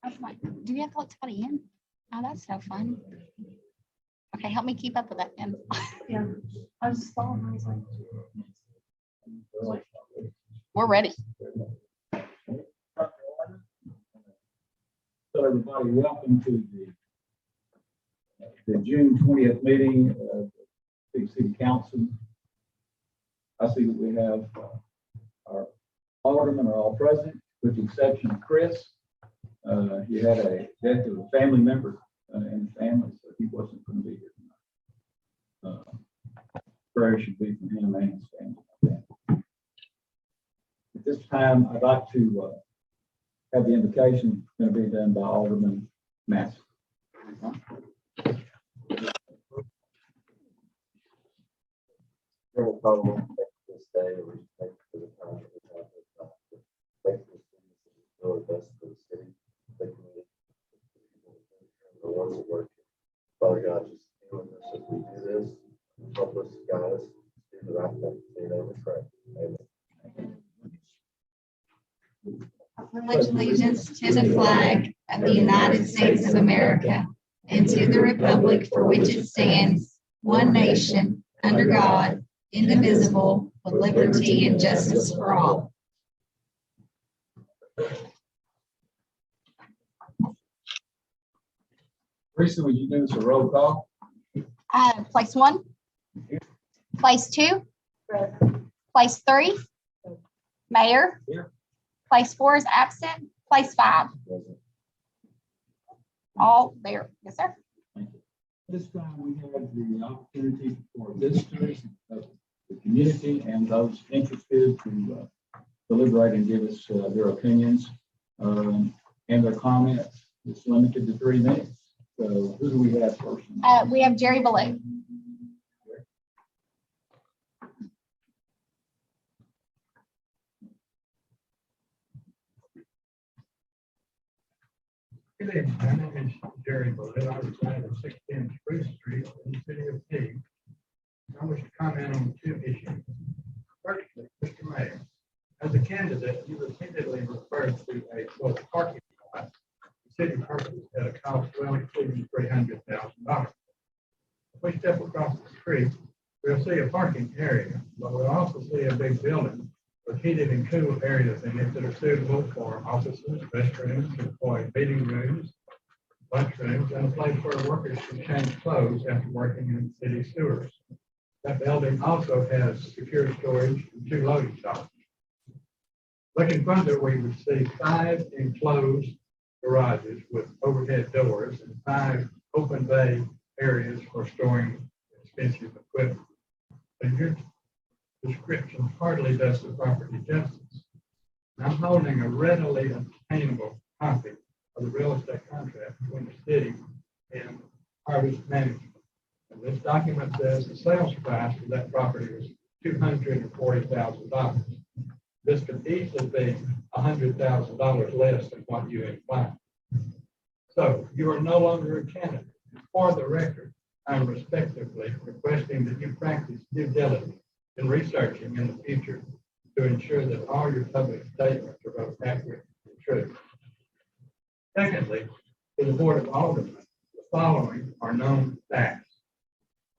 I was like, do you have to let somebody in? Oh, that's no fun. Okay, help me keep up with that then. Yeah, I just saw him. I was like, We're ready. So everybody, welcome to the June 20th meeting of the Big City Council. I see that we have our aldermen are all present, with the exception of Chris. He had a death of a family member in the family, so he wasn't going to be here tonight. Prayer should be from him and his family. At this time, I'd like to have the invocation going to be done by Alderman Massey. This day, we thank you for the time that we have with God. Thank you for the best for the city, the community, the ones that work. Father God, just be with us as we do this. Help us, guide us, do the right thing. In your name we pray. Amen. I pledge allegiance to the flag of the United States of America and to the republic for which it stands, one nation, under God, indivisible, with liberty and justice for all. Teresa, would you do us a roll call? Place 1, place 2, place 3, Mayor. Here. Place 4 is absent, place 5. All there. Yes, sir. This time we have the opportunity for visitors of the community and those interested to deliberate and give us their opinions and their comments. It's limited to 3 minutes. So who do we have first? We have Jerry Ballou. Good evening, my name is Jerry Ballou. I reside at 610 Spruce Street in the city of Teague. I wish to comment on 2 issues. Firstly, Mr. Mayor, as a candidate, you repeatedly referred to a quote parking lot, city purpose at a cost well exceeding $300,000. If we step across the street, we'll see a parking area, but we'll also see a big building with heated and cool areas in it that are suitable for offices, restrooms, employee meeting rooms, lunchrooms, and a place where workers can change clothes after working in city sewers. That building also has secure storage and 2 loading docks. Looking further, we would see 5 enclosed garages with overhead doors and 5 open bay areas for storing expensive equipment. And your description hardly does the property justice. I'm holding a readily obtainable copy of the real estate contract between the city and Harvest Management. And this document says the sales price for that property was $240,000. This could easily be $100,000 less than what you implied. So you are no longer a candidate. For the record, I'm respectively requesting that you practice due diligence in researching in the future to ensure that all your public statements are both accurate and true. Secondly, to the Board of Aldermen, the following are known facts.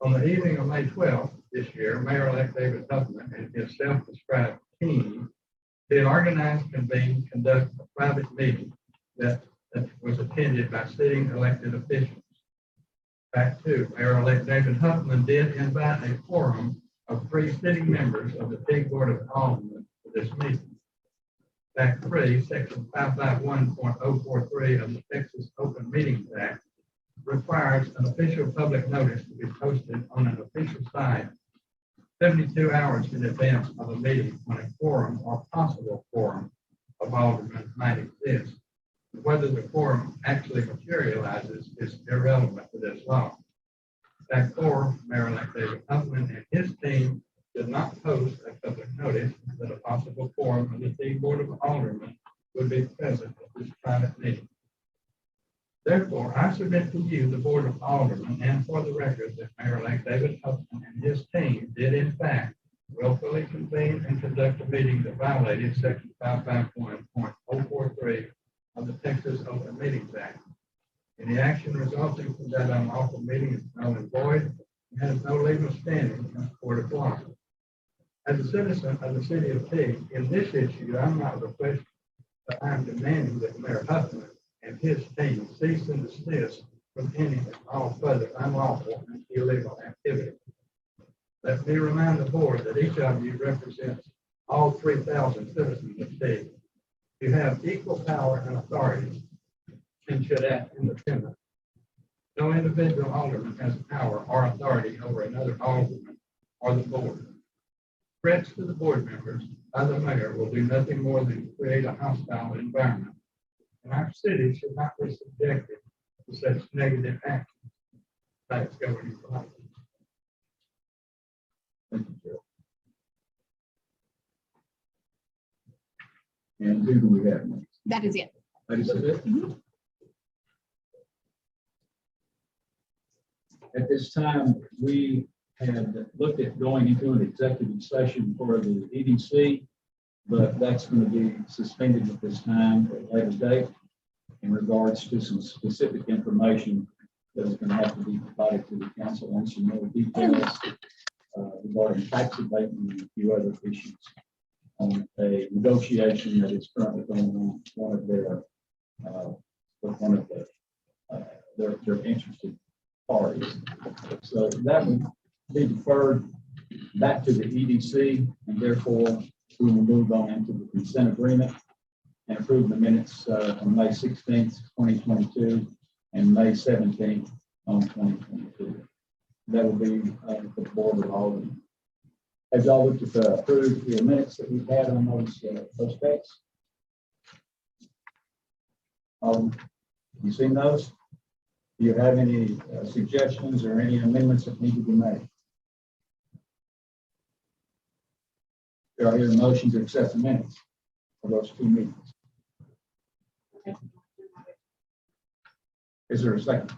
On the evening of May 12th this year, Mayor-elect David Huffman and his self-described team did organize, convene, conduct a private meeting that was attended by sitting elected officials. Fact 2, Mayor-elect David Huffman did invite a quorum of 3 sitting members of the Teague Board of Aldermen for this meeting. Fact 3, Section 551.043 of the Texas Open Meetings Act requires an official public notice to be posted on an official site 72 hours in advance of a meeting when a quorum or possible quorum of aldermen might exist. Whether the quorum actually materializes is irrelevant to this law. Fact 4, Mayor-elect David Huffman and his team did not post a public notice that a possible quorum of the Teague Board of Aldermen would be present at this private meeting. Therefore, I submit to you, the Board of Aldermen, and for the record, that Mayor-elect David Huffman and his team did in fact willfully convene and conduct a meeting that violated Section 551.043 of the Texas Open Meetings Act. Any action resulting from that unlawful meeting is null and void and has no legal standing in the court of law. As a citizen of the city of Teague, in this issue, I'm not requesting, but I'm demanding that Mayor Huffman and his team cease and desist from any and all further unlawful and illegal activity. Let me remind the board that each of you represents all 3,000 citizens of Teague. You have equal power and authority and should act independently. No individual alderman has power or authority over another alderman or the board. Threats to the board members by the mayor will do nothing more than create a hostile environment. And our city should not be subjected to such negative actions. Thanks, Governor. Thank you, Joe. And who do we have next? That is it. That is it? At this time, we had looked at going into an executive session for the EDC, but that's going to be suspended at this time at a later date in regards to some specific information that is going to have to be provided to the council and some more details regarding tax abatement and a few other issues on a negotiation that is currently going on with one of their interested parties. So that would be deferred back to the EDC, and therefore we will move on into the consent agreement and approve the minutes on May 16th, 2022 and May 17th on 2022. That will be for the board of Aldermen. As y'all look to approve the minutes that we've had on those dates. You seen those? Do you have any suggestions or any amendments that need to be made? Do I hear a motion to accept the minutes for those two meetings? Is there a second?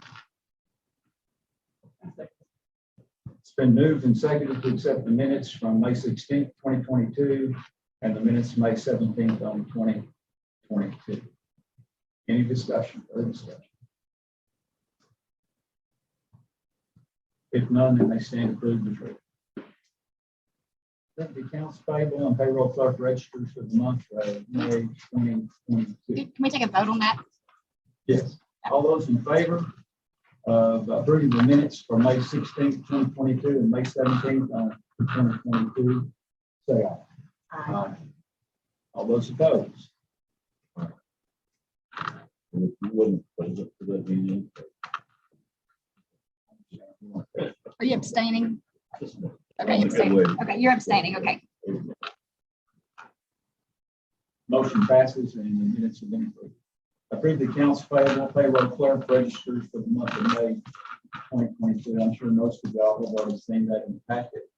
It's been moved and seconded to accept the minutes from May 16th, 2022 and the minutes May 17th on 2022. Any discussion or discussion? If none, then they stand approved as read. The accounts payable and payroll clerk registers for the month of May 2022. Can we take a vote on that? Yes. All those in favor of approving the minutes for May 16th, 2022 and May 17th, 2022, say aye. Aye. All those opposed? And if you wouldn't put it for that meeting. Are you abstaining? just- Okay, you're abstaining. Okay, you're abstaining. Okay. Motion passes and the minutes have been approved. Approve the accounts payable, payroll clerk registers for the month of May 2022. I'm sure most of y'all have already seen that in the packet.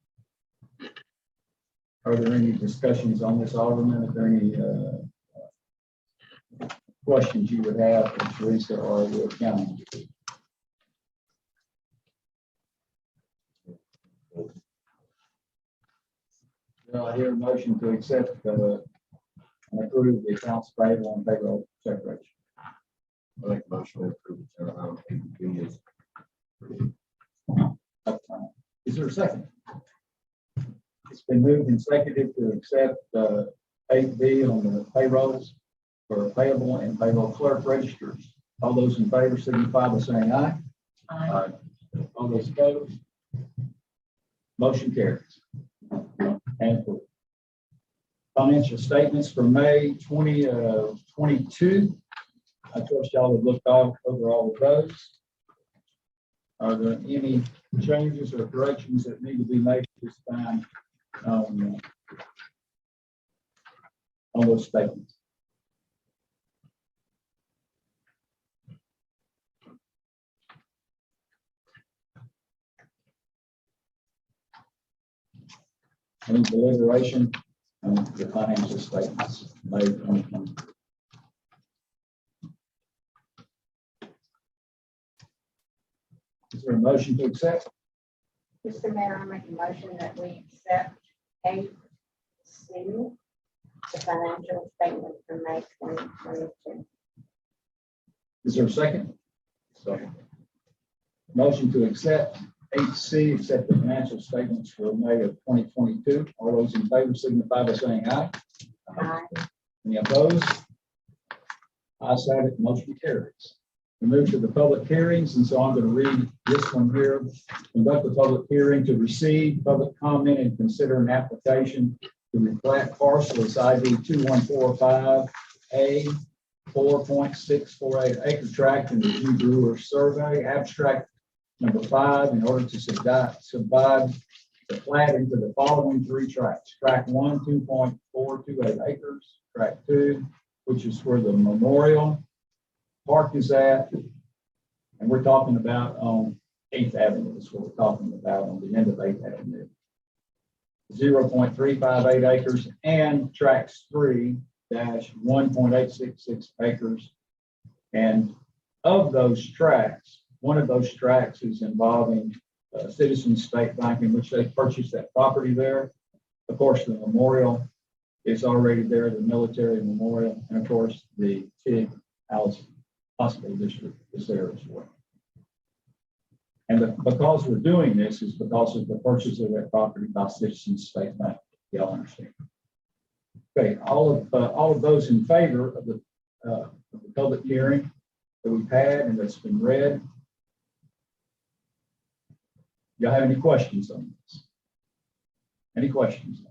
Are there any discussions on this, Alderman? Are there any questions you would have for Teresa or the accounting? I hear a motion to accept and approve the accounts payable and payroll check register. I make a motion to approve the general account. That's fine. Is there a second? It's been moved and seconded to accept 8B on the payrolls for payable and payroll clerk registers. All those in favor signify by saying aye. Aye. All those opposed? Motion carries. And for financial statements for May 2022, I trust y'all have looked over all of those. Are there any changes or corrections that need to be made this time on those statements? Any deliberation on the financial statements May 2020? Is there a motion to accept? Mr. Mayor, I make a motion that we accept 8C, the financial statement for May 2022. Is there a second? Second. Motion to accept 8C, accept the financial statements for May of 2022. All those in favor signify by saying aye. Aye. Any opposed? Ayes have it, motion carries. We move to the public hearings, and so I'm going to read this one here. Conduct a public hearing to receive public comment and consider an application to replat parcel as ID 2145A 4.648 acre tract in the G. Brewer Survey, abstract number 5, in order to subdivide the plat into the following 3 tracts. Tract 1, 2.428 acres. Tract 2, which is where the Memorial Park is at. And we're talking about on 8th Avenue. That's what we're talking about on the end of 8th Avenue. 0.358 acres, and tracts 3-1.866 acres. And of those tracts, one of those tracts is involving Citizens State Bank, in which they purchased that property there. Of course, the memorial is already there, the military memorial, and of course, the TIG Alice Hospital District is there as well. And because we're doing this is because of the purchase of that property by Citizens State Bank. Y'all understand? Okay, all of those in favor of the public hearing that we've had and that's been read. Y'all have any questions on this? Any questions?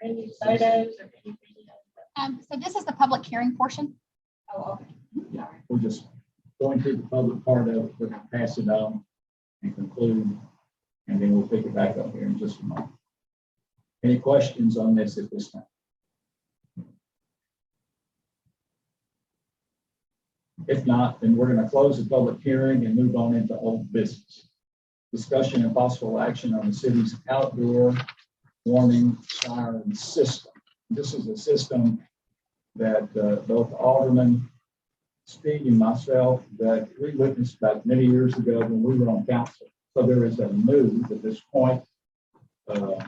Any photos or anything? So this is the public hearing portion. Oh, okay. Yeah, we're just going through the public part of it, we're going to pass it on and conclude, and then we'll pick it back up here in just a moment. Any questions on this at this time? If not, then we're going to close the public hearing and move on into old business. Discussion and possible action on the city's outdoor warning siren system. This is a system that both Aldermen Steve and myself, that we witnessed back many years ago when we were on council. So there is a move at this point to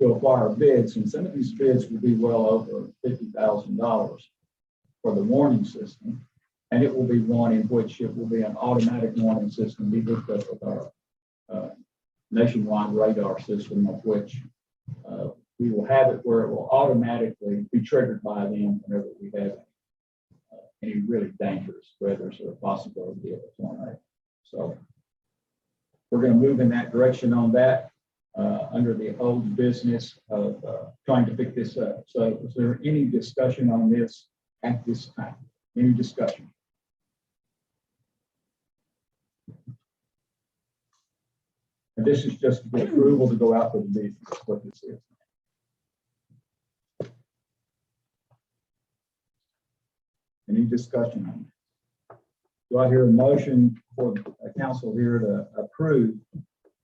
acquire bids, and some of these bids will be well over $50,000 for the warning system. And it will be one in which it will be an automatic warning system, be hooked up with our nationwide radar system, of which we will have it where it will automatically be triggered by them whenever we have any really dangerous weathers or possibility of a tornado. So we're going to move in that direction on that under the old business of trying to pick this up. So is there any discussion on this at this time? Any discussion? And this is just the approval to go out for the bid. That's what this is. Any discussion on it? Do I hear a motion for a council here to approve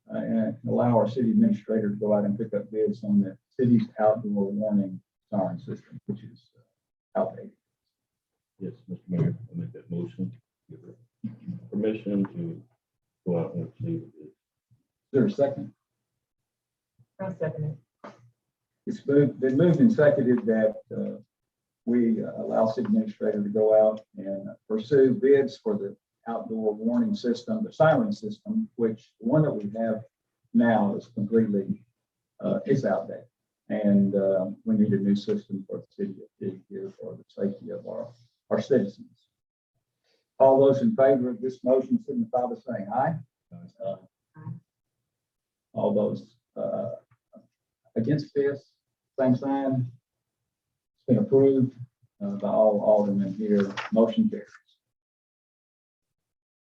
and allow our city administrator to go out and pick up bids on the city's outdoor warning siren system, which is outdated? Yes, Mr. Mayor, I make that motion. Give her permission to go out and receive it. Is there a second? I'll second it. It's been moved and seconded that we allow city administrator to go out and pursue bids for the outdoor warning system, the siren system, which the one that we have now is completely, is outdated. And we need a new system for the city of Tig here for the safety of our citizens. All those in favor of this motion signify by saying aye. All those against this, same sign. It's been approved by all aldermen here. Motion carries.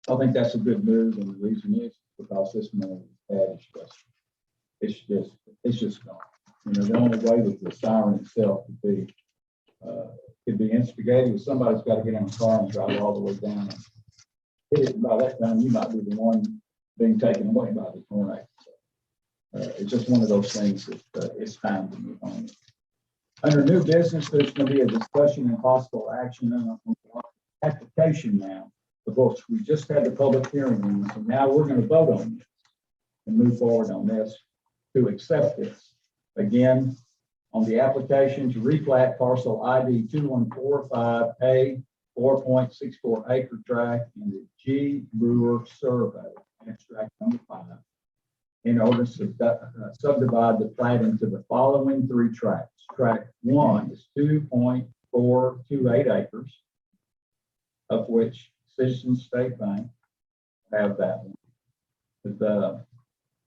I think that's a good move, and the reason is because this money is it's just gone. You know, the only way that the siren itself could be instigated is somebody's got to get in a car and drive all the way down and hit it. And by that time, you might be the one being taken away by the tornado. So, it's just one of those things that it's time to move on. Under new business, there's going to be a discussion and possible action on the application now. The books, we just had the public hearing, and so now we're going to vote on this and move forward on this to accept this. Again, on the application to replat parcel ID 2145A 4.64 acre tract in the G. Brewer survey, abstract number 5, in order to subdivide the plat into the following 3 tracts. Tract 1 is 2.428 acres, of which Citizens State Bank have that one. The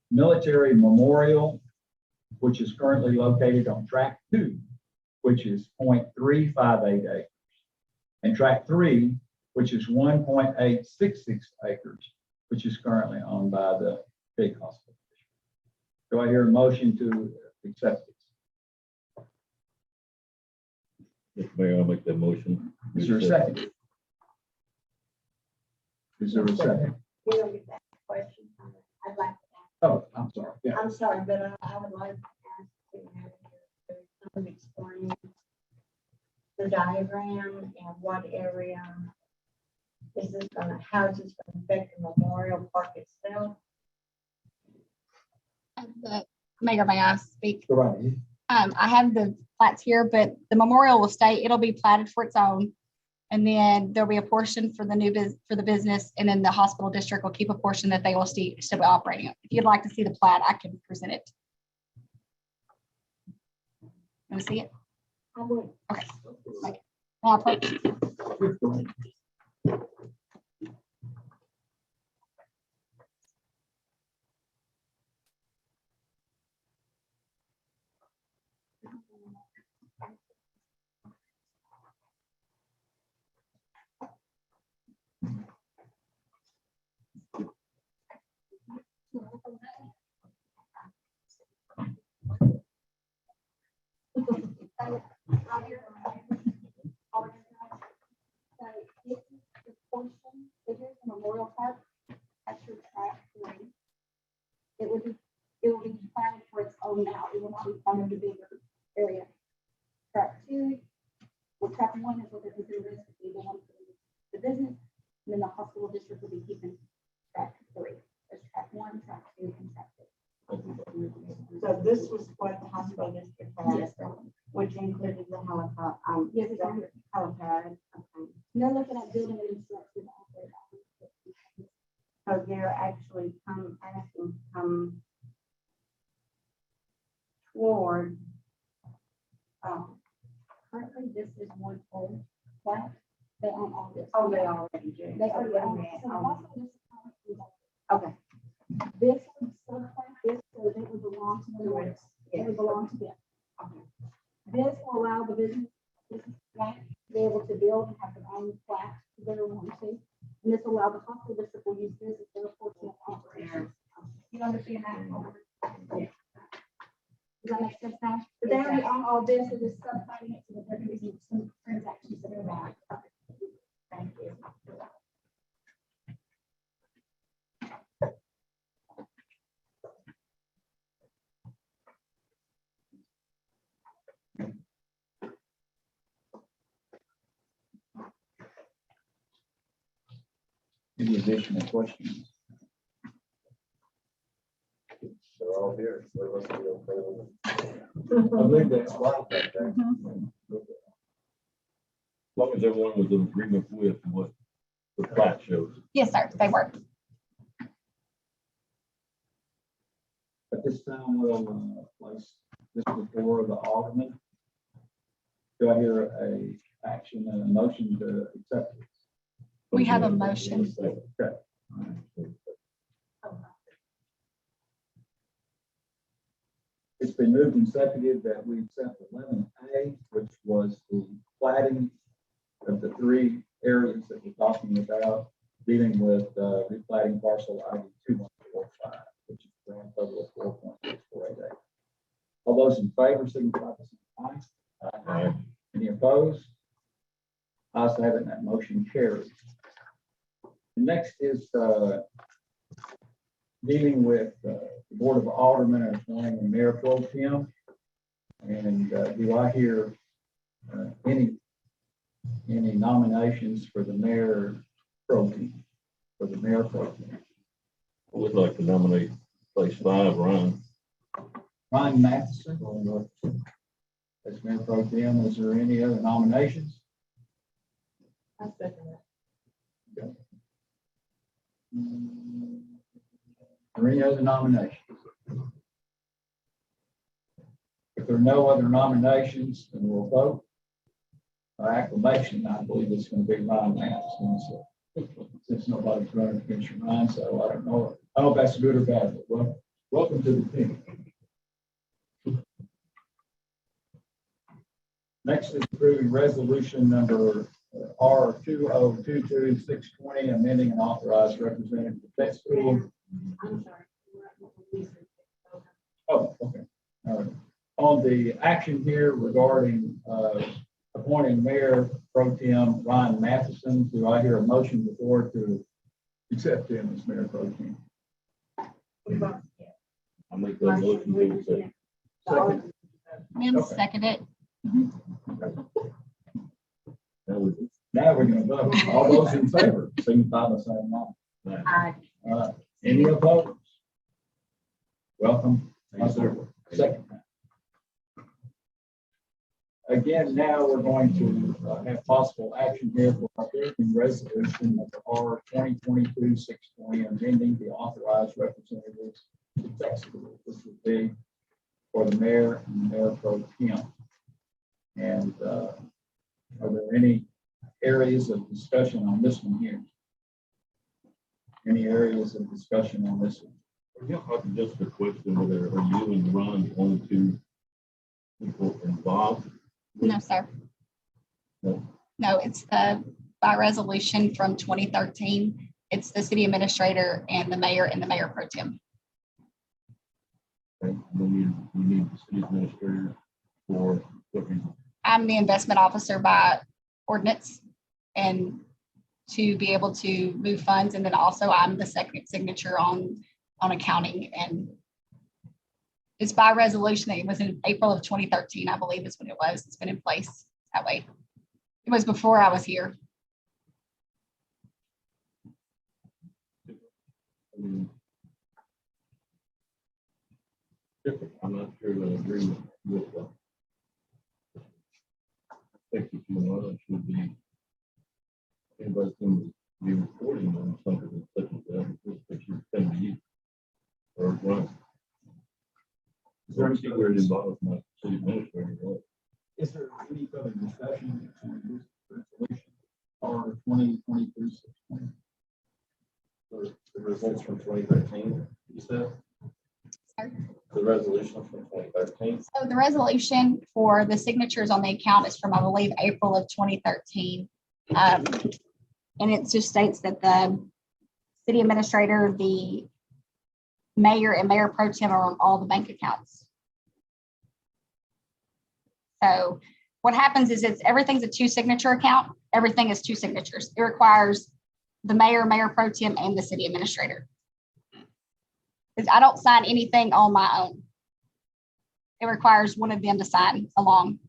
military memorial, which is currently located on tract 2, which is 0.358 acres. And tract 3, which is 1.866 acres, which is currently owned by the big hospital. Do I hear a motion to accept this? Mr. Mayor, I'll make that motion. Is there a second? Is there a second? We don't get that question. I'd like to Oh, I'm sorry. Yeah. I'm sorry, but I would like to ask to have you explain the diagram and what area is this gonna, how is this gonna affect the memorial park itself? Mayor, may I speak? Go right ahead. I have the plats here, but the memorial will stay, it'll be platted for its own. And then there'll be a portion for the business, and then the hospital district will keep a portion that they will still be operating. If you'd like to see the plat, I can present it. Want to see it? I would. Okay. I'll put- Memorial Park, that's your track 3. It will be planted for its own now. It will not be part of the bigger area. Track 2, well, track 1 is what they're considering to be the one for the business, and then the hospital district will be keeping track 3. There's track 1, track 2, and track 3. So this was what the hospital district had, Yes, which included the helicopter, Yes, it's on. helipad. Okay. And they're looking at building an instructor to operate. So they're actually asking to come toward, Currently, this is one old plat. They own all this. oh, they already do. They already own it. So the hospital district owns Okay. this one, subplat, this, so it would belong to the Lord. It would belong to them. Okay. This will allow the business bank to be able to build and have their own plat if they want to. And this will allow the hospital district will use this as their portion of operation. You understand that? Yeah. Does that make sense now? But they already own all this, so just subdividing it so that there can be some transactions that are back. Thank you. Any additional questions? They're all here, so they must be okay with it. I believe that's right. As long as everyone was in agreement with what the plat shows. Yes, sir, they work. At this time, we'll place this before the Aldermen. Do I hear a action and a motion to accept it? We have a motion. Okay. It's been moved and seconded that we accept 11A, which was the platting of the 3 areas that we're talking about, dealing with replatting parcel ID 2145, which is a grand total of 4.648 acres. All those in favor, signify by saying aye. Aye. Any opposed? Ayes have it, and that motion carries. The next is dealing with the Board of Aldermen and appointing a mayor pro tem. And do I hear any nominations for the mayor pro tem? For the mayor pro tem? I would like to nominate place 5, Ryan. Ryan Matheson. as Mayor Pro Tem. Is there any other nominations? I second it. Are any other nominations? If there are no other nominations, then we'll vote. By acclamation, I believe it's going to be Ryan Matheson. So, since nobody's running against your Ryan, so I don't know if that's good or bad, but welcome to the team. Next is approving resolution number R 2022620, amending and authorized representative of the text pool. I'm sorry. Oh, okay. All right. On the action here regarding appointing Mayor Pro Tem Ryan Matheson, do I hear a motion before to accept him as Mayor Pro Tem? I'll make that motion to accept. Second. Mim Okay. second it. That was Now we're gonna vote. All those in favor, signify by saying it. I, aye. Any opposed? Welcome. Second. Again, now we're going to have possible action here for approving resolution number R 2022-620, amending the authorized representatives to text pool, which would be for the mayor and the mayor pro tem. And are there any areas of discussion on this one here? Any areas of discussion on this one? Yeah, just a question, whether are you and Ron the only two people involved? No, sir. No. No, it's by resolution from 2013. It's the city administrator and the mayor pro tem. Okay, we need the city administrator for what reason? I'm the investment officer by ordinance and to be able to move funds. And then also I'm the second signature on accounting, and it's by resolution. It was in April of 2013, I believe is when it was. It's been in place that way. It was before I was here. I mean, I'm not sure of an agreement with I think if you want, it should be anybody can be reporting on something such as that, that you send to you or run. Is there anything where it involves my city administrator? Right? Is there any further discussion on this resolution or 2022-620? The results from 2013, you said? Sorry? The resolution from 2013? So the resolution for the signatures on the account is from, I believe, April of 2013. And it just states that the city administrator, the mayor and mayor pro tem are on all the bank accounts. So what happens is everything's a two signature account. Everything is two signatures. It requires the mayor, mayor pro tem, and the city administrator. Because I don't sign anything on my own. It requires one of them to sign along.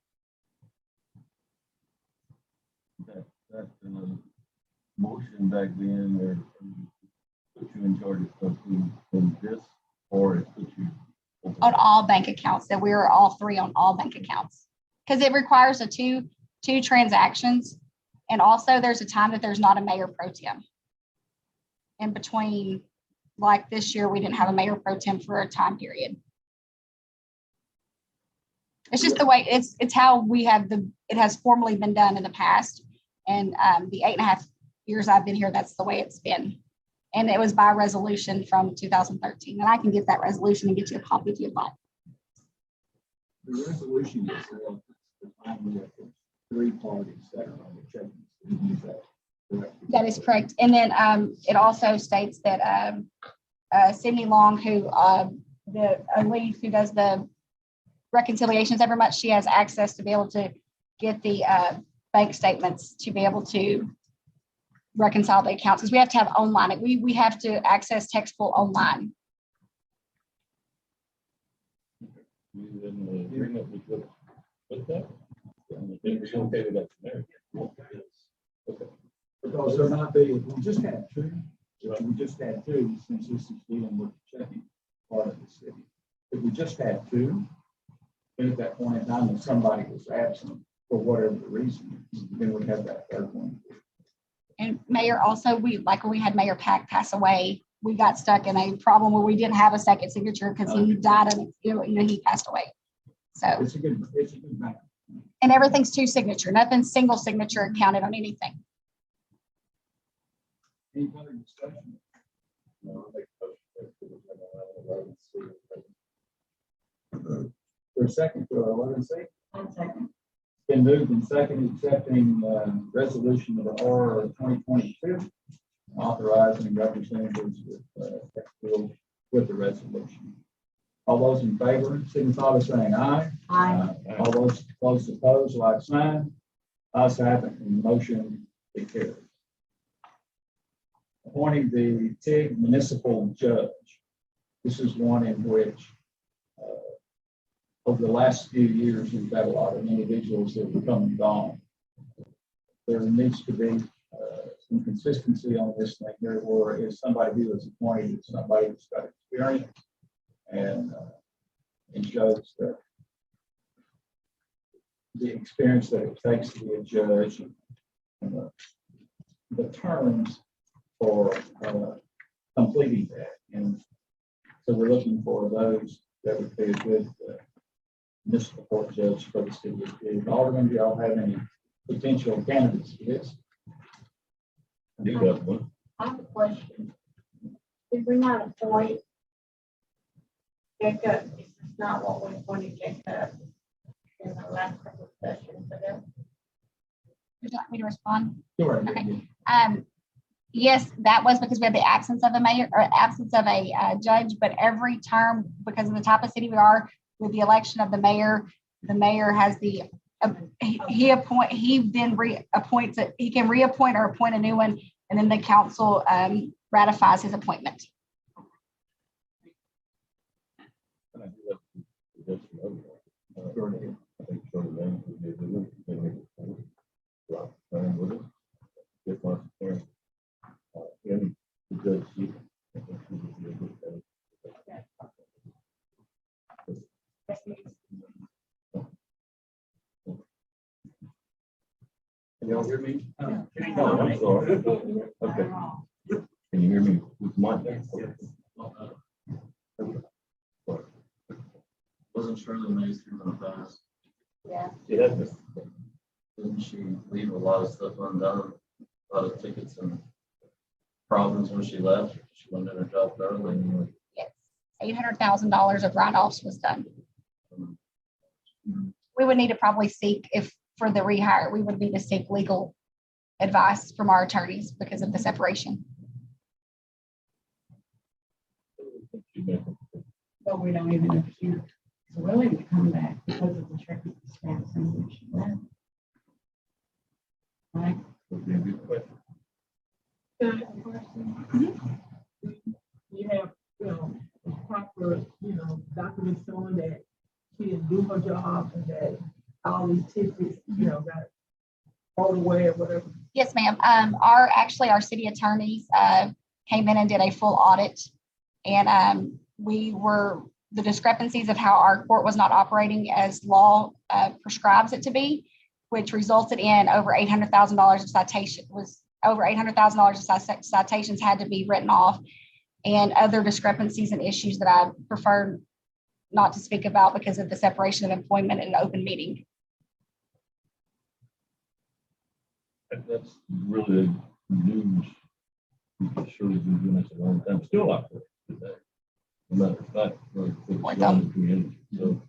That motion back then, or put you in charge of something in this, or it put you On all bank accounts, that we are all three on all bank accounts. Because it requires a two transactions. And also there's a time that there's not a mayor pro tem. In between, like this year, we didn't have a mayor pro tem for a time period. It's just the way it's how we have it has formally been done in the past. And the 8.5 years I've been here, that's the way it's been. And it was by resolution from 2013. And I can get that resolution and get you a copy if you'd like. The resolution is defining that there's three parties that are on the checking. Is that correct? That is correct. And then it also states that Sydney Long, who the lead who does the reconciliations every month, she has access to be able to get the bank statements to be able to reconcile the accounts, because we have to have online. We have to access Textpool online. you in agreement with that? It's okay with that scenario. Okay. Because there might be, we just had two, since this is dealing with the checking part of the city. If we just had two, Then at that point in time, if somebody was absent for whatever the reason, then we have that third one. And Mayor, also, when we had Mayor Pack pass away, we got stuck in a problem where we didn't have a second signature because he died and, he passed away. So, It's a good back. and everything's two signature, nothing single signature counted on anything. Any other discussion? No, I make a motion to For a second, for 11C? One second. Been moved and seconded accepting resolution of R 2022, authorizing representatives with the resolution. All those in favor, signify by saying aye. Aye. All those opposed, like sign. Ayes have it, and the motion is carried. Appointing the TIG municipal judge. This is one in which over the last few years, we've had a lot of individuals that have come and gone. There needs to be some consistency on this thing here, where if somebody who is appointed, it's somebody who's got experience and shows that the experience that it takes to be a judge and the terms for completing that. And so we're looking for those that would be a good municipal court judge for the city of Pig. Alderman, do y'all have any potential candidates for this? I do have one. I have a question. Did we not appoint Jacob? This is not what we appointed Jacob in the last couple of sessions ago. Would you like me to respond? Sure. Okay. Yes, that was because we had the absence of a mayor or absence of a judge, but every term, because of the type of city we are, with the election of the mayor has the, he then reappoints it. He can reappoint or appoint a new one, and then the council ratifies his appointment. And I do have to suggest another one. I think Shirley Lane would be a good one. She's been here before. Rock time with us. Get my parents. And the judge, I think she would be a good candidate. Can y'all hear me? Oh, I'm sorry. Okay. Can you hear me with my thing? Wasn't Shirley Mays here in the past? Yeah. She has been. Didn't she leave a lot of stuff undone? A lot of tickets and problems when she left? She went in her job thoroughly. And Yes, $800,000 of write-offs was done. We would need to probably seek, if for the rehire, we would need to seek legal advice from our attorneys because of the separation. But we don't even know if she's willing to come back because of the circumstances in which she left. Right? Would be a good question. You have, proper, documents showing that she didn't do her job and that all these tickets, got thrown away or whatever. Yes, ma'am. Our city attorneys came in and did a full audit. And the discrepancies of how our court was not operating as law prescribes it to be, which resulted in over $800,000 of citation citations had to be written off, and other discrepancies and issues that I prefer not to speak about because of the separation of employment in an open meeting. That's really news. Because Shirley's been doing this a long time, still out there today. No matter of fact, really for the surrounding community. So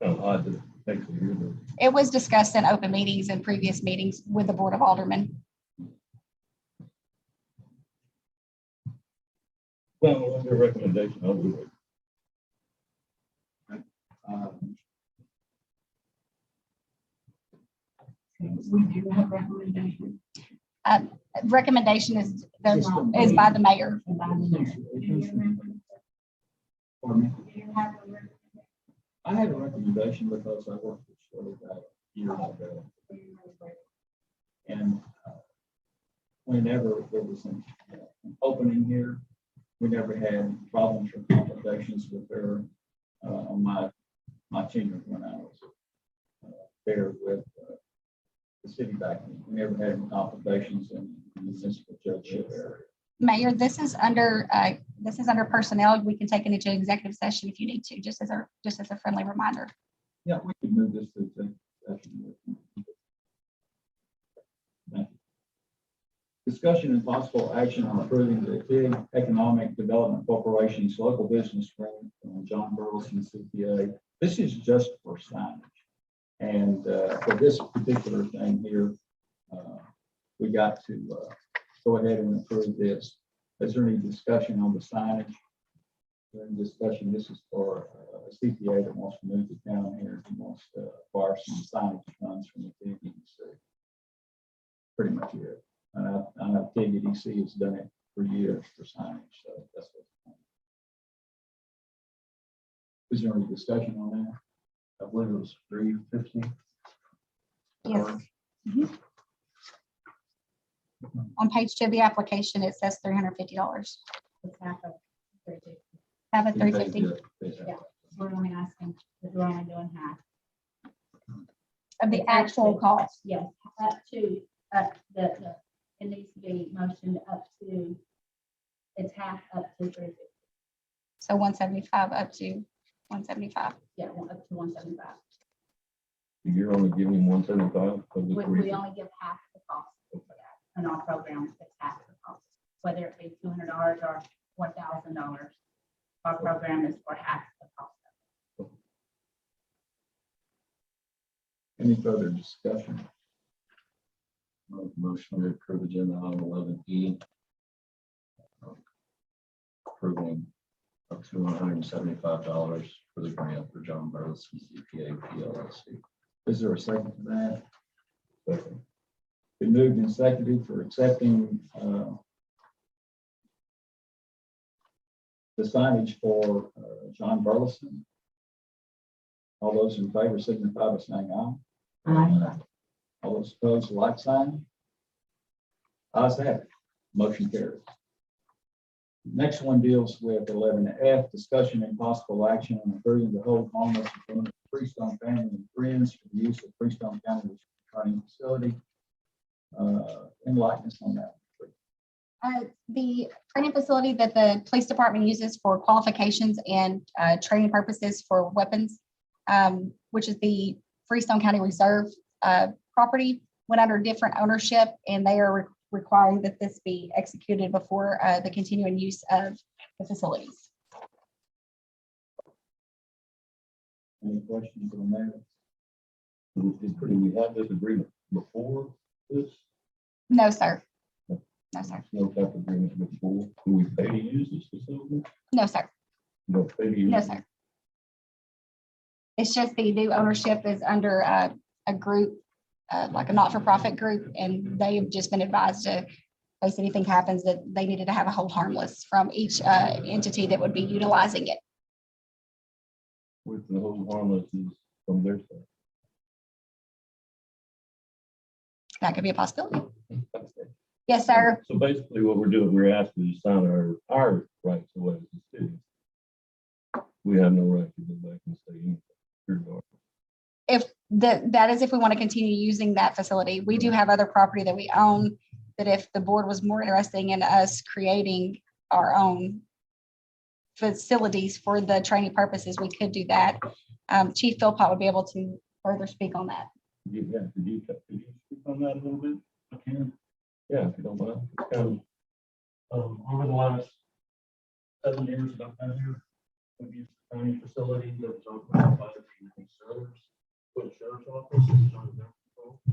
kind of odd that it takes a year to. It was discussed in open meetings and previous meetings with the Board of Aldermen. Well, under recommendation, I'll do it. We do have recommendations. Recommendation is by the mayor. Pardon me? I had a recommendation because I worked with Shirley back years ago. And whenever there was an opening here, we never had problems or complications with her on my my tenure when I was there with the city back then. We never had any complications in the municipal judgeship area. Mayor, this is under personnel. We can take it into executive session if you need to, just as a friendly reminder. Yeah, we can move this to executive session. Thank you. Discussion and possible action on approving the TIG Economic Development Corporation's local business grant from John Burleson CPA. This is just for signage. And for this particular thing here, we got to go ahead and approve this. Is there any discussion on the signage? During discussion, this is for a CPA that wants to move to town here and wants to acquire some signage funds from the TDC. Pretty much it. And I know TDC has done it for years for signage, so that's what. Is there any discussion on that? I believe it was 350. Yes. Mhm. On page 2 of the application, it says $350. It's half of 30. Have a 350 Yeah, we're only asking, if we're only doing half. of the actual cost. Yes, it needs to be motioned up to, it's half up to 350. So 175 up to 175. Yeah, up to 175. You're only giving 175 of the We 350. only give half the cost for that. In our programs, it's half the cost, whether it be $200 or $1,000. Our program is for half the cost. Any further discussion? Motion to approve agenda item 11E. Approving up to $175 for the grant for John Burleson CPA PLLC. Is there a second to that? Second. Been moved and seconded for accepting the signage for John Burleson. All those in favor signify by saying aye. Aye. All those opposed, like sign. Ayes have it. Motion carries. Next one deals with 11F, discussion and possible action on approving the hold harmless agreement with Freestone Family and Friends for the use of Freestone County Training Facility. Enlighten us on that. The training facility that the police department uses for qualifications and training purposes for weapons, which is the Freestone County Reserve property, went under different ownership, and they are requiring that this be executed before the continuing use of the facilities. Any questions on that? Did we have this agreement before this? No, sir. No, sir. No type of agreement before? Do we pay to use this facility? No, sir. No pay to use? No, sir. It's just the new ownership is under a group, like a not-for-profit group, and they have just been advised to, in case anything happens, that they needed to have a hold harmless from each entity that would be utilizing it. With the whole harmless is from their side. That could be a possibility. Yes, sir. So basically what we're doing, we're asking you to sign our rights away as a city. We have no right to go back and say anything. If that is if we want to continue using that facility. We do have other property that we own, that if the board was more interested in us creating our own facilities for the training purposes, we could do that. Chief Philpott would be able to further speak on that. Yeah, could you speak on that a little bit? I can. Yeah, if you don't mind. It's kind Over the last 7 years that I've been here, we've used the county facility that was opened by the sheriff's, for the sheriff's office. It's under their control. I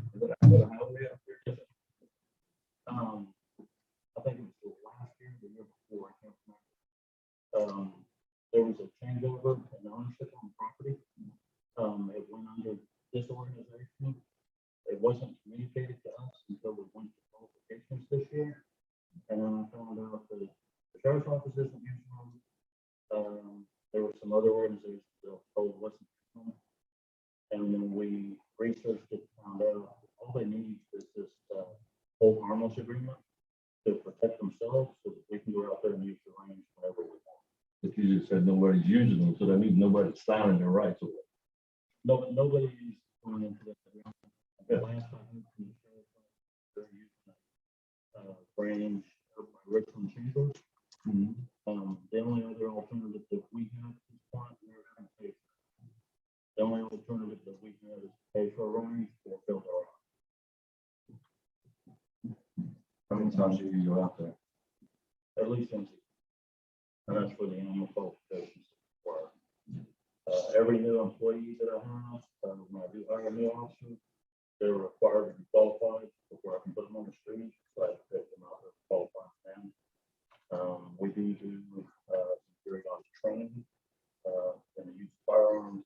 think it was the last year, the year before, I can't remember. There was a changeover in ownership on the property. It went under this organization. It wasn't communicated to us until we went to qualifications this year. And then I found out that the sheriff's office isn't using them. There were some other organizations that told wasn't using them. And then we researched it, found out all they need is this hold harmless agreement to protect themselves so that we can go out there and use the range whenever we want. But you just said nobody's using them, so that means nobody's signing their rights away. nobody's going into that. The last I heard from the sheriff, they're using branch Richmond Chambers. The only other alternative that we have at this point, we're having to pay. The only alternative that we have is pay for a range or build our own. How many times do you go out there? At least once a year. And that's for the animal qualifications required. Every new employee that I have, when I do hire a new officer, they're required to be qualified before I can put them on the street. So I have to pick them out and qualify them. We do periodic training in the use of firearms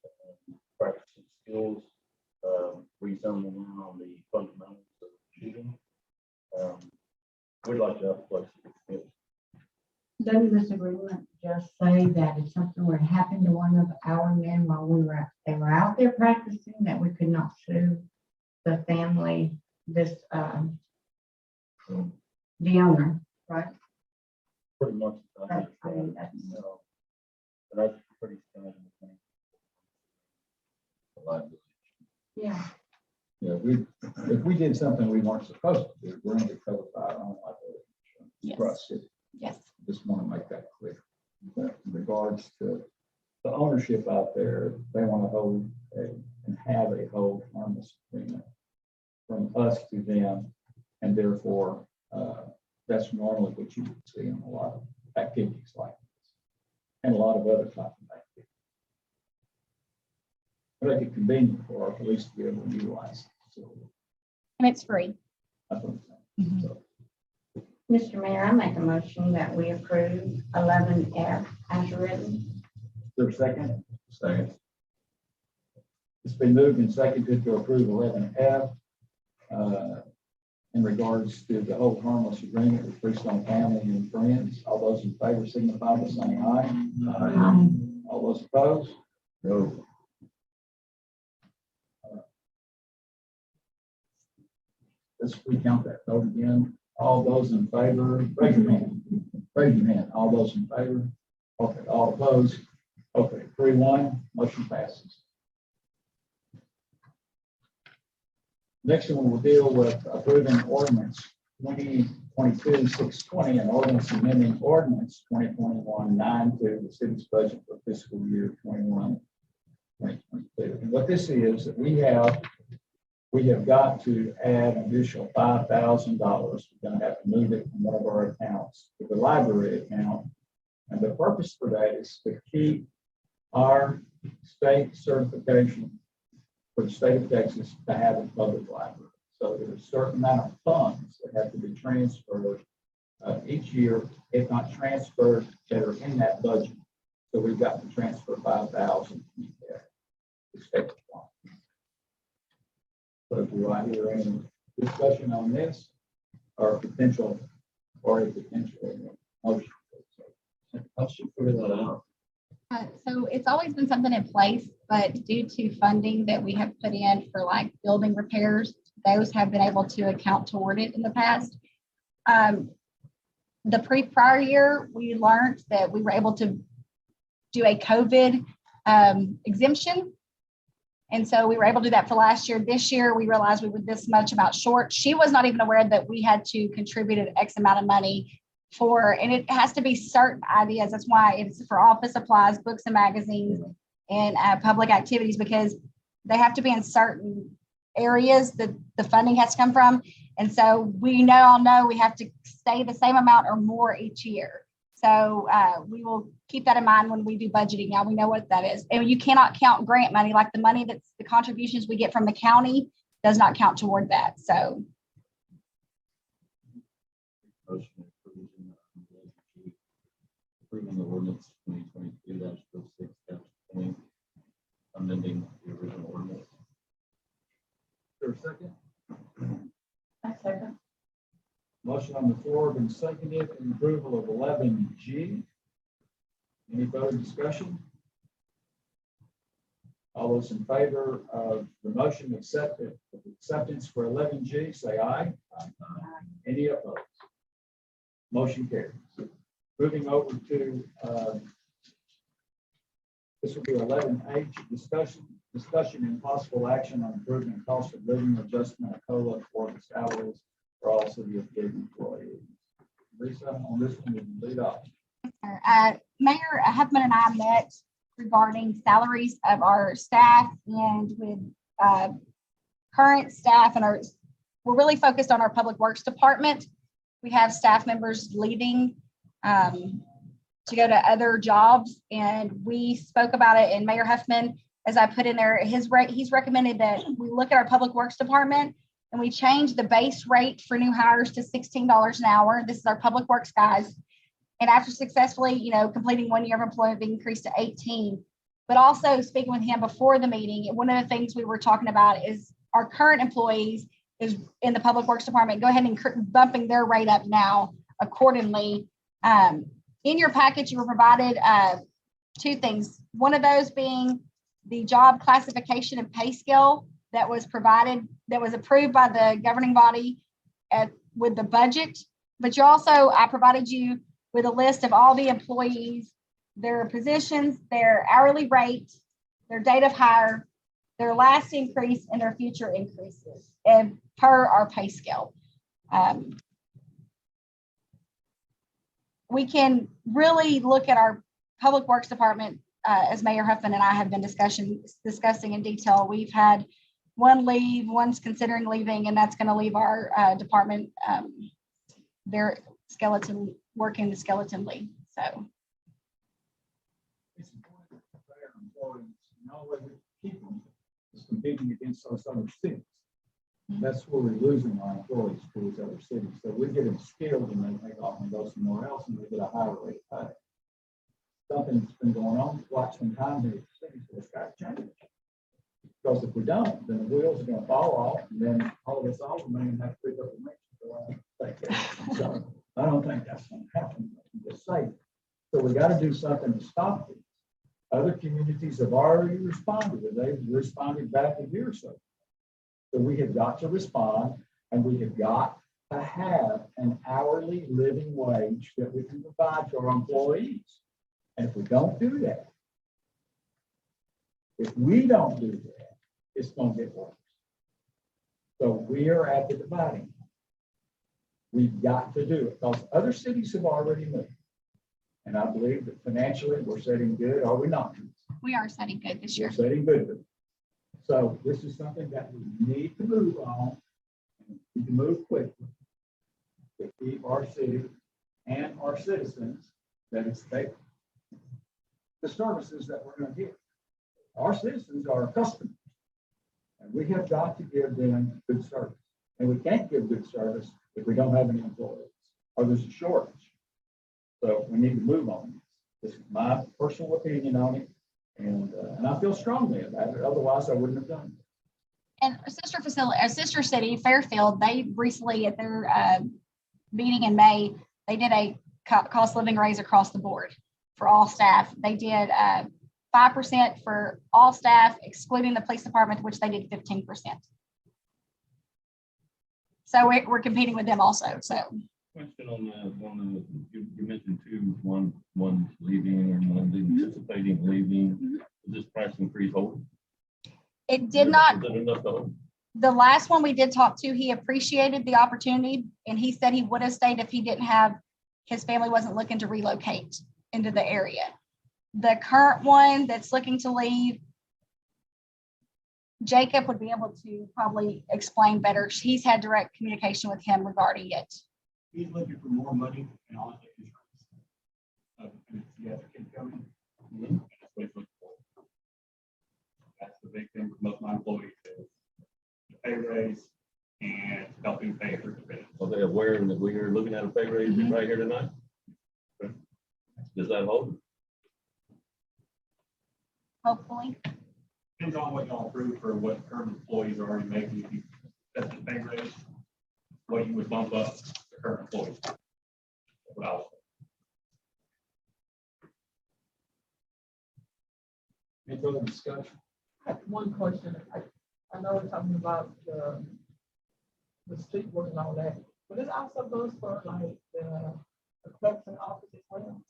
and practicing skills, rezoning in on the fundamentals of shooting. We'd like to have a place to do it. Doesn't this agreement just say that if something were to happen to one of our men while they were out there practicing, that we could not sue the family, the owner, right? Pretty much. That's, I mean, that's, And that's pretty standard thing. yeah. Yeah, if we did something we weren't supposed to do, we're going to cover our own liability insurance. Yes. For us, Yes. just want to make that clear. But in regards to the ownership out there, they want to hold and have a hold harmless agreement from us to them, and therefore that's normally what you would see in a lot of activities like this, and a lot of other types of activities. Make it convenient for our police to be able to utilize it. And it's free. That's what I'm saying. So, Mr. Mayor, I make a motion that we approve 11F as written. is there a second? Second. It's been moved and seconded to approve 11F in regards to the hold harmless agreement with Freestone Family and Friends. All those in favor signify by saying aye. Aye. All those opposed? No. Let's recount that vote again. All those in favor, raise your hand. Raise your hand. All those in favor? Okay, all opposed? Okay, 3-1, motion passes. Next one, we'll deal with approving ordinance 2022-620 and ordinance amending ordinance 2021-9 to the city's budget for fiscal year 21-2022. And what this is, that we have got to add an additional $5,000. We're going to have to move it from one of our accounts to the library account. And the purpose for that is to keep our state certification for the state of Texas to have a public library. So there's a certain amount of funds that have to be transferred each year, if not transferred, that are in that budget. So we've got to transfer 5,000 to keep that expected fund. So do I hear any discussion on this or a potential motion? How should we figure that out? So it's always been something in place, but due to funding that we have put in for like building repairs, those have been able to account toward it in the past. The prior year, we learned that we were able to do a COVID exemption. And so we were able to do that for last year. This year, we realized we were this much about short. She was not even aware that we had to contribute an X amount of money for, and it has to be certain ideas. That's why it's for office supplies, books and magazines, and public activities, because they have to be in certain areas that the funding has to come from. And so we all know we have to stay the same amount or more each year. So we will keep that in mind when we do budgeting. Now we know what that is. And you cannot count grant money, like the money that's the contributions we get from the county does not count toward that. So Motion approving the ordinance 2022-06-20, amending the original ordinance. Is there a second? I second. Motion on the floor been seconded in approval of 11G. Any further discussion? All those in favor of the motion acceptance for 11G, say aye. Any opposed? Motion carries. Moving over to this will be 11H, discussion discussion and possible action on improving cost of living adjustment of COLA for the salaries for all city of Cleveland employees. Lisa, on this one, you can lead off. Mayor Huffman and I met regarding salaries of our staff and with current staff and we're really focused on our public works department. We have staff members leaving to go to other jobs, and we spoke about it. And Mayor Huffman, as I put in there, he's recommended that we look at our public works department and we change the base rate for new hires to $16 an hour. This is our public works guys. And after successfully, completing 1 year of employment, being increased to 18. But also speaking with him before the meeting, one of the things we were talking about is our current employees is in the public works department. Go ahead and bumping their rate up now accordingly. In your package, you were provided two things. One of those being the job classification and pay scale that was provided, that was approved by the governing body with the budget. But I provided you with a list of all the employees, their positions, their hourly rate, their date of hire, their last increase, and their future increases, and per our pay scale. We can really look at our public works department, as Mayor Huffman and I have been discussing in detail. We've had one leave, one's considering leaving, and that's going to leave our department their skeleton, working the skeleton leave. So It's important to prepare employees, no way we keep them is competing against those other cities. That's where we're losing our employees to these other cities. So we get them skilled and they take off and go somewhere else and they get a higher rate of pay. Something's been going on for quite some time here in the city, so it's got to change. Because if we don't, then the wheels are going to fall off, and then all of us aldermen have to pick up the next. So I don't think that's going to happen. I'm just saying. So we got to do something to stop this. Other communities have already responded, and they've responded back a year or so. So we have got to respond, and we have got to have an hourly living wage that we can provide to our employees. And if we don't do that, it's going to get worse. So we are at the dividing line. We've got to do it because other cities have already moved. And I believe that financially we're setting good, are we not? we are setting good this year. We're setting good. So this is something that we need to move on. And we need to move quickly to keep our city and our citizens that expect the services that we're going to get. Our citizens are our customers, and we have got to give them good service. And we can't give good service if we don't have any employees or there's a shortage. So we need to move on this. This is my personal opinion on it, and I feel strongly about it. Otherwise, I wouldn't have done it. And a sister city, Fairfield, they recently at their meeting in May, they did a cost living raise across the board for all staff. They did 5% for all staff, excluding the police department, which they did 15%. So we're competing with them also. So Question on that, you mentioned two, one leaving and one anticipating leaving. Is this price increase hold? it did not. Is it enough to hold? The last one we did talk to, he appreciated the opportunity, and he said he would have stayed if he didn't have, his family wasn't looking to relocate into the area. The current one that's looking to leave, Jacob would be able to probably explain better. He's had direct communication with him regarding it. He's looking for more money and all his insurance. And it's the other kid coming. And that's what he's looking for. That's the big thing with most of my employees is the pay raise and helping pay for the benefits. So they're aware that we are looking at a pay raise right here tonight? Okay. Does that hold? Hopefully. Depends on what y'all approve for what current employees are already making. If you set the pay raise, what you would bump up the current employees. What else? Any further discussion? I have one question. I know we're talking about the street work and all that, but this also goes for like the clerks and office as well.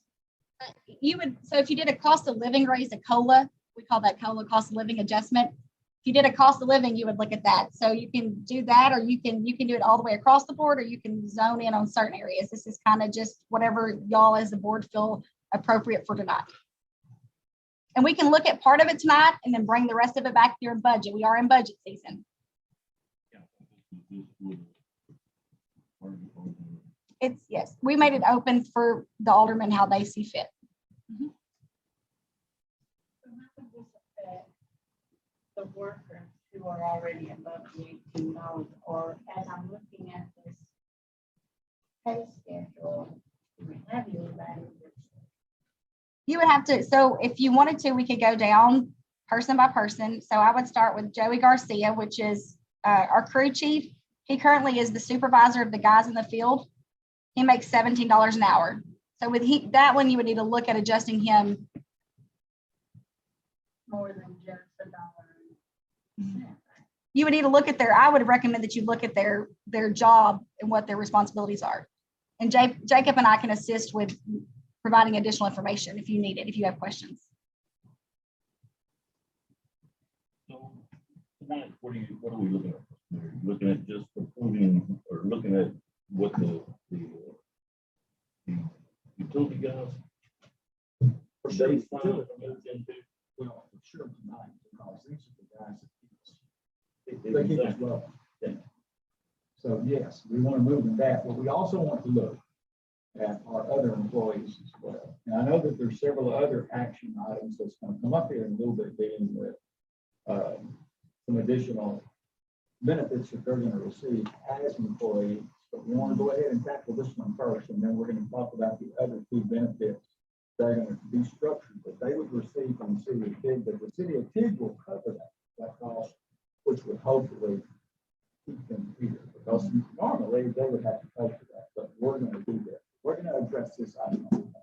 You would, so if you did a cost of living raise, a COLA, we call that COLA, cost of living adjustment. If you did a cost of living, you would look at that. So you can do that, or you can do it all the way across the board, or you can zone in on certain areas. This is kind of just whatever y'all as a board feel appropriate for tonight. And we can look at part of it tonight and then bring the rest of it back during budget. We are in budget season. It's, yes, we made it open for the aldermen how they see fit. So how can this affect the workers who are already above the $18, or as I'm looking at this pay schedule, do we have anybody that's You would have to, so if you wanted to, we could go down person by person. So I would start with Joey Garcia, which is our crew chief. He currently is the supervisor of the guys in the field. He makes $17 an hour. So with that one, you would need to look at adjusting him. more than just $1.00? You would need to look at I would recommend that you look at their job and what their responsibilities are. And Jacob and I can assist with providing additional information if you need it, if you have questions. So tonight, what are we looking at? We're looking at just approving, or looking at what the utility guys. For sure, They for signed sure. moved into. Well, for sure tonight, because these are the guys that keep us. They They keep us exactly. well. Yeah. So yes, we want to move in that, but we also want to look at our other employees as well. And I know that there's several other action items that's going to come up here in a little bit, dealing with some additional benefits that they're going to receive as employees. But we want to go ahead and tackle this one first, and then we're going to talk about the other two benefits that are going to be structured, that they would receive from the city of Tig, but the city of Tig will cover that cost, which would hopefully keep them here, because normally they would have to pay for that, but we're going to do that. We're going to address this item,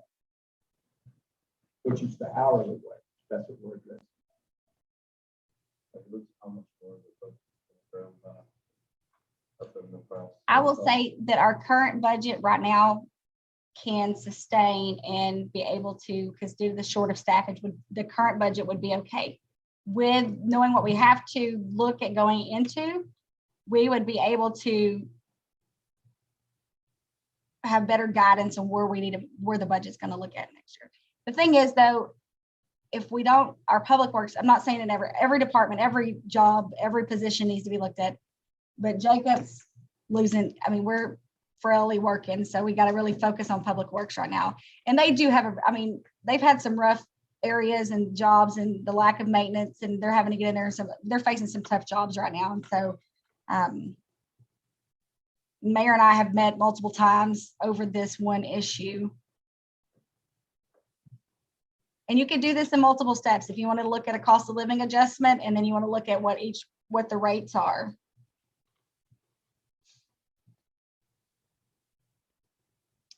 which is the hourly wage. That's what we're addressing. How much more is it from, up in the price? I will say that our current budget right now can sustain and be able to, because due to the short of staffage, the current budget would be okay. With knowing what we have to look at going into, we would be able to have better guidance on where the budget's going to look at next year. The thing is, though, if we don't, our public works, I'm not saying in every department, every job, every position needs to be looked at, but Jacob's losing, I mean, we're frailly working, so we got to really focus on public works right now. And they do have, they've had some rough areas and jobs and the lack of maintenance, and they're having to get in there. They're facing some tough jobs right now. And so Mayor and I have met multiple times over this one issue. And you could do this in multiple steps. If you want to look at a cost of living adjustment, and then you want to look at what the rates are.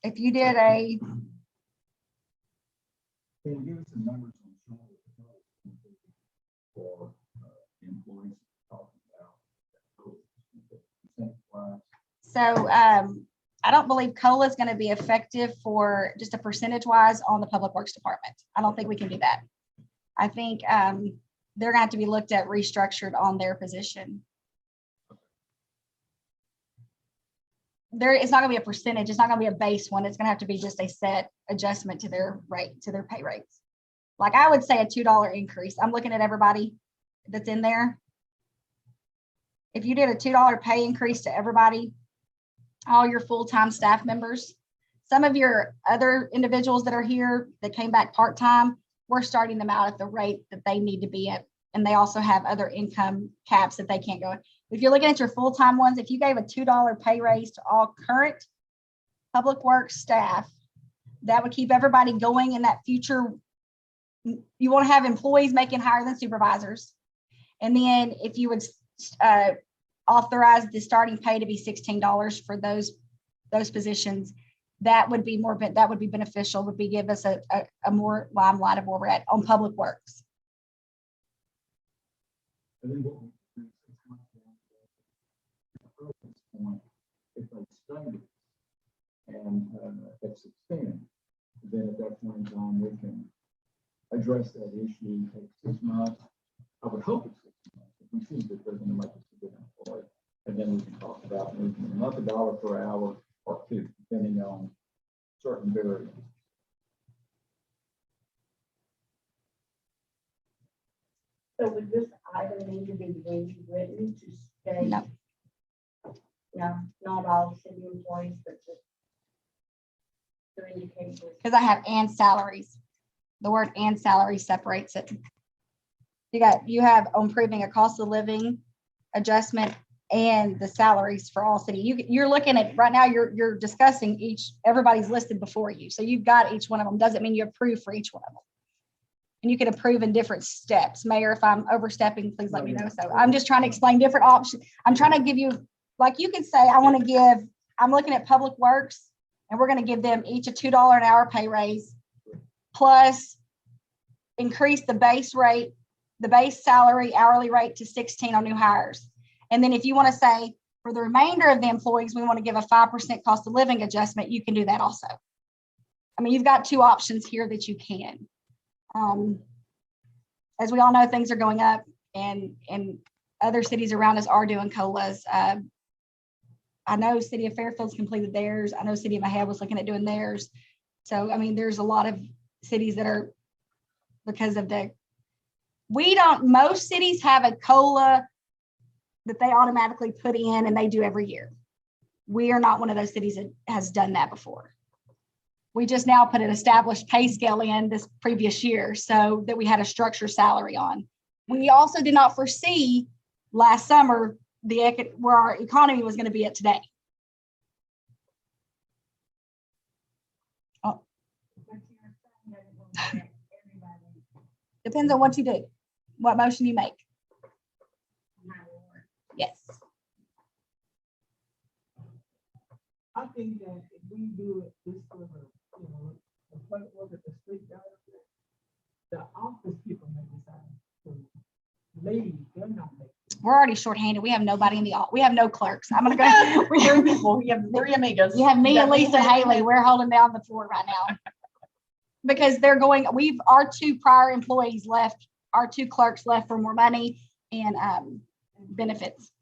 If you did Can you give us some numbers on for the employees talking about? so I don't believe COLA is going to be effective for just a percentage wise on the Public Works Department. I don't think we can do that. I think they're going to have to be looked at restructured on their position. It's not going to be a percentage. It's not going to be a base one. It's going to have to be just a set adjustment to their rate, to their pay rates. Like I would say a $2 increase. I'm looking at everybody that's in there. If you did a $2 pay increase to everybody, all your full-time staff members, some of your other individuals that are here that came back part-time, we're starting them out at the rate that they need to be at. And they also have other income caps that they can't go. If you're looking at your full-time ones, if you gave a $2 pay raise to all current public works staff, that would keep everybody going in that future. You want to have employees making higher than supervisors. And then if you would authorize the starting pay to be $16 for those positions, that would be beneficial, would give us a more limelight of where we're at on public works. I think what we do is point, if they study and it's extended, then at that point in time, we can address that issue, take 6 months. I would hope it's 6 months. If we see that they're gonna make us a good employee, and then we can talk about moving them up $1 per hour or 2, depending on certain variables. So would this item need to be rewritten to state? No. No, not all city employees, but just to indicate. Because I have and salaries. The word and salary separates it. You have on proving a cost of living adjustment and the salaries for all city. You're looking at, right now, you're discussing everybody's listed before you. So you've got each one of them. Doesn't mean you approve for each one of them. And you can approve in different steps. Mayor, if I'm overstepping, please let me know. So I'm just trying to explain different options. I'm trying to give you, like you could say, I'm looking at Public Works and we're going to give them each a $2 an hour pay raise plus increase the base rate, the base salary hourly rate to 16 on new hires. And then if you want to say for the remainder of the employees, we want to give a 5% cost of living adjustment, you can do that also. I mean, you've got two options here that you can. As we all know, things are going up and other cities around us are doing COLAs. I know City of Fairfield's completed theirs. I know City of Mahab was looking at doing theirs. So, I mean, there's a lot of cities that are, because of most cities have a COLA that they automatically put in and they do every year. We are not one of those cities that has done that before. We just now put an established pay scale in this previous year so that we had a structured salary on. We also did not foresee last summer where our economy was going to be at today. Oh. Depends on what you do, what motion you make. Yes. I think that if we do it this summer, the point work at the street guy, the office people may decide. So ladies, they're not making. We're already shorthanded. We have nobody in the office. We have no clerks. I'm gonna go. We have people. You have 3 amigos. You have me, Elise, and Haley. We're holding down the fort right now. Because they're going, our 2 prior employees left, our 2 clerks left for more money and benefits.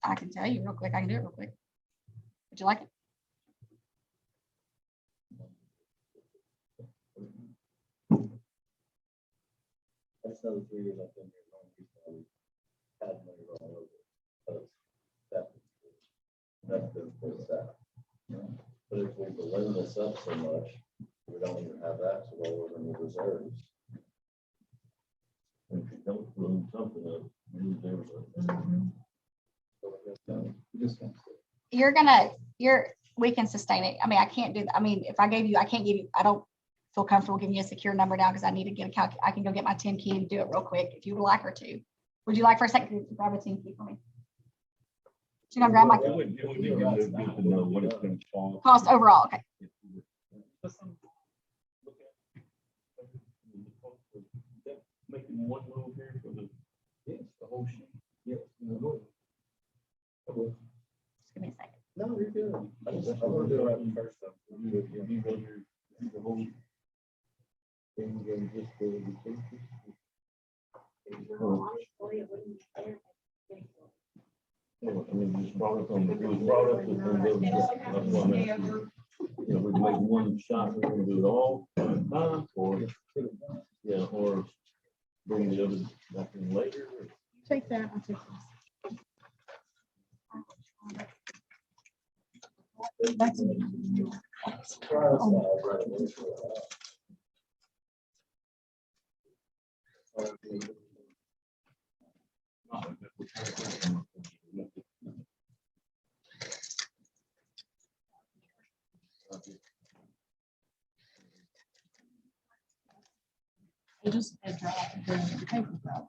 I can tell you real quick. I can do it real quick. Would you like it? That's another 3 years I've been here. Had money rolling over. That's been full staff. But if we balloon this up so much, we don't even have that to roll over in the reserves. If you don't run something up, you lose everything. We can sustain it. I mean, I can't do that. I mean, if I gave you, I don't feel comfortable giving you a secure number now because I need to get I can go get my 10 key and do it real quick if you would like her to. Would you like for a second to grab a 10 key for me? She's gonna grab my It would be good to know what it's going to cost overall. Okay. Making one move here for the whole sheet. Yes. Just give me a second. No, you're good. I'm gonna do it right the first time. The whole thing and just the I mean, it was brought up on, it was brought up with that's why I'm asking you. You know, we make one shot, we're gonna do it all, or bring the other back in later. Take that. I'll take this. That's it just the paper route.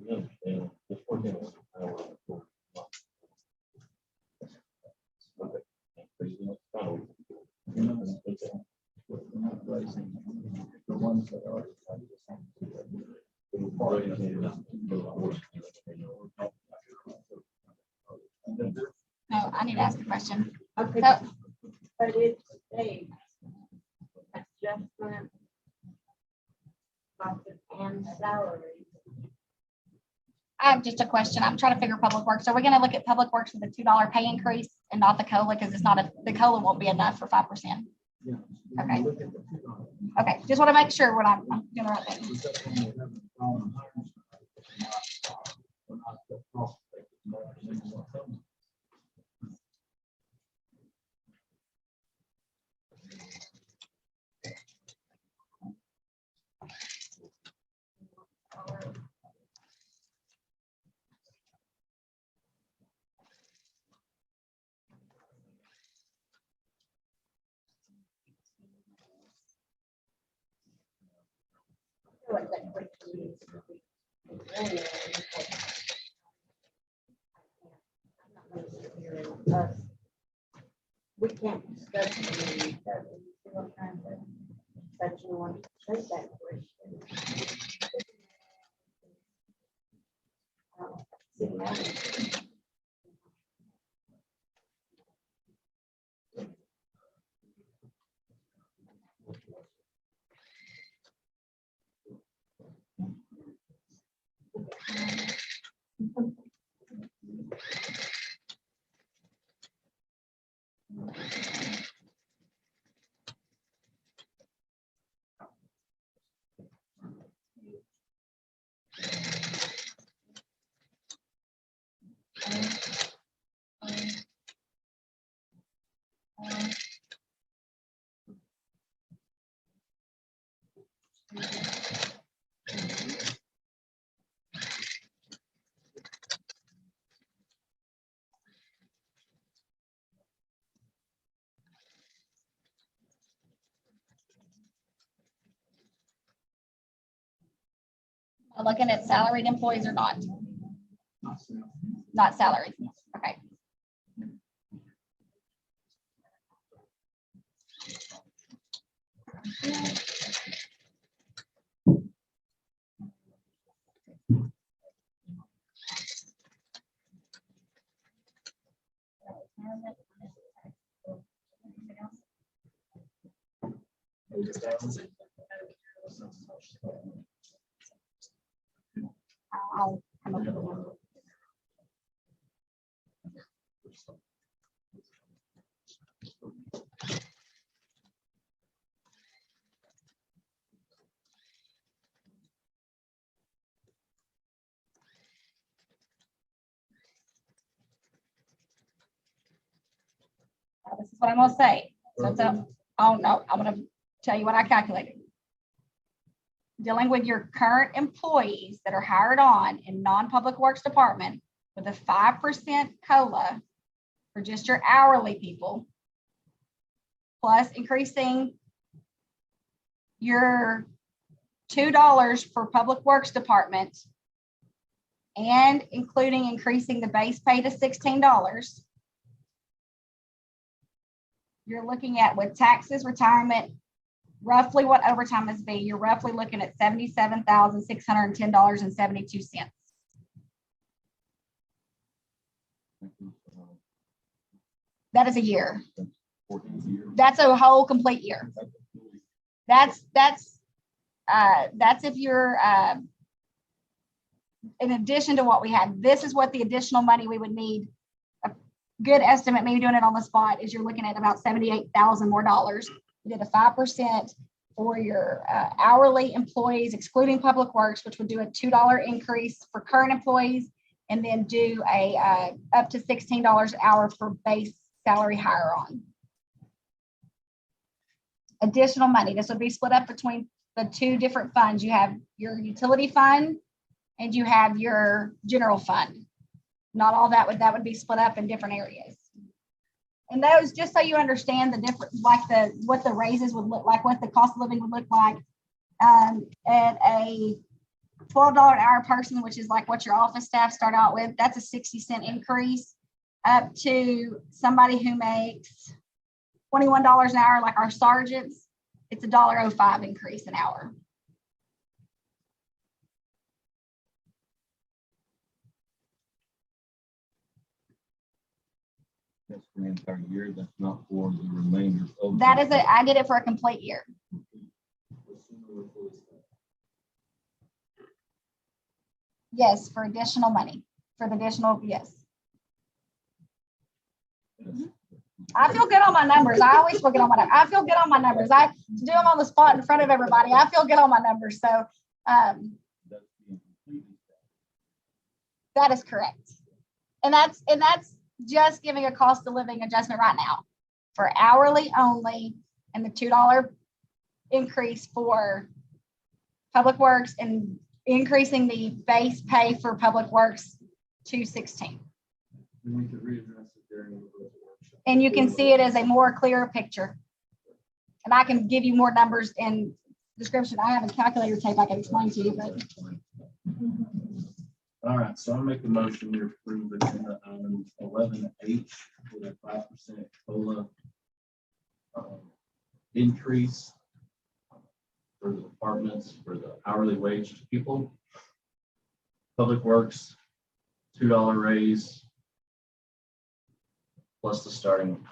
We understand, just working on the hour for We're not raising the ones that are. No, I need to ask a question. Okay, So, but it states adjustment profit and salary. I have just a question. I'm trying to figure public works. Are we gonna look at public works with a $2 pay increase and not the COLA? Because it's not the COLA won't be enough for 5%. Yeah. Okay. Look at the $2. Okay, just want to make sure what I'm doing the right thing. We're just gonna have a problem hiring somebody. We're not the cost effective. I feel like that question needs to be explained. I'm not gonna sit here and us. We can't discuss it. You see what I'm trying to say? But you want to take that question. City manager. I'm looking at salaried employees or not? Not so. Not salaried. Okay. I'll come up with a number. Now, this is what I'm gonna say. Oh no, I'm gonna tell you what I calculated. Dealing with your current employees that are hired on in non-public works department with a 5% COLA for just your hourly people, plus increasing your $2 for public works department and including increasing the base pay to $16. You're looking at with taxes, retirement, roughly what overtime must be. You're roughly looking at $77,610.72. That is a year. That's a whole complete year. That's if you're in addition to what we had. This is what the additional money we would need. A good estimate, maybe doing it on the spot, is you're looking at about $78,000 more dollars. You did a 5% for your hourly employees, excluding public works, which would do a $2 increase for current employees and then do a up to $16 an hour for base salary hire on. Additional money, this would be split up between the two different funds. You have your utility fund and you have your general fund. Not all that would be split up in different areas. And those, just so you understand the different, like what the raises would look like, what the cost of living would look like. At a $12 an hour person, which is like what your office staff start out with, that's a 60-cent increase, up to somebody who makes $21 an hour, like our sergeants, it's a $1.05 increase an hour. That's for the entire year, that's not for the remainder of. That is I did it for a complete year. Yes, for additional money, for the additional, yes. I feel good on my numbers. I always feel good on my numbers. I feel good on my numbers. I do them on the spot in front of everybody. I feel good on my numbers. So that is correct. And that's just giving a cost of living adjustment right now for hourly only, and the $2 increase for public works, and increasing the base pay for public works to 16. We could readdress it during the budget workshop. And you can see it as a more clear picture. And I can give you more numbers in description. I have a calculator tape I can explain to you, but All right, so I'll make the motion to approve agenda item 11H with a 5% COLA increase for the departments, for the hourly wage people. Public Works, $2 raise, plus the starting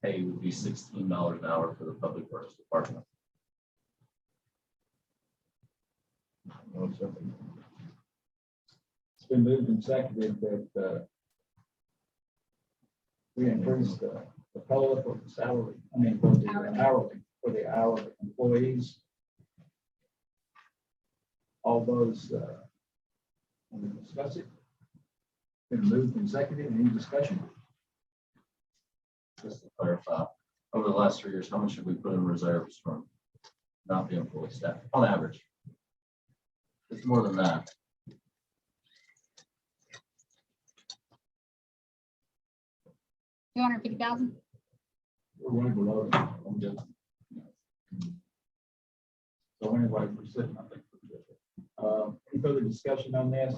pay would be $16 an hour for the Public Works department. It's been moved and seconded that we increase the COLA for the salary, for the hourly employees. All those, want to discuss it? Been moved and seconded. Any discussion? Just to clarify, over the last 3 years, how much have we put in reserves from not the employee staff on average? It's more than that. $250,000. We're way below that. So anyway, we're sitting, I think. Any further discussion on this?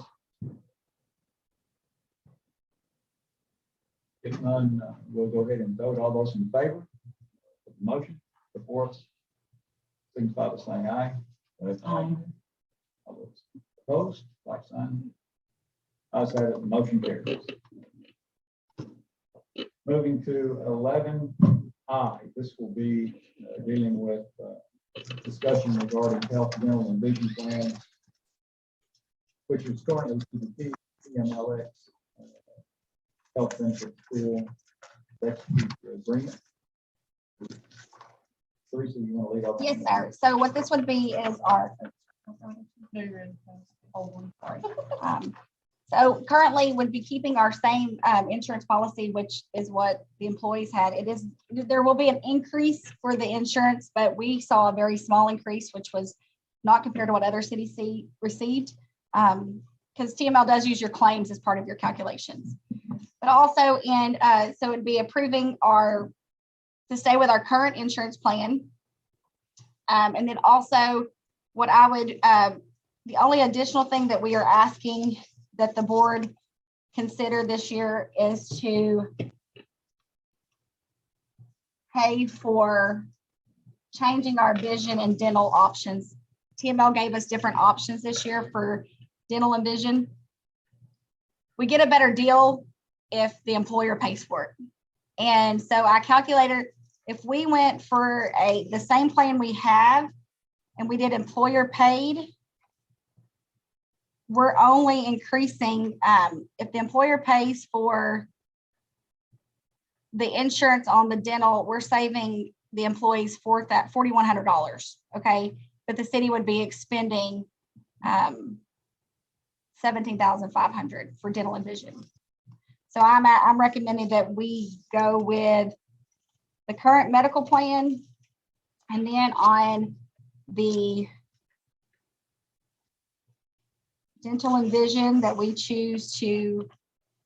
If none, we'll go ahead and vote. All those in favor of the motion, support, signify by saying aye. Aye. All those opposed, like sign. I say that the motion carries. Moving to 11I, this will be dealing with discussion regarding health, dental, and vision plans, which is currently to the TMLX health benefit pool execute the agreement. Teresa, you want to lead off? Yes, sir. So what this would be is our. So currently would be keeping our same insurance policy, which is what the employees had. There will be an increase for the insurance, but we saw a very small increase, which was not compared to what other cities received. Because TML does use your claims as part of your calculations. But also so it'd be approving to stay with our current insurance plan. And then also what I would, the only additional thing that we are asking that the board consider this year is to pay for changing our vision and dental options. TML gave us different options this year for dental and vision. We get a better deal if the employer pays for it. And so I calculated, if we went for the same plan we have and we did employer paid, we're only increasing, if the employer pays for the insurance on the dental, we're saving the employees for that $4,100, okay? But the city would be expending $17,500 for dental and vision. So I'm recommending that we go with the current medical plan, and then on the dental and vision, that we choose to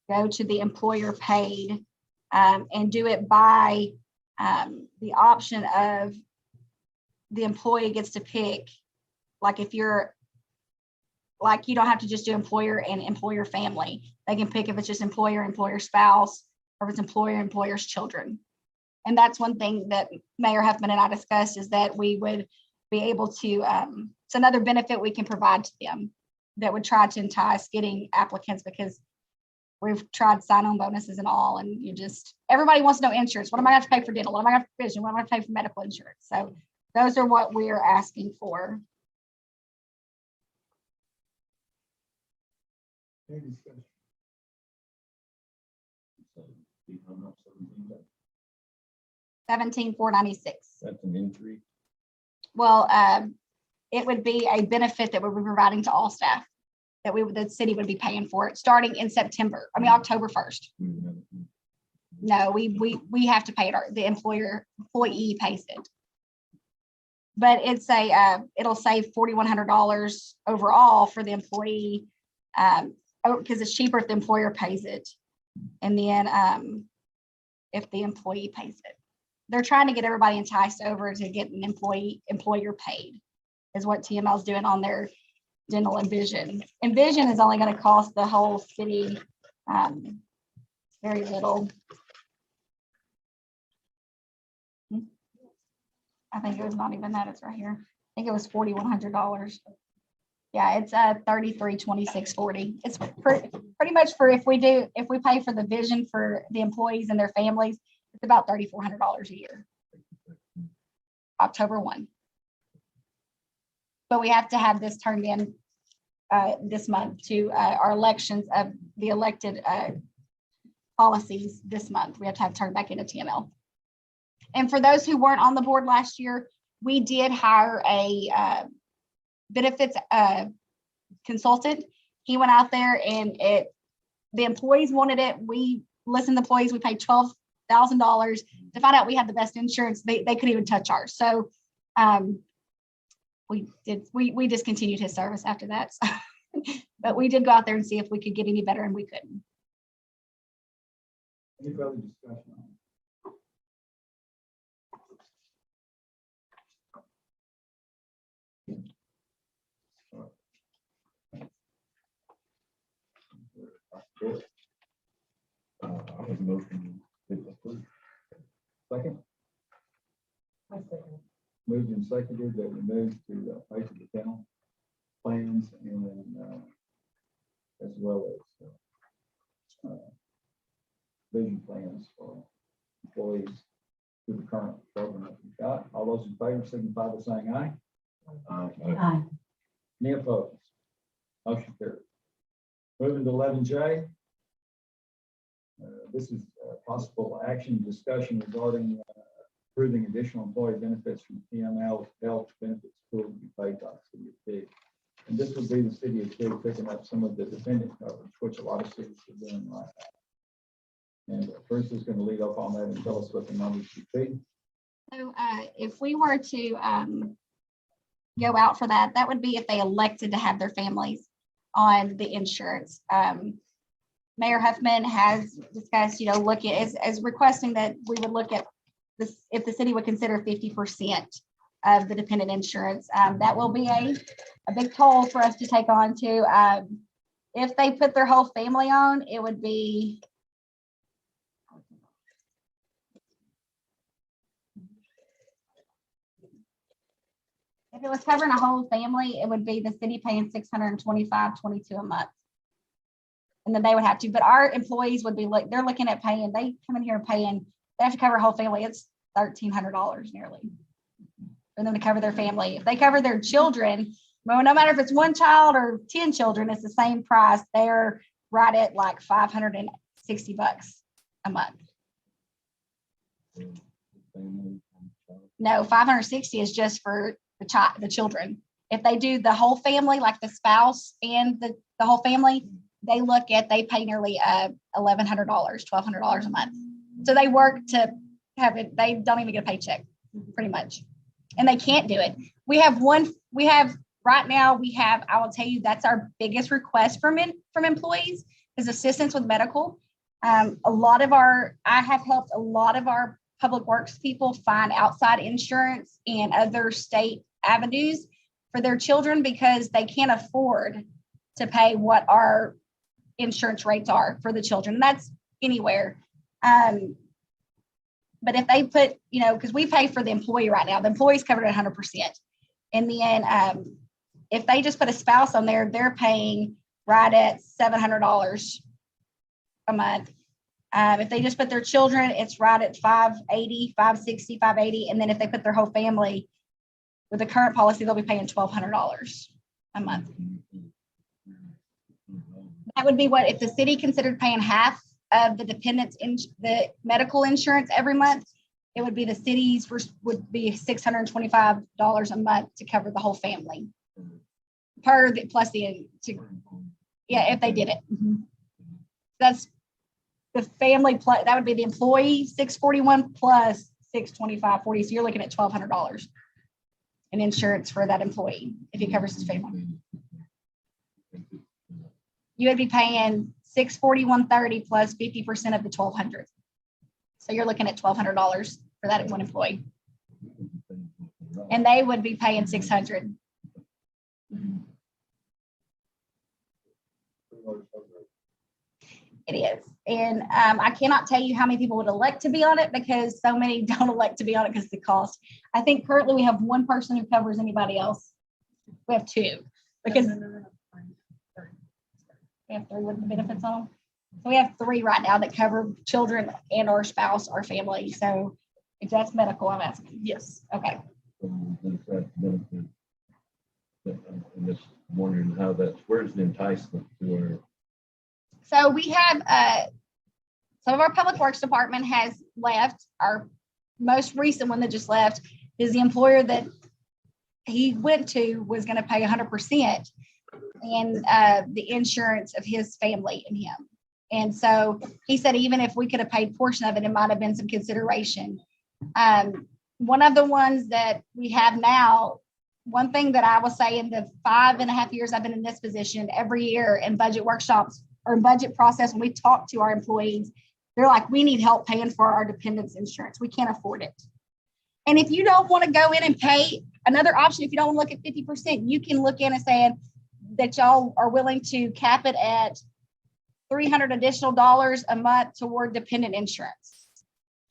go to the employer paid, and do it by the option of the employee gets to pick. Like if you're, like, you don't have to just do employer and employer family. They can pick if it's just employer, employer spouse, or if it's employer, employer's children. And that's one thing that Mayor Huffman and I discussed, is that we would be able to, it's another benefit we can provide to them that would try to entice getting applicants, because we've tried sign-on bonuses and all, and you just, everybody wants to know insurance. What am I going to have to pay for dental? What am I going to have for vision? What am I going to pay for medical insurance? So those are what we are asking for. Any discussion? So, you know, not 17, but 17,496. that's an increase. Well, it would be a benefit that we're providing to all staff, that the city would be paying for it starting in October 1st. No, we have to pay it. The employee pays it. But it's it'll save $4,100 overall for the employee, because it's cheaper if the employer pays it. And then if the employee pays it. They're trying to get everybody enticed over to get an employer paid, is what TML is doing on their dental and vision. And vision is only going to cost the whole city very little. I think it was not even that. It's right here. I think it was $4,100. Yeah, it's $33,2640. It's pretty much for if we pay for the vision for the employees and their families, it's about $3,400 a year. October 1. But we have to have this turned in this month to our elections of the elected policies this month. We have to have turned back into TML. And for those who weren't on the board last year, we did hire a benefits consultant. He went out there and the employees wanted it. We listened to employees. We paid $12,000 to find out we had the best insurance. They couldn't even touch ours. So we discontinued his service after that. So, but we did go out there and see if we could get any better, and we couldn't. Any further discussion on it? I was motion to approve. Second, I second. moved and seconded that we move to pay for the dental plans and as well as vision plans for employees through the current program that we've got. All those in favor signify by saying aye. Aye. Any opposed? Motion carried. Moving to 11J. This is possible action discussion regarding approving additional employee benefits from TML health benefits pool to be paid by the city of Fig. And this would be the city of Fig picking up some of the dependent coverage, which a lot of cities are doing right now. And Bruce is going to lead up on that and tell us what the numbers should be. So if we were to go out for that, that would be if they elected to have their families on the insurance. Mayor Huffman has discussed, look at as requesting that we would look at this, if the city would consider 50% of the dependent insurance. That will be a big toll for us to take on too. If they put their whole family on, it would be if it was covering a whole family, it would be the city paying $625.22 a month. And then they would have to, but our employees would be they're looking at paying, they come in here and paying, they have to cover a whole family. It's $1,300 nearly for them to cover their family. If they cover their children, well, no matter if it's one child or 10 children, it's the same price. They're right at like $560 a month. No, $560 is just for the children. If they do the whole family, like the spouse and the whole family, they pay nearly $1,100, $1,200 a month. So they work to have it, they don't even get a paycheck, pretty much. And they can't do it. Right now, I will tell you, that's our biggest request from employees is assistance with medical. I have helped a lot of our public works people find outside insurance and other state avenues for their children because they can't afford to pay what our insurance rates are for the children. And that's anywhere. But if they put, because we pay for the employee right now, the employee's covered at 100%. And then if they just put a spouse on there, they're paying right at $700 a month. If they just put their children, it's right at $580, $560, $580. And then if they put their whole family with the current policy, they'll be paying $1,200 a month. That would be what, if the city considered paying half of the dependents in the medical insurance every month, it would be the city's would be $625 a month to cover the whole family. If they did it. That's the family plus, that would be the employee, $641 plus $625.40. So you're looking at $1,200 in insurance for that employee if he covers his family. You would be paying $641.30 plus 50% of the $1,200. So you're looking at $1,200 for that one employee. And they would be paying $600. It is. And I cannot tell you how many people would elect to be on it because so many don't elect to be on it because of the cost. I think currently we have one person who covers anybody else. We have two because we have three with the benefits on them. So we have three right now that cover children and our spouse, our family. So if that's medical, I'm asking. Yes. Okay. I'm just wondering how where's the enticement to where? So we have some of our public works department has left. Our most recent one that just left is the employer that he went to was going to pay 100% and the insurance of his family and him. And so he said, even if we could have paid portion of it, it might have been some consideration. One of the ones that we have now, one thing that I will say in the 5.5 years I've been in this position, every year in budget workshops or budget process, when we talk to our employees, they're like, we need help paying for our dependents insurance. We can't afford it. And if you don't want to go in and pay, another option, if you don't want to look at 50%, you can look in and say that y'all are willing to cap it at $300 additional a month toward dependent insurance.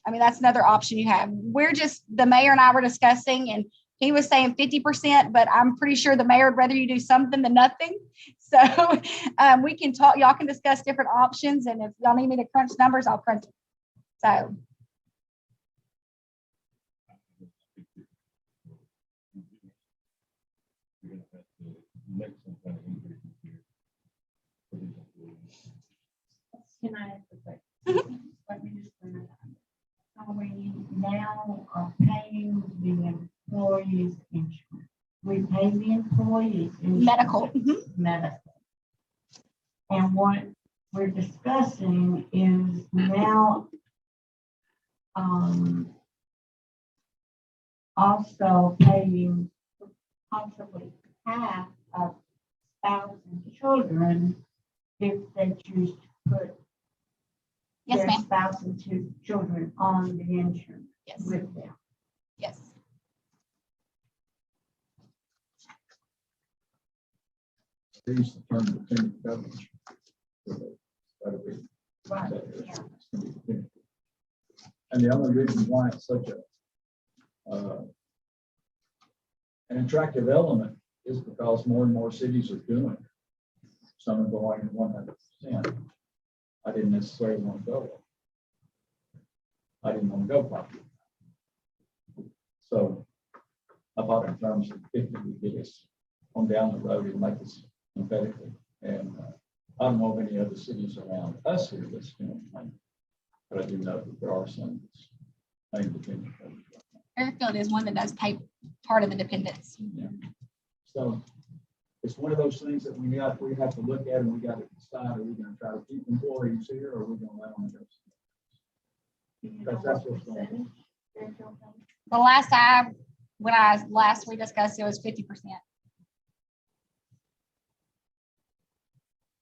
I mean, that's another option you have. The mayor and I were discussing, and he was saying 50%, but I'm pretty sure the mayor would rather you do something than nothing. So we can talk, y'all can discuss different options. And if y'all need me to crunch numbers, I'll crunch it. So. You're gonna have to make some kind of increase here for these employees. Can I ask a question? Let me just bring it up. So we now are paying the employees insurance. We pay the employees insurance. Medical. Medical. And what we're discussing is now also paying possibly half of spouse and children if they choose to put Yes, their ma'am. spouse and two children on the insurance Yes. with them. Yes. They used the term dependent coverage. That'll be- Right, it's yeah. gonna be dependent. And the only reason why it's such an attractive element is because more and more cities are doing it. Some are going 100%. I didn't necessarily want to go. I didn't want to go property. So I thought in terms of 50 would get us on down the road and make us competitive. And I don't know of any other cities around us here that's doing it. But I do know that there are some that's paying dependent coverage. Fairfield is one that does pay part of the dependents. Yeah. So it's one of those things that we have to look at and we got to decide, are we gonna try to keep employees here or are we gonna let them go? Because that's what's going on. The last we discussed, it was 50%.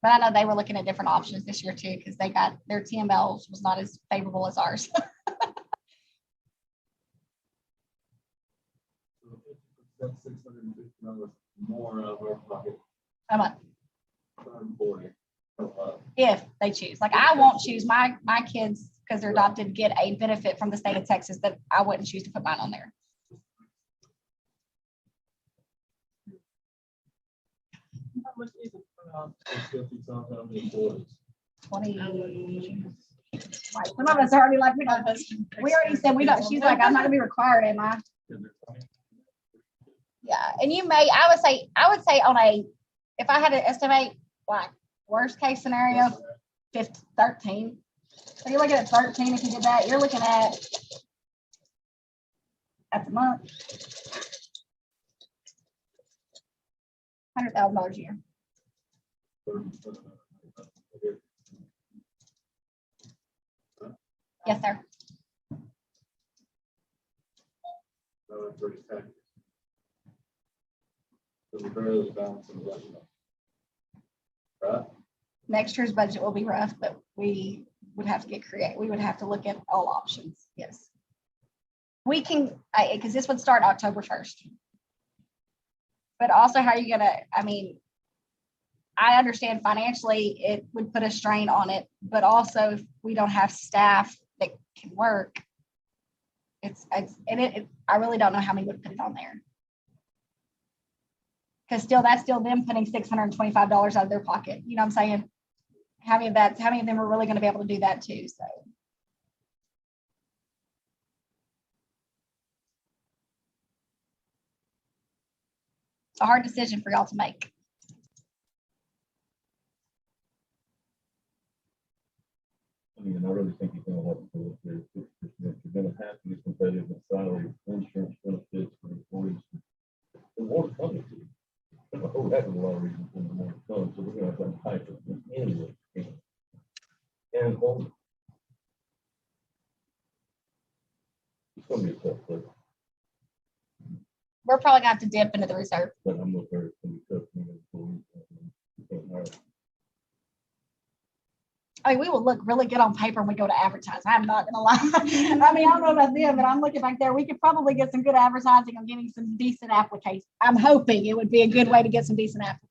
But I know they were looking at different options this year too, because they got their TML was not as favorable as ours. That's $650 more out of our pocket, How much? 140. If they choose. Like I won't choose my kids because they're adopted get a benefit from the state of Texas that I wouldn't choose to put mine on there. How much is it? It's 50 times how many employees. 20. Like, some of us are already like, we don't, we already said we don't, she's like, I'm not gonna be required, am I? Yeah, and you may, I would say on a, if I had to estimate, like, worst case scenario, 13. So you're looking at 13 if you did that, you're looking at the month. $100,000 a year. Yes, sir. So we barely balance in the budget. Right? Next year's budget will be rough, but we would have to get creative. We would have to look at all options. Yes. We can, because this would start October 1st. But also how are you gonna, I mean, I understand financially it would put a strain on it, but also if we don't have staff that can work, I really don't know how many would put it on there. Because that's still them putting $625 out of their pocket. You know what I'm saying? How many of them are really going to be able to do that too? So. It's a hard decision for y'all to make. I mean, I really think you're gonna have to do it there. You're gonna have to be competitive with salary, insurance, benefits for employees. The more coming to you. There's a whole heck of a lot of reasons for the more to come, so we're gonna have to hype it anyway. And hold it. It's gonna be a tough place, We're probably going to have to dip into the reserve. but I'm not very, it's gonna be tough. For employees. You can't hire. I mean, we will look really good on paper when we go to advertise. I'm not gonna lie. I mean, I don't know about them, but I'm looking back there. We could probably get some good advertising on getting some decent applications. I'm hoping it would be a good way to get some decent applicants.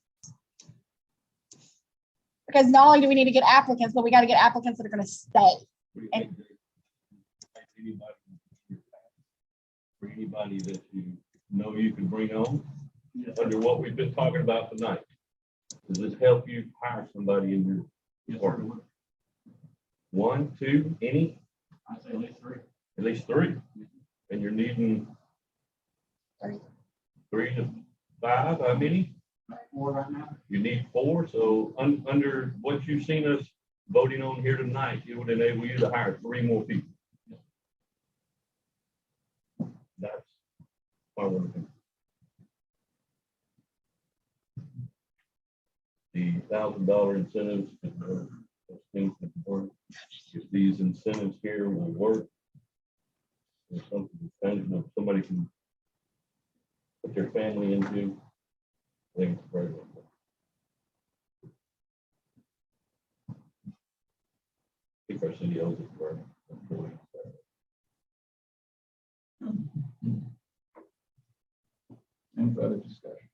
Because not only do we need to get applicants, but we got to get applicants that are going to stay. What do you And- think, Dave? For anybody that you know you can bring on, under what we've been talking about tonight, does this help you hire somebody in your department? 1, 2, any? I say at least 3. At least 3? And you're needing 3 to 5, how many? 4 right now. You need 4, so under what you've seen us voting on here tonight, it would enable you to hire 3 more people. That's what I want to do. The $1,000 incentives, things that work. If these incentives here will work, there's something tangible somebody can put their family into, I think it's very well. Keep our city owes it for our employees. Any further discussion?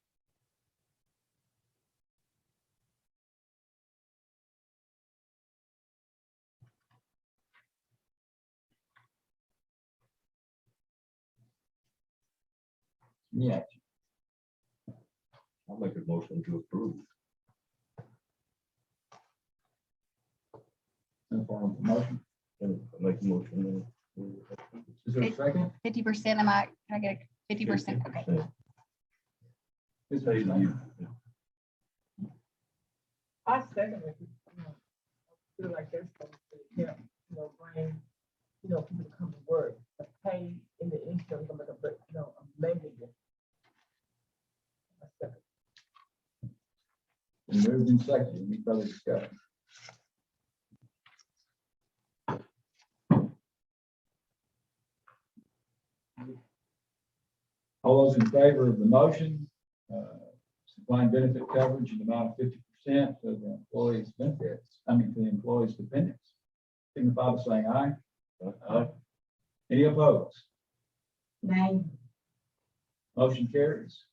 Yeah. I'll make a motion to approve. In form of a motion. And I make a motion. Is there a second? 50%, can I get a 50%? Okay. Is there a second? I second it. Feel like that's going to help, bring, people to come to work, the pay in the insurance, gonna make a, amazing difference. I second. Been moved and seconded. Any further discussion? All those in favor of the motion, supplying benefit coverage in the amount of 50% of the employees' benefits, to the employees' dependents, signify by saying aye. Aye. Any opposed? Nay. Motion carries.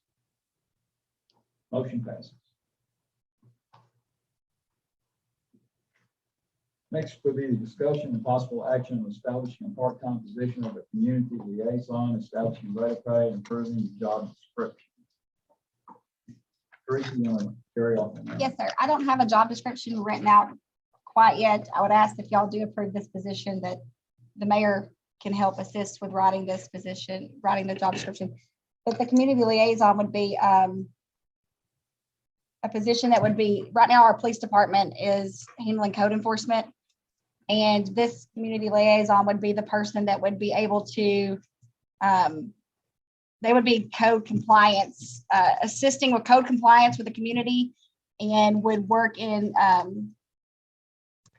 Motion passes. Next will be the discussion and possible action on establishing a part-time position of a community liaison, establishing rate of pay, and improving the job description. Teresa, you want to carry on? that? Yes, sir. I don't have a job description written out quite yet. I would ask if y'all do approve this position, that the mayor can help assist with writing this position, writing the job description. But the community liaison would be a position that would be, right now, our police department is handling code enforcement. And this community liaison would be the person that would be able to, they would be code compliance, assisting with code compliance with the community, and would work in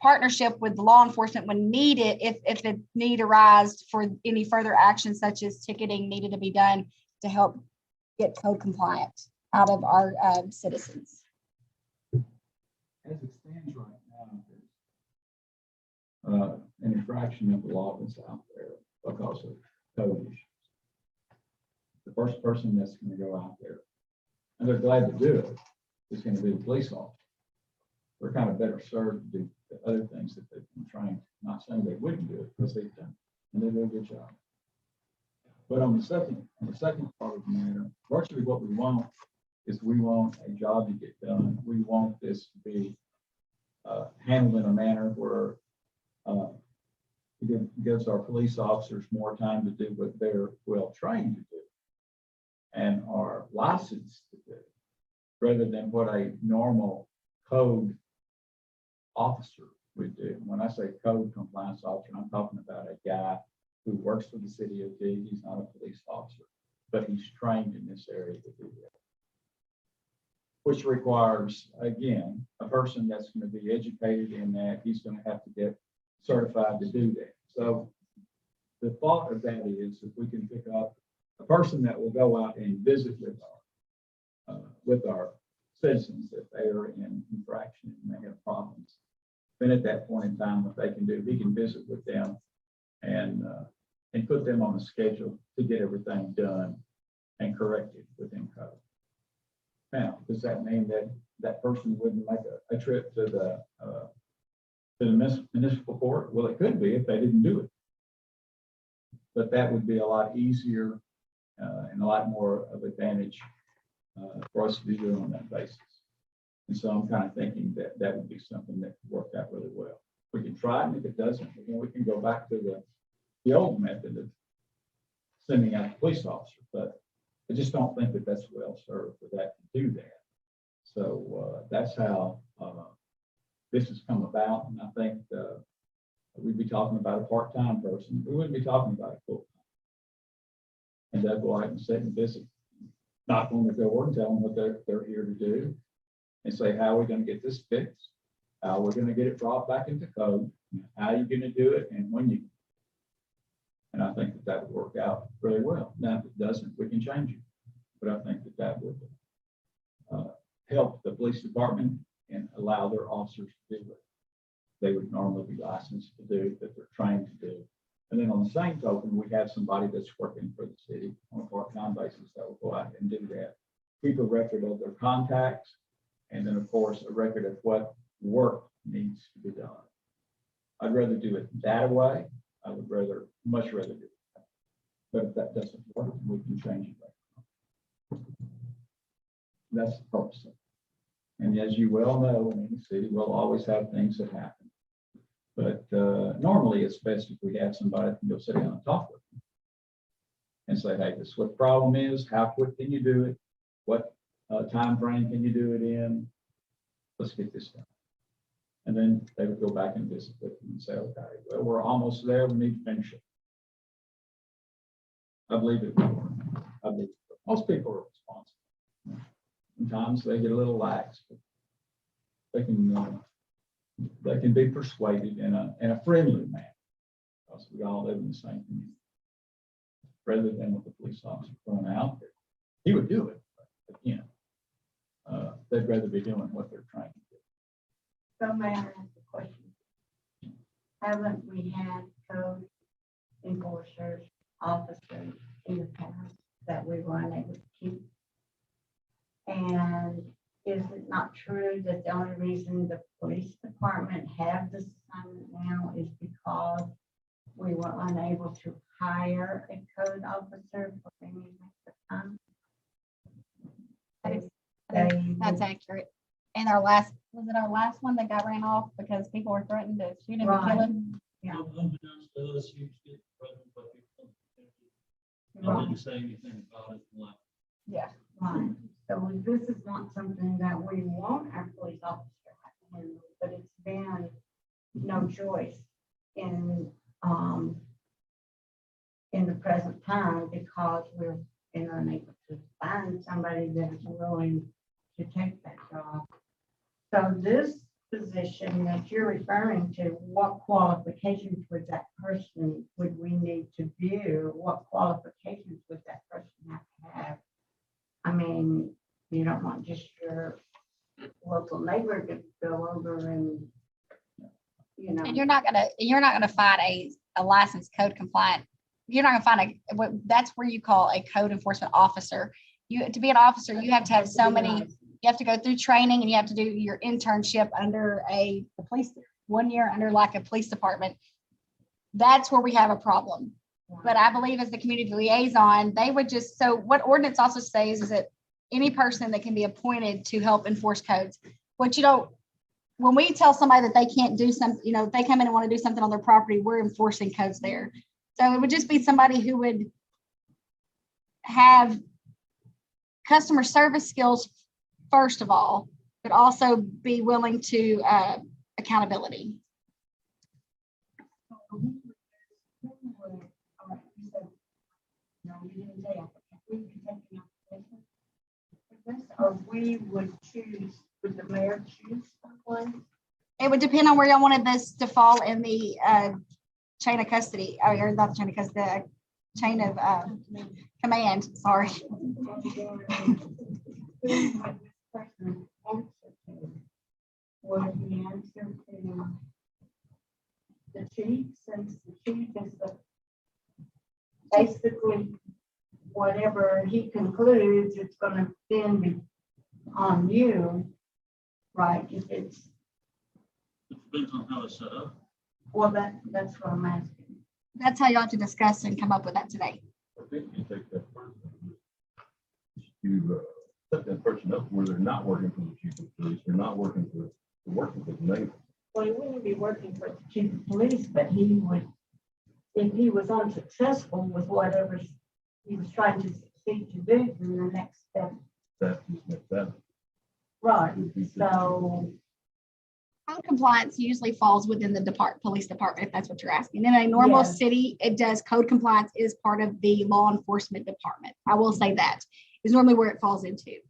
partnership with law enforcement when needed, if the need arises for any further action, such as ticketing needed to be done to help get code compliant out of our citizens. As it stands right now, there's an infraction of the law that's out there because of code issues. The first person that's going to go out there, and they're glad to do it, is going to be the police officer. They're kind of better served to do the other things that they've been trained. Not saying they wouldn't do it, because they've done, and they do a good job. But on the second part of the matter, virtually what we want is we want a job to get done. We want this to be handled in a manner where it gives our police officers more time to do what they're well trained to do and are licensed to do, rather than what a normal code officer would do. When I say code compliance officer, I'm talking about a guy who works for the city of D. He's not a police officer, but he's trained in this area to do that, which requires, again, a person that's going to be educated in that. He's going to have to get certified to do that. So the thought of that is, if we can pick up a person that will go out and visit with our citizens if they are in infraction and they have problems, then at that point in time, what they can do, he can visit with them and put them on a schedule to get everything done and corrected within code. Now, does that mean that that person wouldn't make a trip to the municipal court? Well, it could be if they didn't do it. But that would be a lot easier and a lot more of advantage for us to be doing on that basis. And so I'm kind of thinking that that would be something that could work out really well. We can try it, and if it doesn't, then we can go back to the old method of sending out the police officer. But I just don't think that that's well served for that to do that. So that's how this has come about. And I think we'd be talking about a part-time person. We wouldn't be talking about a full-time. And they'll go out and sit and visit, knock on the door and tell them what they're here to do, and say, how are we going to get this fixed? How we're going to get it brought back into code? How are you going to do it, and when you? And I think that would work out really well. Now, if it doesn't, we can change it. But I think that would help the police department and allow their officers to do what they would normally be licensed to do, that they're trained to do. And then on the same token, we have somebody that's working for the city on a part-time basis that will go out and do that. Keep a record of their contacts, and then, of course, a record of what work needs to be done. I'd rather do it that way. I would much rather do that. But if that doesn't work, we can change it later. That's the purpose of it. And as you well know, in any city, we'll always have things that happen. But normally it's best if we have somebody that can go sit down and talk with them and say, hey, this is what the problem is. How quick can you do it? What time frame can you do it in? Let's get this done. And then they would go back and visit with them and say, okay, well, we're almost there. We need to finish it. I believe it will work. I believe most people are responsible. Sometimes they get a little lax, but they can be persuaded in a friendly manner. Because we all live in the same community. Rather than with the police officer going out there. He would do it, but again, they'd rather be doing what they're trying to do. So may I ask a question? Haven't we had code enforcers, officers in the past that we were unable to keep? And is it not true that the only reason the police department have this assignment now is because we were unable to hire a code officer for any length of time? That's accurate. And our last, was it our last one that got ran off because people were threatened to shoot him and kill him? Yeah. Unbeknownst to us, you get threatened by people. I Right. didn't say anything about it. Like, Yeah. Right, so this is not something that we want our police officer to handle, but it's been no choice in the present time because we're unable to find somebody that is willing to take that job. So this position that you're referring to, what qualifications would that person, would we need to do? What qualifications would that person have to have? I mean, you don't want just your local neighbor to go over and, you know. And you're not gonna find a licensed code compliant. You're not gonna find that's where you call a code enforcement officer. To be an officer, you have to have so many, you have to go through training and you have to do your internship under the police, 1 year under like a police department. That's where we have a problem. But I believe as the community liaison, they would just, so what ordinance also says is that any person that can be appointed to help enforce codes, when we tell somebody that they can't do something, if they come in and want to do something on their property, we're enforcing codes there. So it would just be somebody who would have customer service skills, first of all, but also be willing to accountability. Or we would choose, would the mayor choose someone? It would depend on where y'all wanted this to fall in the chain of custody, or not the chain of custody, the chain of command, sorry. Would he answer to the chief, since the chief is basically whatever he concludes, it's gonna then be on you, right? If it's, it depends on how it's set up. well, that's what I'm asking. That's how y'all have to discuss and come up with that today. I think you take that person, you set that person up where they're not working for the chief of police, they're not working they're working for the neighbor. Well, he wouldn't be working for the chief of police, but he would, if he was unsuccessful with whatever he was trying to succeed to do, then the next step. That is next step. Right, so, Code compliance usually falls within the police department, if that's what you're asking. In a normal Yes. city, it does. Code compliance is part of the law enforcement department. I will say that is normally where it falls into.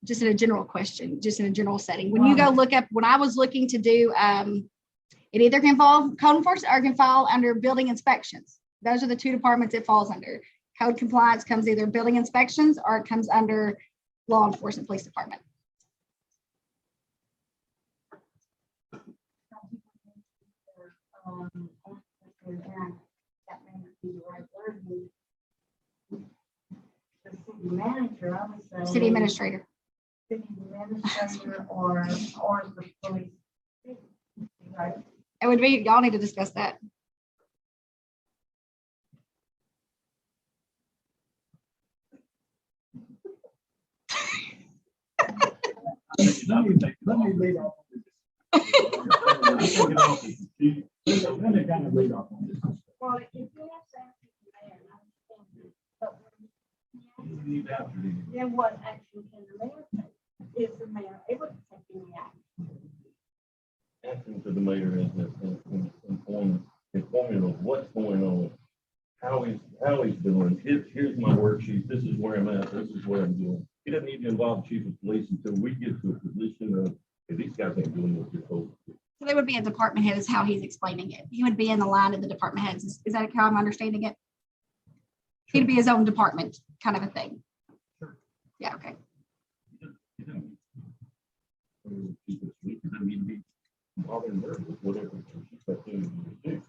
Just in a general question, just in a general setting. When you go look up, when I was looking to do, it either can fall code enforcement or it can fall under building inspections. Those are the two departments it falls under. Code compliance comes either building inspections or it comes under law enforcement police department. that may not be the right word. The city manager, I would say. City administrator. City administrator or the police. Right? It would be, y'all need to discuss that. Let me lead off on this. Let me kind of lead off on this. Well, if you have something there, I understand, but then what action can the mayor take? Is the mayor able to take any action? Asking to the mayor is informing of what's going on, how he's doing. Here's my worksheet. This is where I'm at. This is what I'm doing. He doesn't need to involve the chief of police until we get to a position of These guys ain't doing what you're told. So they would be a department head is how he's explaining it. He would be in the line of the department heads. Is that how I'm understanding it? He'd be his own department kind of a thing. Sure. Yeah, okay. He doesn't keep it sweet. He doesn't need to be bothering her with whatever she's got to do.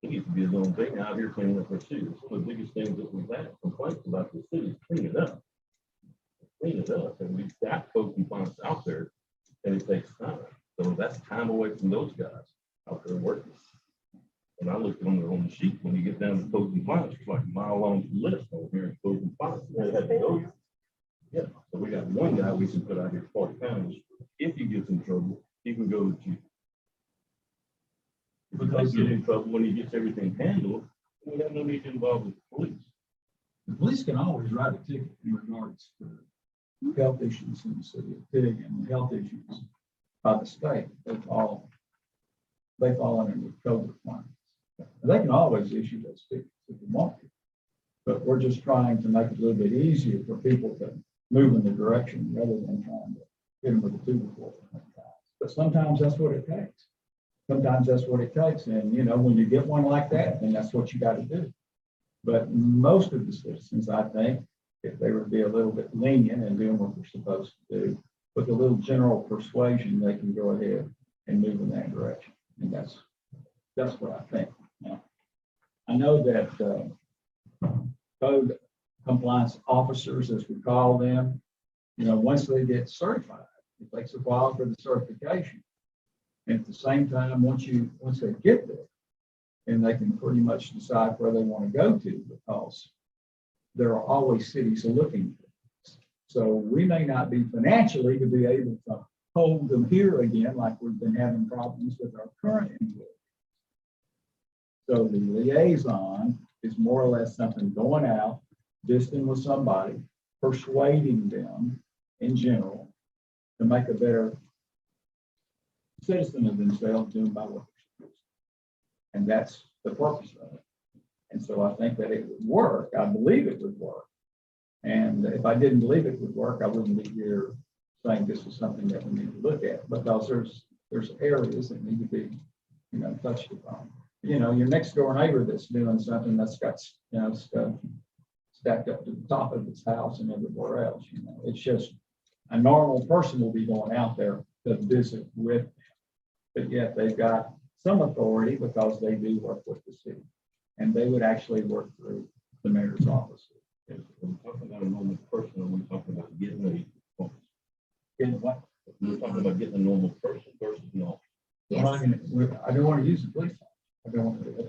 He needs to be his own thing out here cleaning up our city. One of the biggest things that we've had complaints about the city is clean it up. Clean it up. And we've got code compliance out there, and it takes time. So that's time away from those guys out there working. And I looked on the sheet, when you get down to code compliance, it's like a mile long list over here in code compliance. They had to go. Yeah, so we got one guy we can put out here 40 pounds. If he gets in trouble, he can go to chief. If he does get in trouble when he gets everything handled, we have no need to involve the police. The police can always write a ticket in regards to health issues in the city of Pig and health issues by the state. They fall under the code requirements. And they can always issue those tickets if they want to. But we're just trying to make it a little bit easier for people to move in the direction rather than trying to hit them with a 2x4. But sometimes that's what it takes. Sometimes that's what it takes. And, you know, when you get one like that, then that's what you got to do. But most of the citizens, I think, if they would be a little bit lenient and doing what they're supposed to do, with a little general persuasion, they can go ahead and move in that direction. And that's what I think. Now, I know that code compliance officers, as we call them, you know, once they get certified, it takes a while for the certification. And at the same time, once they get there, and they can pretty much decide where they want to go to, because there are always cities looking for this. So we may not be financially to be able to hold them here again, like we've been having problems with our current employees. So the liaison is more or less something going out, visiting with somebody, persuading them in general to make a better citizen of themselves, doing by what they're supposed to. And that's the purpose of it. And so I think that it would work. I believe it would work. And if I didn't believe it would work, I wouldn't be here saying this is something that we need to look at, because there's areas that need to be, you know, touched upon. You know, your next door neighbor that's doing something that's got, you know, stuff stacked up to the top of his house and everywhere else, you know, it's just a normal person will be going out there to visit with them. But yet they've got some authority because they do work with the city, and they would actually work through the mayor's office. If we're talking about a normal person, and we're talking about getting a, In what? we're talking about getting a normal person versus not. Well, I don't want to use the police. I don't want to do it.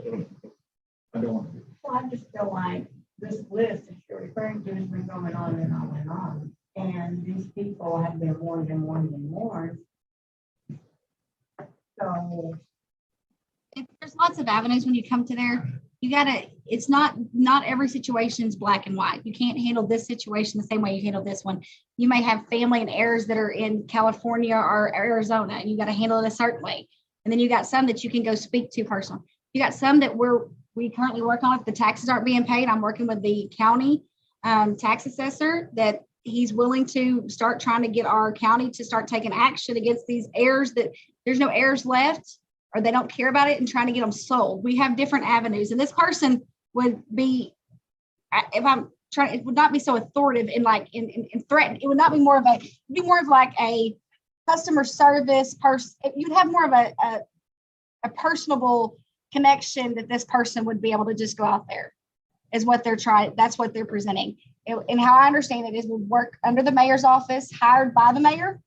I don't want to do it. Well, I just feel like this list that you're referring to has been going on and on and on. And these people have been warned and warned and warned. So, There's lots of avenues when you come to there. You gotta, it's not every situation is black and white. You can't handle this situation the same way you handle this one. You may have family and heirs that are in California or Arizona, and you got to handle it a certain way. And then you got some that you can go speak to personally. You got some that we currently work on. If the taxes aren't being paid, I'm working with the county tax assessor that he's willing to start trying to get our county to start taking action against these heirs that there's no heirs left, or they don't care about it, and trying to get them sold. We have different avenues, and this person would be, if I'm trying, it would not be so authoritative and like in threaten. It would not be more of a, it'd be more of like a customer service person. You'd have more of a personable connection that this person would be able to just go out there, is what they're trying. That's what they're presenting. And how I understand it is we work under the mayor's office, hired by the mayor.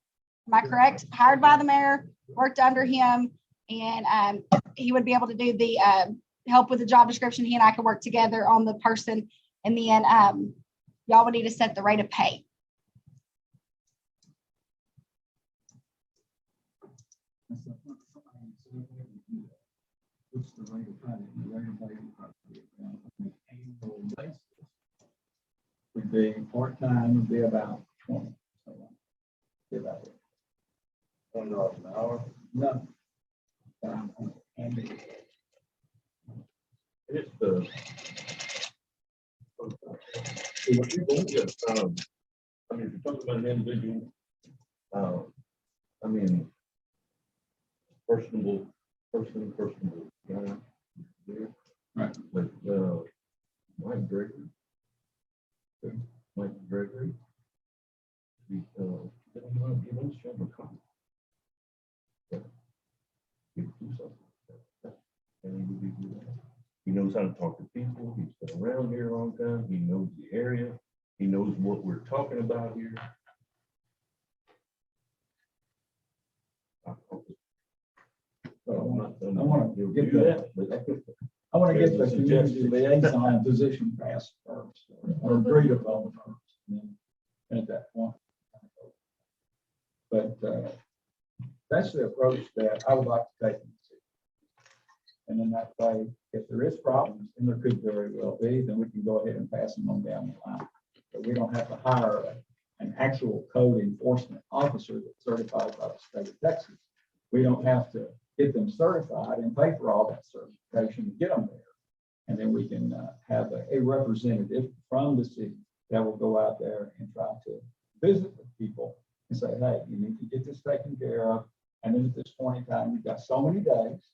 Am I correct? Hired by the mayor, worked under him. And he would be able to do the help with the job description. He and I could work together on the person. And then y'all would need to set the rate of pay. What's the rate of pay? The rate of pay on an annual basis would be part-time would be about 20. So be about it. $20 an hour. No. And It's the. I mean, if you're talking about an individual, I mean, personable. Yeah. Right. Like, Mike Gregory. Mike Gregory. He, didn't want to give us a copy. Yeah. He would do something like that. And he would do that. He knows how to talk to people. He's been around here a long time. He knows the area. He knows what we're talking about here. So I'm not saying I want he'll to get do that, I want to get the There's a community suggestion. liaison position passed first, or agreed upon first, and then at that point. But that's the approach that I would like to take in the city. And then that way, if there is problems, and there could very well be, then we can go ahead and pass them on down the line. But we don't have to hire an actual code enforcement officer that's certified by the state of Texas. We don't have to get them certified and pay for all that certification to get them there. And then we can have a representative from the city that will go out there and try to visit with people and say, hey, you need to get this taken care of. And then at this point in time, you've got so many days.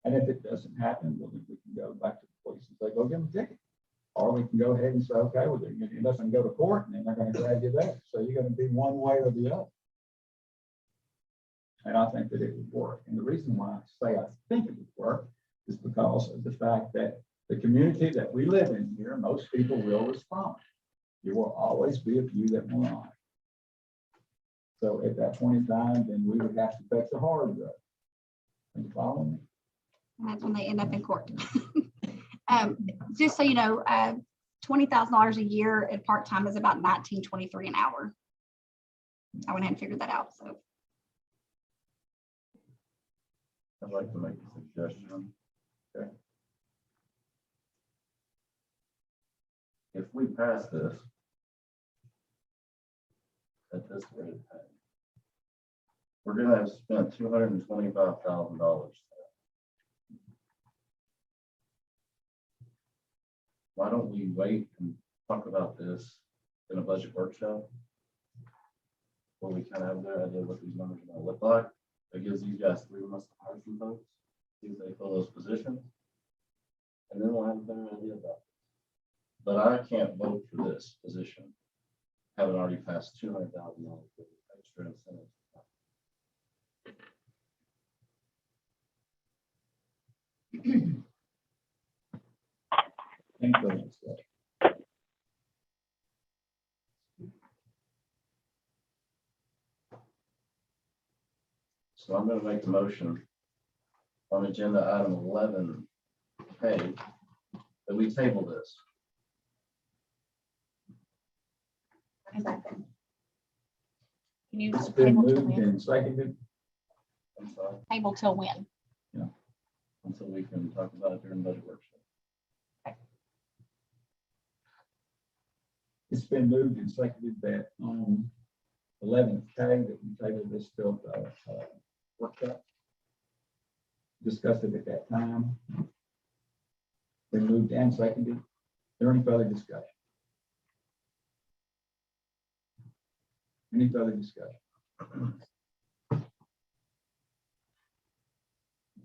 And if it doesn't happen, well, then we can go back to the police and say, go give them a ticket. Or we can go ahead and say, okay, well, they're going to end up and go to court, and then they're going to drag you there. So you're going to be one way or the other. And I think that it would work. And the reason why I say I think it would work is because of the fact that the community that we live in here, most people will respond. There will always be a few that will not. So at that point in time, then we would have to take the hard road. And follow me. That's when they end up in court. Just so you know, $20,000 a year at part-time is about $19.23 an hour. I went ahead and figured that out, so. I'd like to make a suggestion. Okay. If we pass this at this rate of pay, we're gonna have spent $225,000. Why don't we wait and talk about this in a budget workshop? Where we kind of have their idea what these numbers are gonna look like. That gives you guys 3 months to hire some folks, see if they fill those positions. And then we'll have a better idea about it. But I can't vote for this position, having already passed $200,000 for extra incentives. Thank you. So I'm gonna make the motion on agenda item 11, hey, that we table this. Can you It's been table till moved when? and seconded. I'm sorry, Table till when? until we can talk about it during budget workshop. It's been moved and seconded that on 11K that we table this till workshop. Discussed it at that time. Been moved and seconded. Is there any further discussion? Any further discussion?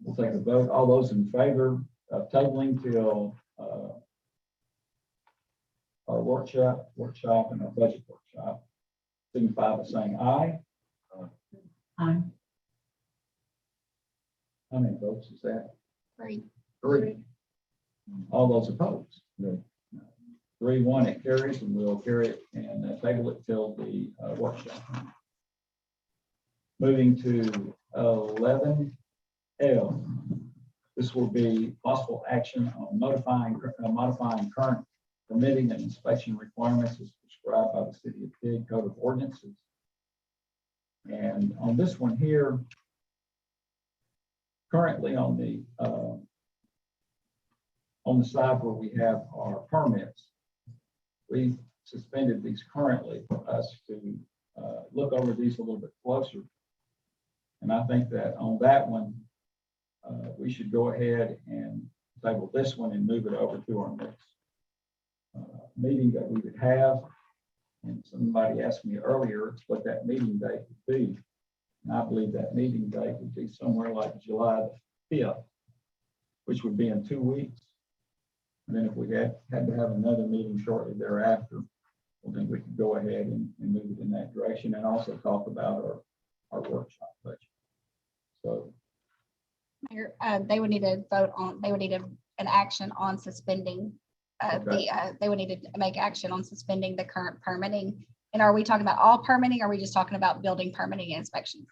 We'll take a vote. All those in favor of tabling till our workshop and our budget workshop, signify by saying aye. Aye. How many votes is that? 3. 3. All those opposed? No. 3-1, it carries, and we'll carry it and table it till the workshop. Moving to 11L. This will be possible action on modifying current permitting and inspection requirements as prescribed by the City of Pig Code of Ordinances. And on this one here, currently on the side where we have our permits, we suspended these currently for us to look over these a little bit closer. And I think that on that one, we should go ahead and table this one and move it over to our next meeting that we would have. And somebody asked me earlier what that meeting date would be. And I believe that meeting date would be somewhere like July the 5th, which would be in 2 weeks. And then if we had to have another meeting shortly thereafter, well, then we could go ahead and move it in that direction and also talk about our workshop budget. So, Mayor, they would need to vote on, they would need an action on suspending. They would need to make action on suspending the current permitting. And are we talking about all permitting? Or are we just talking about building permitting and inspections?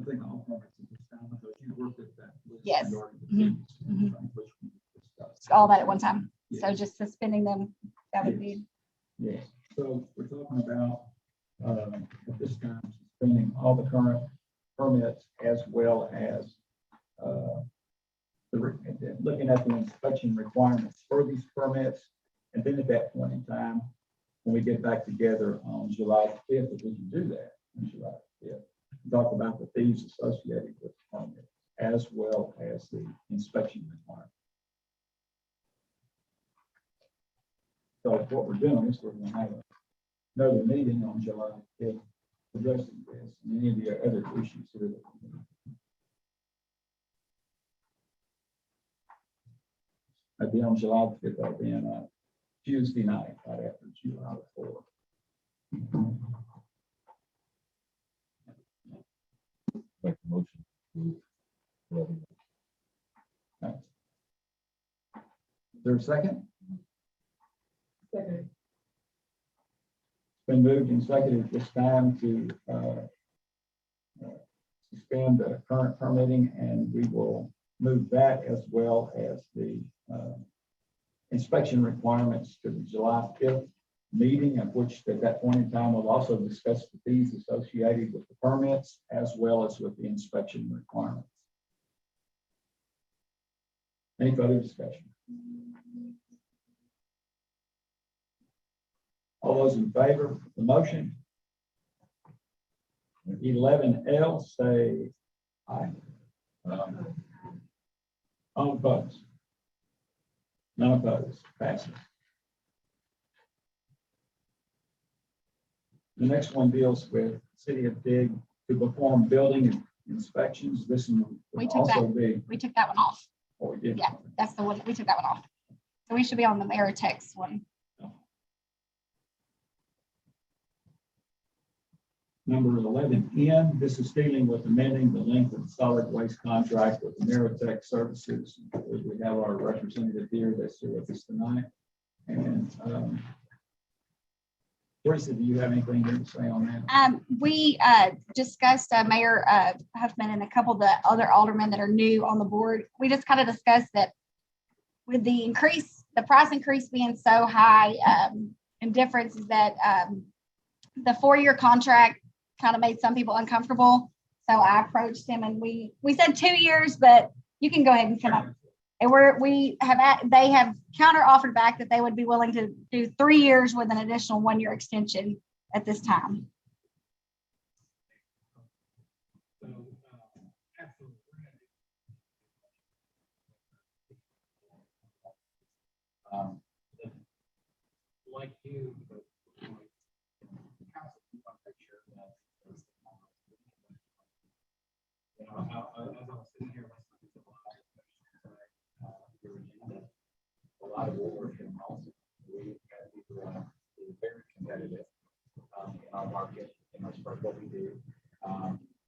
I think all parts of this time, because you worked at that. list Yes. regarding the Mhm. fees and which we discussed. All that at one time. So Yes. just suspending them, that would be, Yes, so we're talking about, at this time, suspending all the current permits as well as, looking at the inspection requirements for these permits. And then at that point in time, when we get back together on July 5th, if we can do that, on July 5th, talk about the fees associated with the permit as well as the inspection requirements. So what we're doing is we're going to have another meeting on July 5th addressing this and any of the other issues here. That'd be on July 5th, that'll be on Tuesday night, right after July 4th. Make a motion to approve. Thanks. Is there a second? Second. It's been moved and seconded at this time to suspend the current permitting, and we will move that as well as the inspection requirements to the July 5th meeting, of which at that point in time, we'll also discuss the fees associated with the permits as well as with the inspection requirements. Any further discussion? All those in favor of the motion? 11L, say aye. All opposed? None opposed, passes. The next one deals with City of Dig to perform building inspections. This one We will took that. also be, we took that one off. or we did. Yeah, that's the one, we took that one off. So we should be on the Ameritex one. Number 11N, this is dealing with amending the length of the solid waste contract with Ameritech Services. We have our representative here that's here with us tonight. And Teresa, do you have anything here to say on that? We discussed Mayor Huffman and a couple of the other aldermen that are new on the board. We just kind of discussed that with the price increase being so high, and difference is that the 4-year contract kind of made some people uncomfortable. So I approached him and we said 2 years, but you can go ahead and come up. And they have counter offered back that they would be willing to do 3 years with an additional 1-year extension at this time. Like you, but council, we want to make sure that as I was sitting here listening to a lot of work and also we had people be very competitive in our market, in our sport, what we do,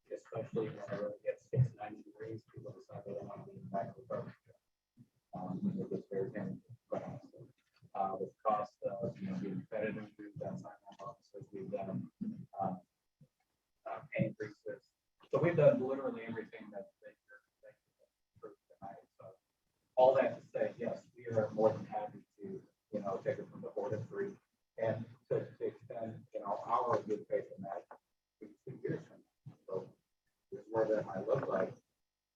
especially whenever it gets 90 degrees, people decide they don't want to be back to the barbecue. It gets very tempting, quite honestly. With cost of being competitive, we've done sign-on bonuses, we've done pay increases. So we've done literally everything that they approved tonight. So all that to say, yes, we are more than happy to take it from the 4 to 3 and to extend our good faith in that 2 years from now. So this is where that might look like.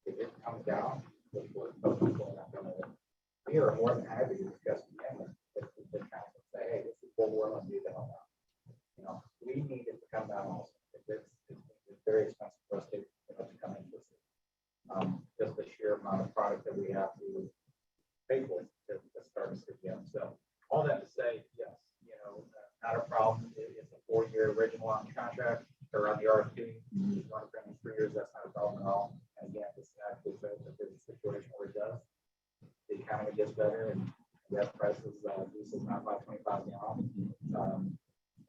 If it comes down, which was people not going to, we are more than happy to discuss again. The council say, hey, this is what we're going to do to help out. We need it to come down also. It's very expensive for us to come into this. Just the sheer amount of product that we have to pay for to start us again. So all that to say, yes, not a problem. It's a 4-year original on contract. or on the RFP, you want to bring in 3 years, that's not a problem at all. And again, this actually says that there's a situation where it does, the economy gets better and gas prices, this is not 5.25 gallon.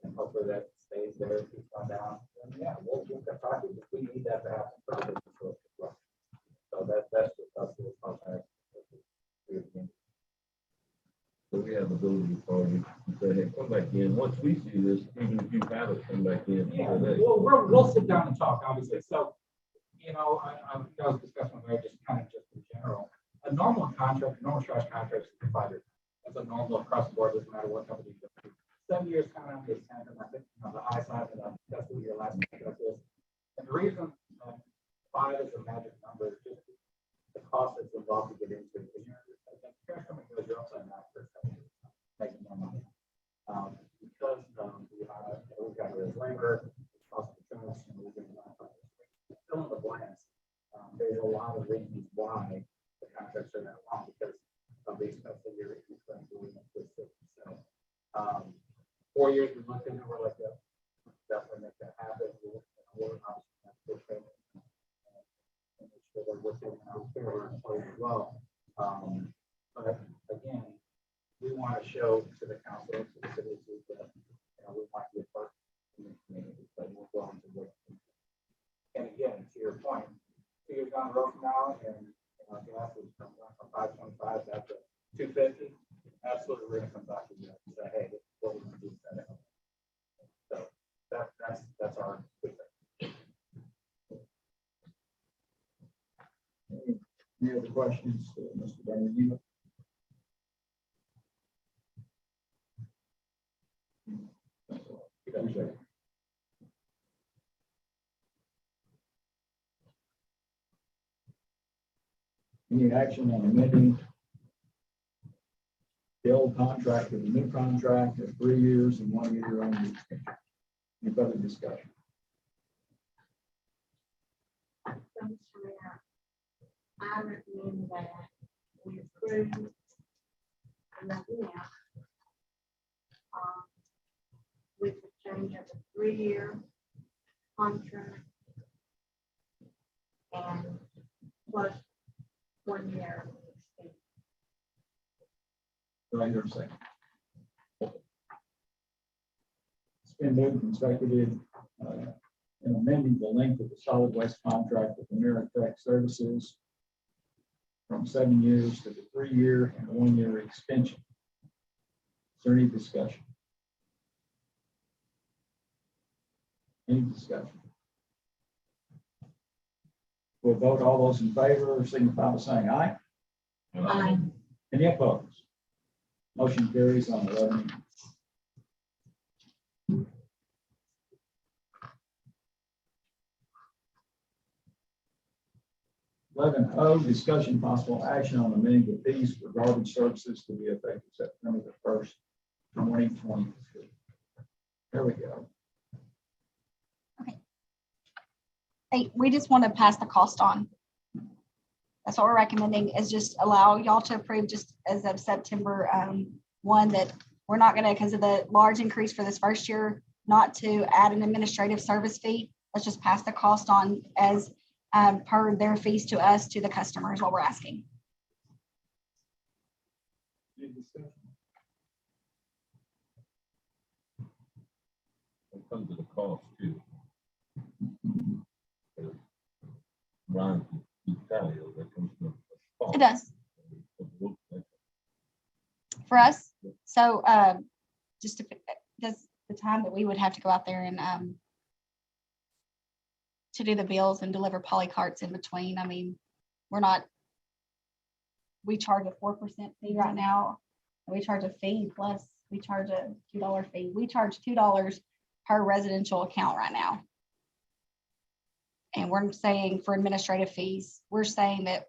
And hopefully that stays there, keeps on down. And yeah, we'll keep talking, because we need that to happen for the business growth as well. So that's just us, the responsibility. So we have the ability for you to say, hey, come back in. Once we see this, even if you have it, come back in. and say, Yeah, hey, we'll sit down and talk, obviously. So, you know, I was discussing with Ray, just in general. A normal contract, a normal trash contract is 5 years. That's a normal across the board, doesn't matter what company you go to. 7 years kind of is kind of, I think, the high side, and that's what your last contract is. And the reason 5 is a magic number is just the cost that's involved to get into it. Because you're coming to you're upside down for making more money. Because we've got this labor, cost of insurance, and we're getting fill in the blanks. There's a lot of reasons why the contracts are that long, because of the expense that you're doing with it. So 4 years we looked into, we're like, yeah, definitely make that happen. We're obviously and make sure that we're taking out our employees as well. But again, we want to show to the council, to the citizens that we want to be a part in the community, but we're willing to work. And again, to your point, 2 years down the road from now, and gas is from 5.25 back to 250. Absolutely, we're going to come back to you and say, hey, this is what we're going to do. So that's our big thing. Any other questions, Mr. Bernardino? Any action on amending the old contract with the new contract of 3 years and 1 year on the extension? Any further discussion? I recommend that we approve nothing else. With the change of a 3-year contract and plus 1 year extension. Do I hear a second? It's been moved and seconded in amending the length of the solid waste contract with Ameritech Services from 7 years to the 3 year and 1 year extension. Is there any discussion? Any discussion? We'll vote. All those in favor signify by saying aye. Aye. Any opposed? Motion carries on 11. 11O, discussion possible action on amending the fees for garbage services to be effective September the 1st, 2023. There we go. Hey, we just want to pass the cost on. That's what we're recommending, is just allow y'all to approve just as of September 1, that we're not going to, because of the large increase for this first year, not to add an administrative service fee. Let's just pass the cost on as per their fees to us, to the customers, what we're asking. Any discussion? it comes to the cost too. Ron, you tell you that comes to the cost. It does for us. So just to, does the time that we would have to go out there and to do the bills and deliver poly carts in between. I mean, we charge a 4% fee right now. And we charge a fee plus we charge a $2 fee. We charge $2 per residential account right now. And we're saying for administrative fees, we're saying that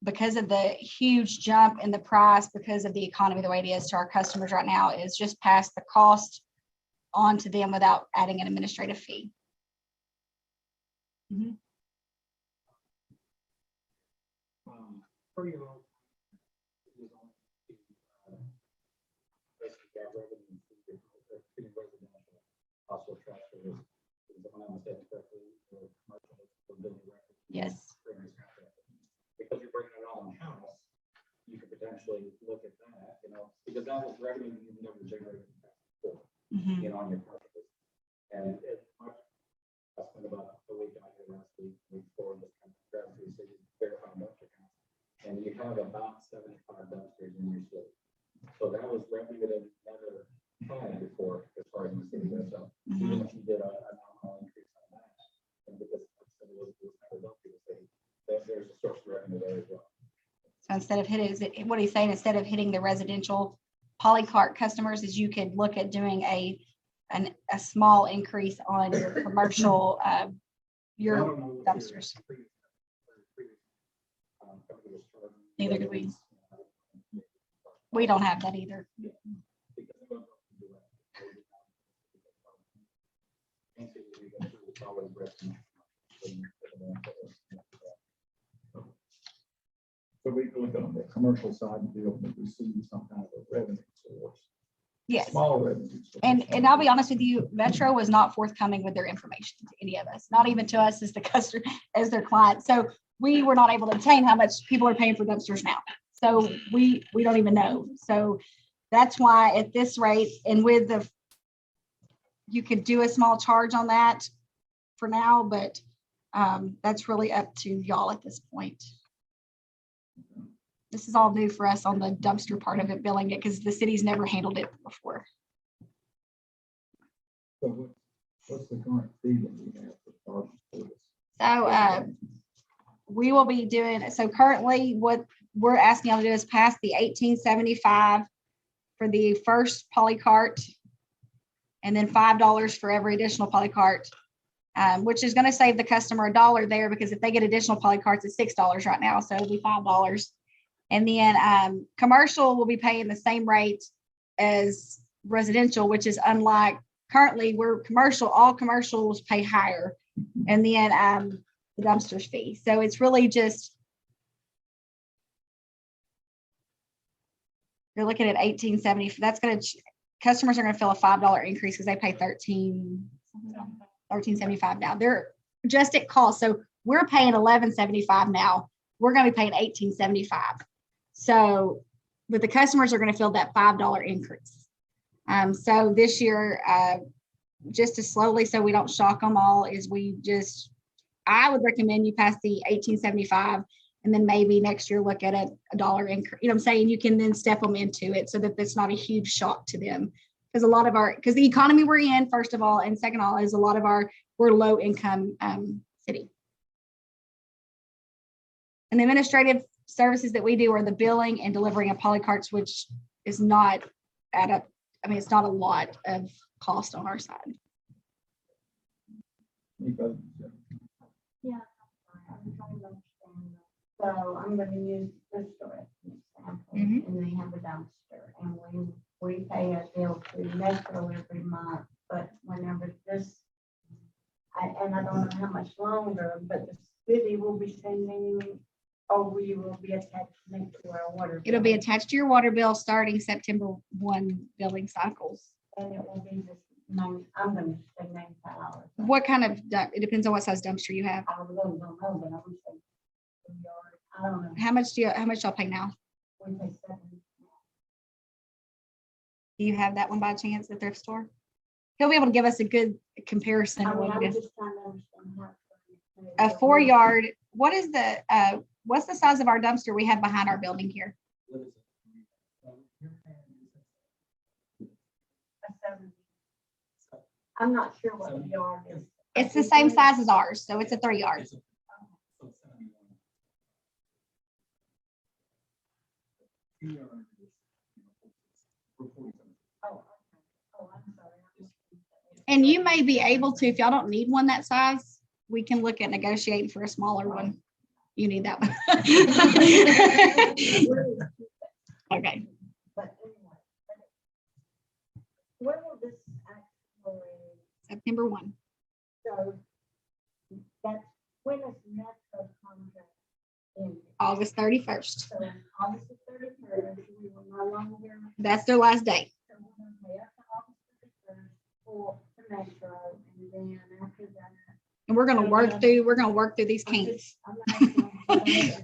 because of the huge jump in the price, because of the economy the way it is to our customers right now, is just pass the cost on to them without adding an administrative fee. Mm-hmm. Per year, basically got revenue, residential, also trash service. you could potentially look at that, because that was revenue you've never generated before, Mhm. on your purchases. And I spent about a week out here last week before this kind of grab through city verify dumpster counts. And you have about 75 dumpsters in your city. So that was revenue that we never had before as far as the city goes. So even if you did a nominal increase on that, and because some of those never dumpsters, there's a source of revenue there as well. So instead of hitting, what he's saying, instead of hitting the residential polycart customers, is you could look at doing a small increase on your commercial, your dumpsters. Neither do we. We don't have that either. So we can look on the commercial side and be able to receive some kind of a revenue source. Yes. Small revenue. source. And I'll be honest with you, Metro was not forthcoming with their information to any of us, not even to us as the customer, as their client. So we were not able to obtain how much people are paying for dumpsters now. So we don't even know. So that's why at this rate, and with you could do a small charge on that for now, but that's really up to y'all at this point. This is all new for us on the dumpster part of it, billing it, because the city's never handled it before. So what's the current fee that we have for charges? So we will be doing, so currently what we're asking y'all to do is pass the 1875 for the first polycart, and then $5 for every additional polycart, which is going to save the customer $1 there, because if they get additional polycarts, it's $6 right now, so it'll be $5. And then commercial will be paying the same rate as residential, which is unlike currently we're commercial, all commercials pay higher. And then the dumpsters fee. So it's really just, you're looking at 1870. That's going to, customers are going to feel a $5 increase because they pay $13.75 now. They're just at cost. So we're paying $11.75 now. We're going to be paying $18.75. So, but the customers are going to feel that $5 increase. So this year, just to slowly, so we don't shock them all, is I would recommend you pass the 1875, and then maybe next year look at a $1 increase. You know what I'm saying? You can then step them into it so that it's not a huge shock to them. Because because the economy we're in, first of all, and second of all, is we're low income city. And the administrative services that we do are the billing and delivering of polycarts, which is not it's not a lot of cost on our side. Yeah, I'm trying to understand. So I'm gonna use this store as an example, and they have a dumpster, and we pay a bill to Metro every month, but whenever I don't know how much longer, but the city will be sending, or we will be attached to our water. It'll be attached to your water bill starting September 1 billing cycles. And it will be this, I'm gonna say $95. What kind of, it depends on what size dumpster you have. I really don't know, but I would say $2. I don't know. How much y'all pay now? We pay $7. Do you have that one by chance at thrift store? He'll be able to give us a good comparison. I of mean, what I'm it is. just trying to understand how. A 4-yard, what's the size of our dumpster we have behind our building here? I'm not sure what the yard is. It's the same size as ours, so it's a 3-yard. Oh, I'm sorry. And you may be able to, if y'all don't need one that size, we can look at negotiating for a smaller one. You need that one. Okay. But anyway. When will this actually, September 1. so that's when is Metro contract ending? August 31st. So August the 31st, we will no longer. That's their last day. So we're gonna pay up to August 31st for the Metro, and then after that. And we're gonna work through these kinks. I'm not sure.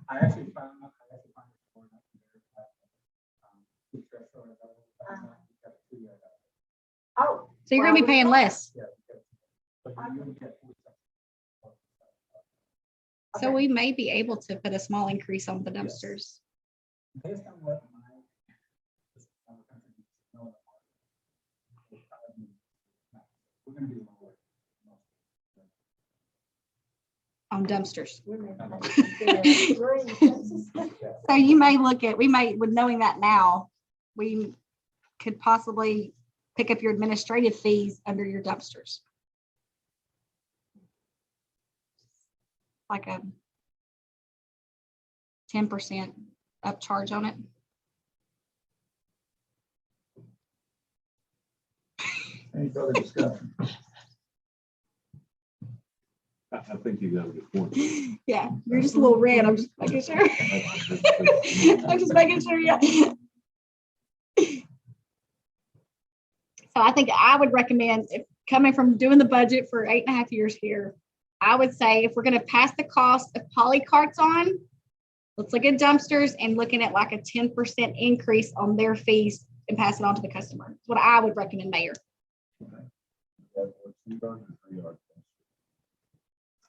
I actually found So you're gonna be paying less. Yeah. But you would get 47. So we may be able to put a small increase on the dumpsters. Based on what my. We're gonna be lower. On dumpsters. We're making like So you may look at, we may, with knowing that now, we could possibly pick up your administrative fees under your dumpsters. Like a 10% upcharge on it. Any further discussion? I think you got a good point. Yeah, you're just a little red. I'm just making sure. I'm just making sure, yeah. So I think I would recommend, if coming from doing the budget for 8.5 years here, I would say if we're gonna pass the cost of poly carts on, let's look at dumpsters and looking at like a 10% increase on their fees and pass it on to the customer. That's what I would recommend, Mayor.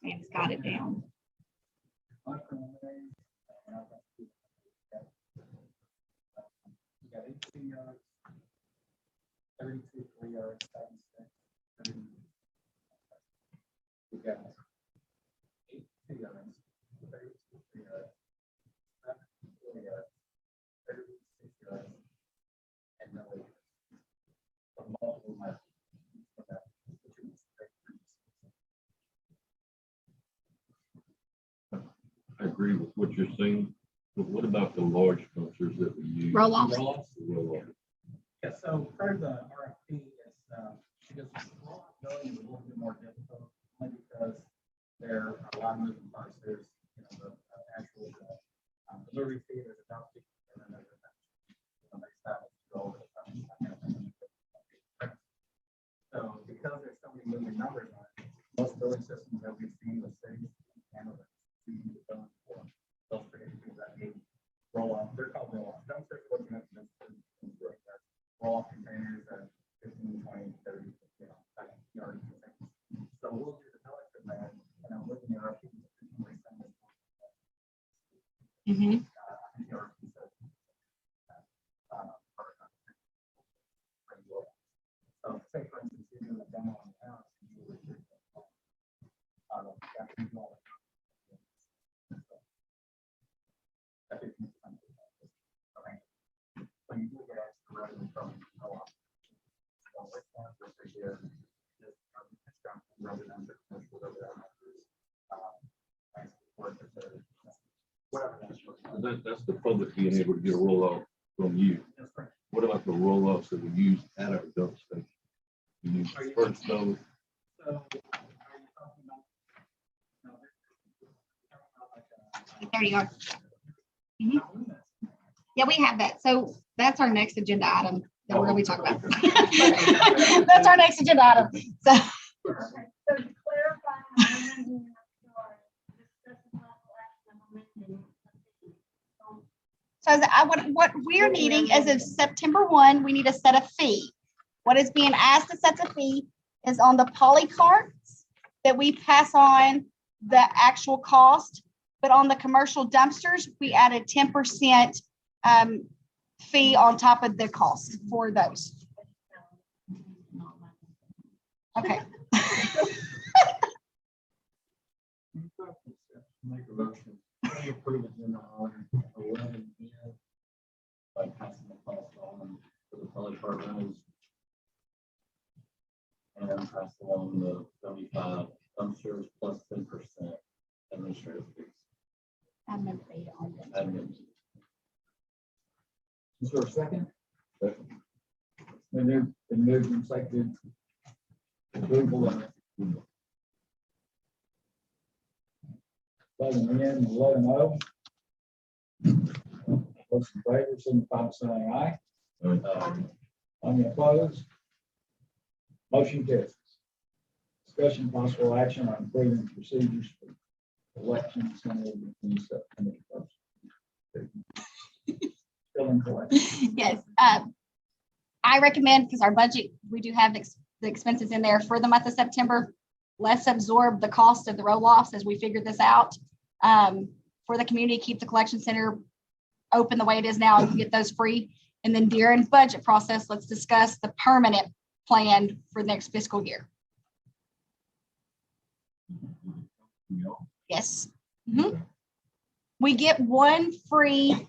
Man's got it down. We got 18 yards, 32 3 yards, 76. We got 8 2 yards, 32 3 yards, 7 4 yards, 36 yards, and no yards. For multiple methods. I agree with what you're saying, but what about the large dumpsters that we use? Roll-offs. Roll-off. Yeah, so part of the RFP is, because roll-off billing is a little bit more difficult, only because there are a lot of moving parts. There's, the actual delivery fee, there's a dump fee, and then there's a next time it's rolled. So because there's so many moving numbers on it, most billing systems that we've seen with cities handle it. For those predictions that need roll-off, they're called roll-off dumpsters. Looking at roll-off containers at 15, 20, 30, yards. So we'll do the billing for that, and I'm looking at our people. Mm-hmm. So say for instance, you're doing a demo on the house. So you do get extra revenue from co-op. So with that, for a year, just residential, commercial, whatever. That's the public being able to get a roll-off from you. What about the roll-offs that we use at our dump station? You use first those. So are you talking about? No, like 30 yards. Mhm. Yeah, we have that. So that's our next agenda item that we're gonna be talking about. That's our next agenda item. So Okay, so to clarify, I'm amending your discussion level action amendment. So what we're needing is of September 1, we need to set a fee. What is being asked to set the fee is on the poly carts that we pass on the actual cost, but on the commercial dumpsters, we added 10% fee on top of the cost for those. Okay. Make a motion, we approve agenda item 11 here by passing the cost on for the poly cart rentals. And pass along the 75 dumpsters plus 10% administrative fees. Admin fee on them. Admin. Is there a second? Been moved and seconded. Approval of 11 in, 11 oh. Those in favor, signify by saying aye. Any opposed? Motion carries. Discussion possible action on improving procedures for elections and in September 1st. Still in collection. Yes, I recommend, because our budget, we do have the expenses in there for the month of September. Let's absorb the cost of the roll-offs as we figure this out. For the community, keep the collection center open the way it is now and get those free. And then during budget process, let's discuss the permanent plan for next fiscal year. Yes. Mhm. We get one free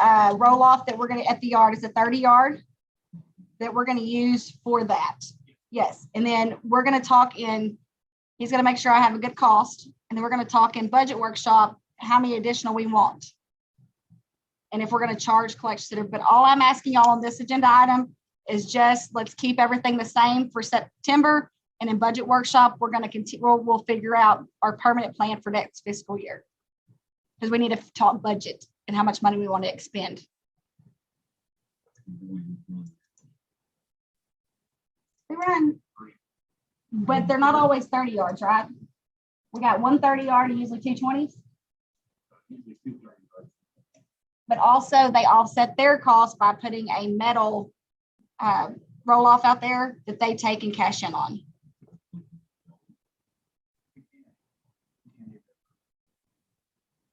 roll off that we're gonna at the yard. It's a 30 yard that we're gonna use for that. Yes. And then we're gonna talk in, he's gonna make sure I have a good cost. And then we're gonna talk in budget workshop, how many additional we want. And if we're gonna charge collection center, but all I'm asking y'all on this agenda item is just, let's keep everything the same for September. And in budget workshop, we're gonna continue, we'll figure out our permanent plan for next fiscal year. Because we need to talk budget and how much money we want to expend. We run, but they're not always 30 yards, right? We got 130 yard and usually 220s. But also they offset their cost by putting a metal roll off out there that they take and cash in on.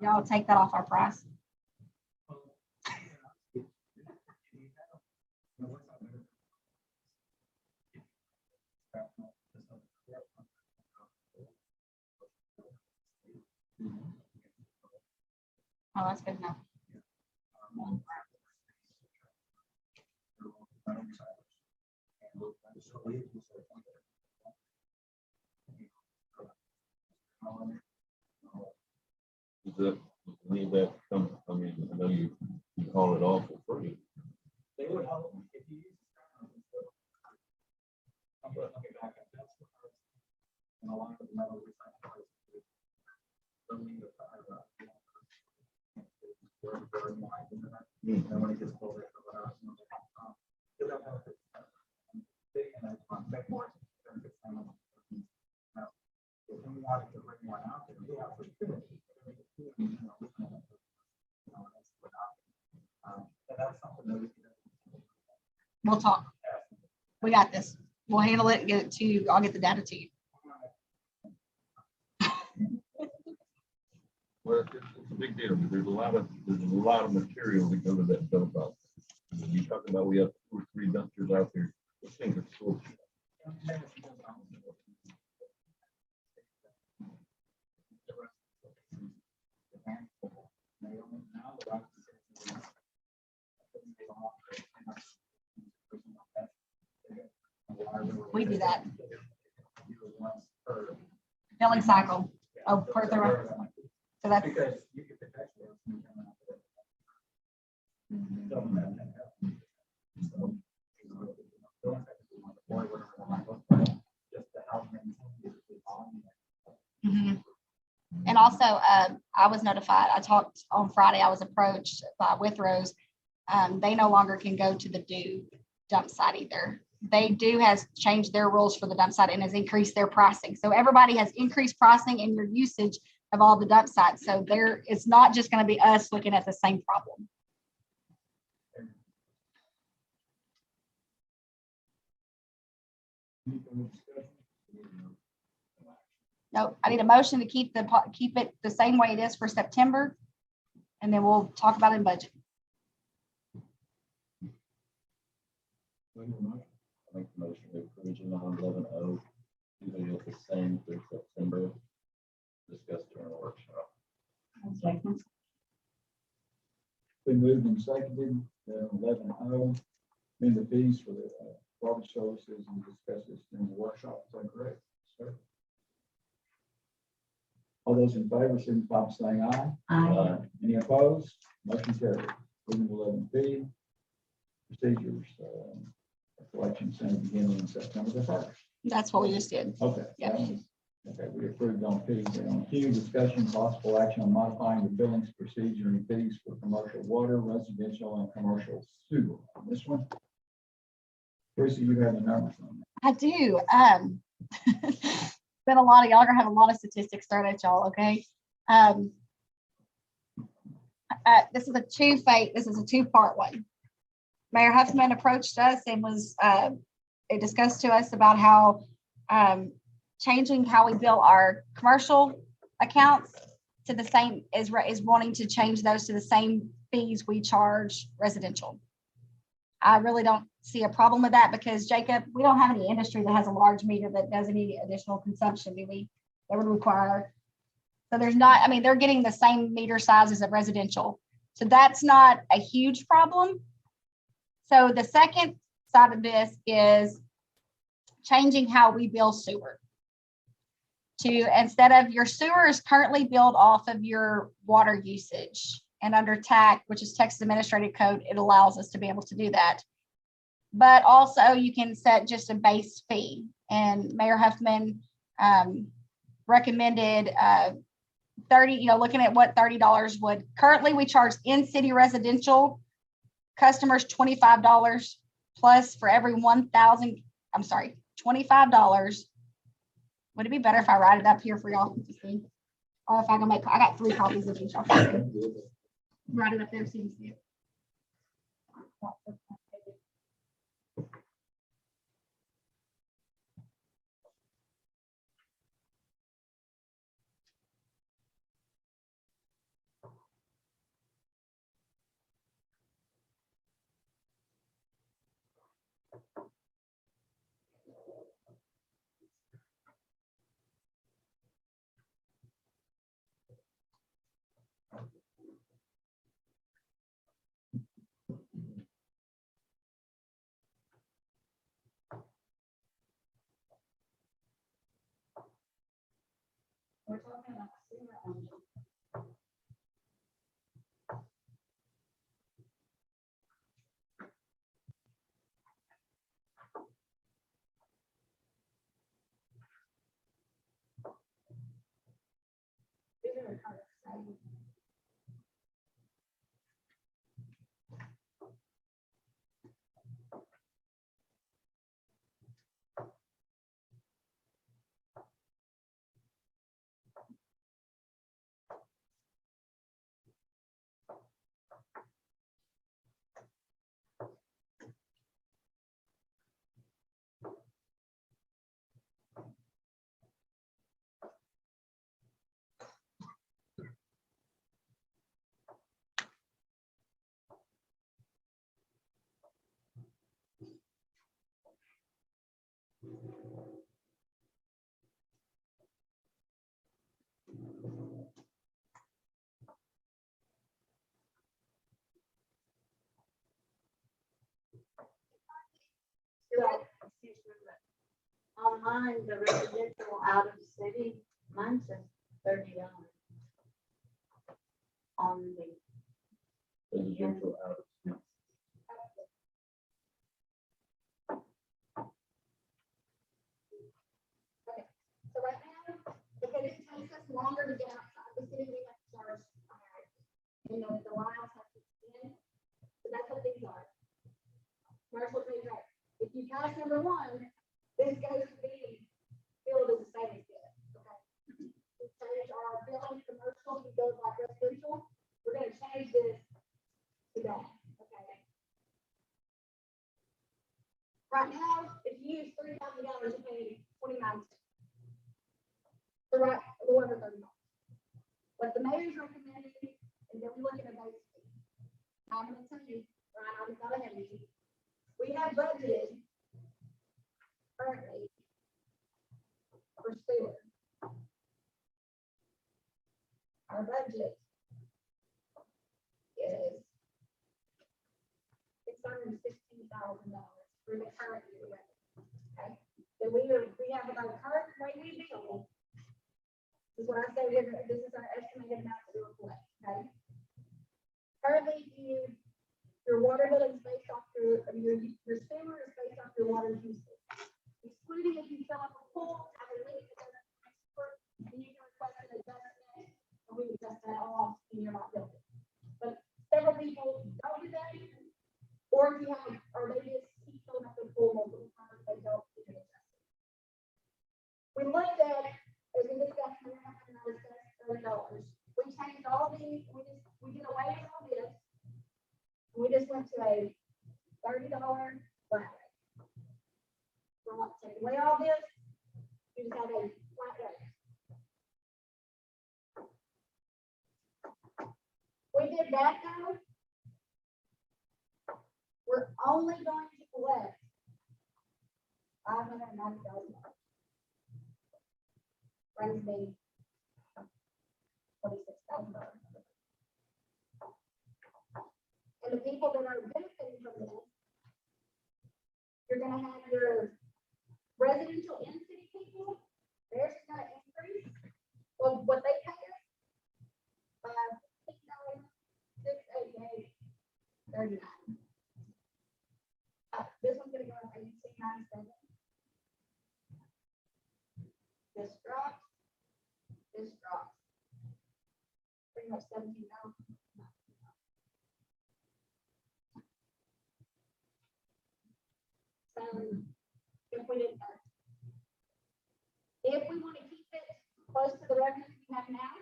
Y'all take that off our price. Oh, that's good enough. Does that, need that come, I mean, I know you call it off for free. They would help if you use. I'm looking back at that. And a lot of the metal recycling. Don't need a fire. And when it gets colder, if we wanted to bring one out, we have to. That's something that we can. We'll talk. We got this. We'll handle it and get it to you. I'll get the data to you. Well, it's a big deal, but there's a lot of material that go to that dump out. You're talking about, we have 2 or 3 dumpsters out there. Those things are so. We do that. Billing cycle. Oh, further. So that's. Because you get the tax bill. Mhm. And also, I was notified, I talked on Friday, I was approached by Withrows. They no longer can go to the due dump site either. They do has changed their rules for the dump site and has increased their pricing. So everybody has increased pricing in your usage of all the dump sites. So there, it's not just going to be us looking at the same problem. No, I need a motion to keep it the same way it is for September. And then we'll talk about it in budget. I make the motion to approve Agenda 11O, leaving it the same through September, discussed during the workshop. Been moved and seconded, 11O, amend the fees for the garbage services and discuss this in the workshop. Is that correct, sir? All those in favor, signify by saying aye. Aye. Any opposed? Motion carried. Moving to 11B, procedures, collection center beginning on September the 1st. That's what we just did. Okay. Yeah. Okay, we approved on P. Then on Q, discussion possible action on modifying the billings procedure and fees for commercial water, residential, and commercial sewer. On this one, Teresa, you have the numbers on that. I do. Been a lot of y'all are gonna have a lot of statistics thrown at y'all, okay? This is a two-part one. Mayor Huffman approached us and was it discussed to us about how changing how we bill our commercial accounts to the same is wanting to change those to the same fees we charge residential. I really don't see a problem with that because Jacob, we don't have any industry that has a large meter that does any additional consumption, do we? That would require. So there's not, I mean, they're getting the same meter size as a residential. So that's not a huge problem. So the second side of this is changing how we bill sewer. To instead of your sewer is currently billed off of your water usage, and under TAC, which is Texas Administrative Code, it allows us to be able to do that. But also you can set just a base fee, and Mayor Huffman recommended 30, looking at what $30 would. Currently we charge in city residential customers $25 plus for every 1,000, I'm sorry, $25. Would it be better if I write it up here for y'all to see? Or if I can I got 3 copies of each. Write it up there so you can see it. We're talking about sewer only. On mine, the residential out of the city, mine says $30. On the, Residential out of state. So right now, because it takes us longer to get outside the city, we have to charge higher. The lines have to in. So that's what these are. Commercial free rate. If you pass number 1, this goes to be billed as the same as this. Okay. We change our billing commercial to go like residential. We're going to change this to that. Okay. Right now, if you use 3,000 gallons, you pay 29 cents. So right, a little over $30. What the mayor's recommending, and then we look at a base fee. I'm going to tell you, Ryan, I'm not ahead of you. We have budgeted currently for sewer. Our budget is $616,000 for the current year. Okay, so we have about current way we bill. This is what I say. This is our estimated amount that we will collect. Okay. Currently, your water bill is based off your sewer is based off your water usage. Excluding if you fill up a pool, have a leak, then you can request an adjustment, and we adjust that off in your bill. But several people don't do that, or if you have, or they just keep filling up the pool multiple times, they don't do it. We looked at, as we discussed, $30. We changed all these, we did away with all this. We just went to a $30 flat rate. not taking away all this. You just have a flat rate. We did that though. We're only going to collect $590. Brings me $46,000. And the people that are benefiting from this, you're gonna have your residential in-city people, theirs is gonna increase. Well, what they pay us, $688.39. This one's gonna go up 18.97. This drops. This drops. Pretty much 17,000. So if we did that, if we want to keep it close to the revenue we have now,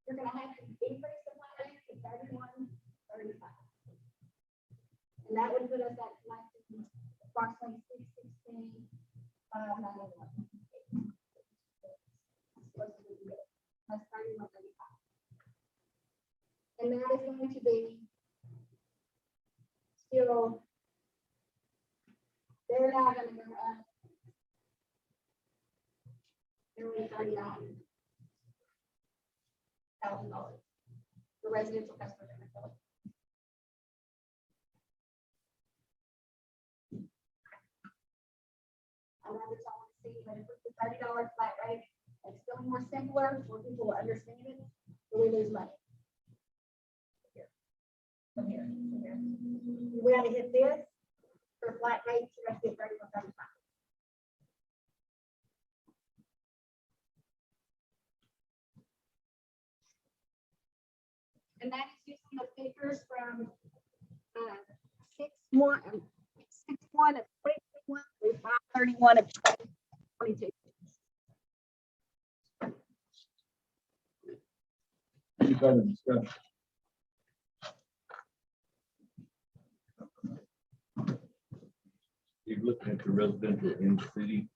you're gonna have to increase the flat rate to 31.35. And that would put us at like approximately 616, 591. That's 31.35. And that is going to be still, they're not gonna go up. They're only $39,000. The residential customers are gonna go up. I know that's all I see, but if it's a $30 flat rate, it's still more simpler for people to understand it, but we lose money. Here. From here, from here. We had to hit this for flat rates, you have to get 31.35. And that is using the figures from 6/1 of 2021 through 5/31 of 2022. Any further discussion? You're looking at the residential in city,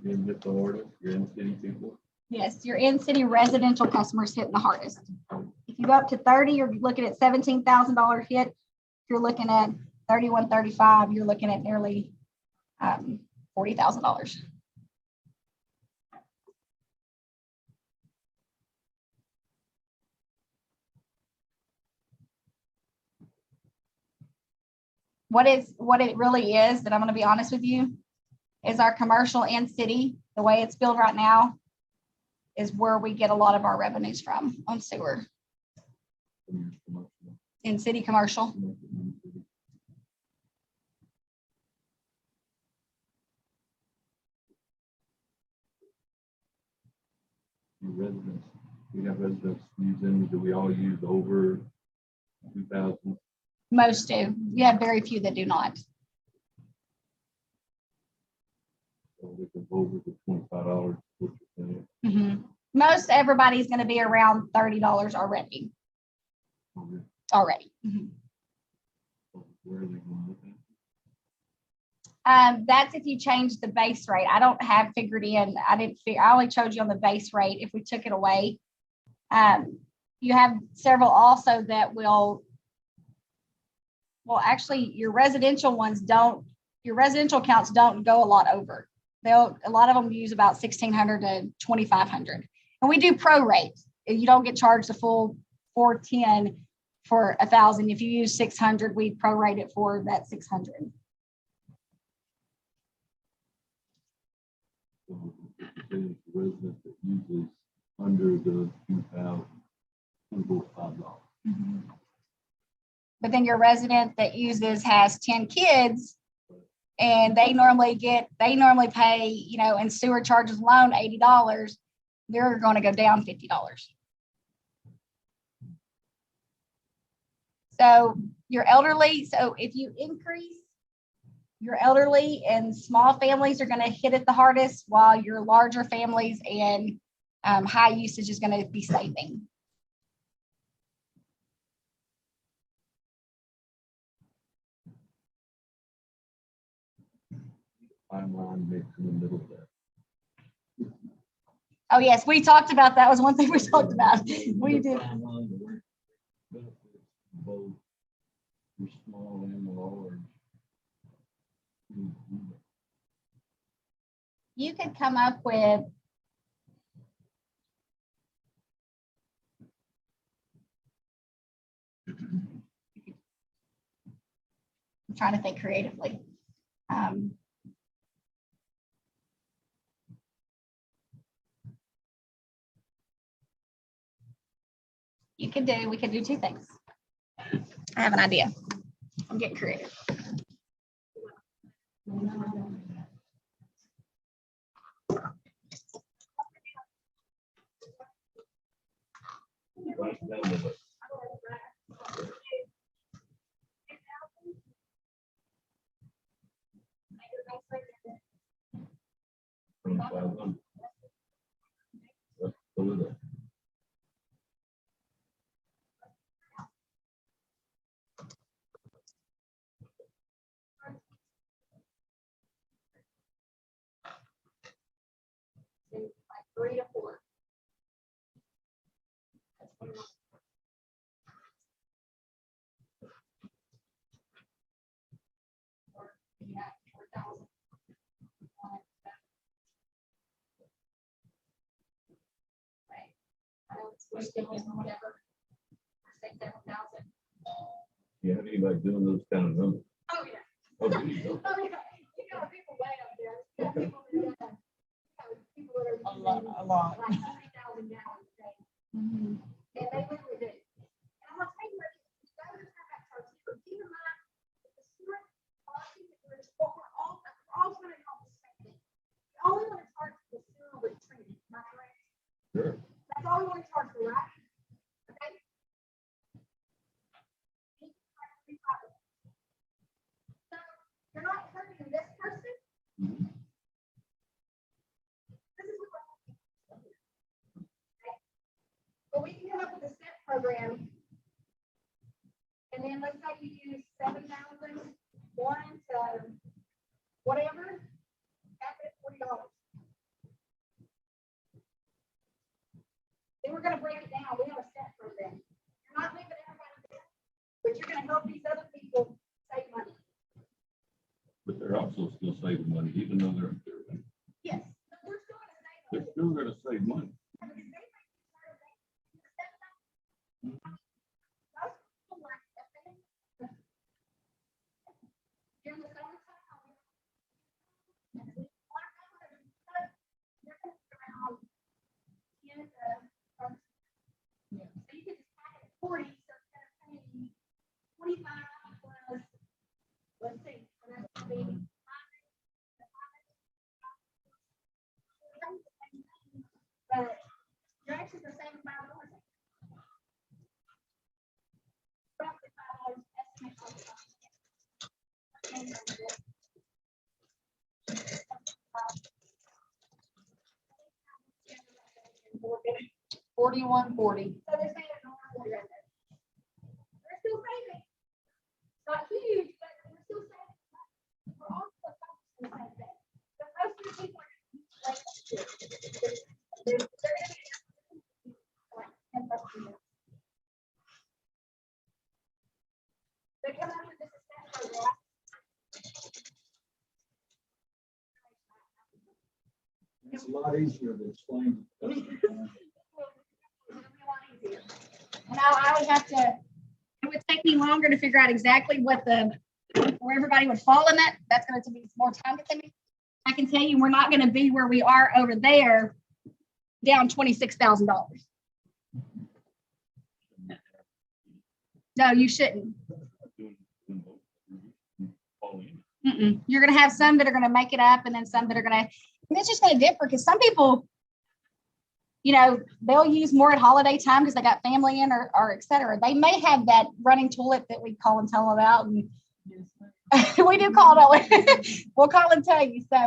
in this order, your in city people. Yes, your in-city residential customers hitting the hardest. If you go up to 30, you're looking at $17,000 hit. If you're looking at 31.35, you're looking at nearly $40,000. What it really is, that I'm going to be honest with you, is our commercial and city, the way it's built right now, is where we get a lot of our revenues from on sewer. In city commercial. Your residents, we have residents using, do we all use over 2,000? Most do. You have very few that do not. So we can over the $25. Which is saying, Mhm. Most everybody's going to be around $30 already. okay, Already. Mhm. so where are they going to look at? That's if you change the base rate. I don't have figured in. I only showed you on the base rate. If we took it away, you have several also that will. Well, actually, your residential ones don't. Your residential accounts don't go a lot over. A lot of them use about 1,600 to 2,500, and we do prorate. You don't get charged the full 410 for 1,000. If you use 600, we prorate it for that 600. So it's the resident that uses under the 2,000, $5. But then your resident that has 10 kids, and they normally pay, and sewer charges alone $80, they're going to go down $50. So your elderly, so if you increase your elderly and small families are going to hit it the hardest, while your larger families and high usage is going to be saving. timeline mix in the middle of that. Oh, yes, we talked about that. Was one thing we talked about. We The did. timeline, the work benefits, both your small and the large. You could come up with I'm trying to think creatively. We could do two things. I have an idea. I'm getting creative. Right down with it. $2,500. Let's go with it. Like 3 to 4. You have anybody doing those kind of numbers? Oh, yeah. Oh, do you? Okay. Oh, yeah. You got people way up there. You got people that are- people that are using A lot. like 40,000 gallons a day. And they literally do. And I'm gonna tell you, you gotta have that chart. Keep in mind, the sewer policy, is what we're all trying to help the same thing. We only want to charge the sewer with treatment, am I correct? Sure. That's all we want to charge for, right? Okay? So you're not hurting this person. Mhm. This is what we're okay. But we can come up with a step program. And then let's say you use 7,000, one to whatever, cap it at $40. Then we're gonna break it down. We have a step program. You're not leaving everybody there, but you're gonna help these other people save money. But they're also still saving money, even though they're, Yes. But we're still gonna save they're money. still gonna save money. Because they make sure they- Most people like that thing. During the summertime, they're around 10 to 30. So you can just pack it at 40, so it's gonna pay you 25 plus, let's see, and that's gonna be but you're actually the same $5. Roughly $5 estimate. 4140. So they're saying it's only 40 right there. They're still saving. Not huge, but we're still saving. We're all still focused on the same thing. But most of the people are like, they're gonna be like $10 a year. They come up with this assessment program. It's a lot easier to explain. It'll be a lot easier. And I would have to, it would take me longer to figure out exactly what where everybody would fall in that. That's going to be more time consuming. I can tell you, we're not going to be where we are over there, down $26,000. No, you shouldn't. You're going to have some that are going to make it up, and then some that are going to, and it's just going to differ because some people, you know, they'll use more at holiday time because they got family in or et cetera. They may have that running toilet that we call and tell them about. And we do call it. We'll call and tell you. So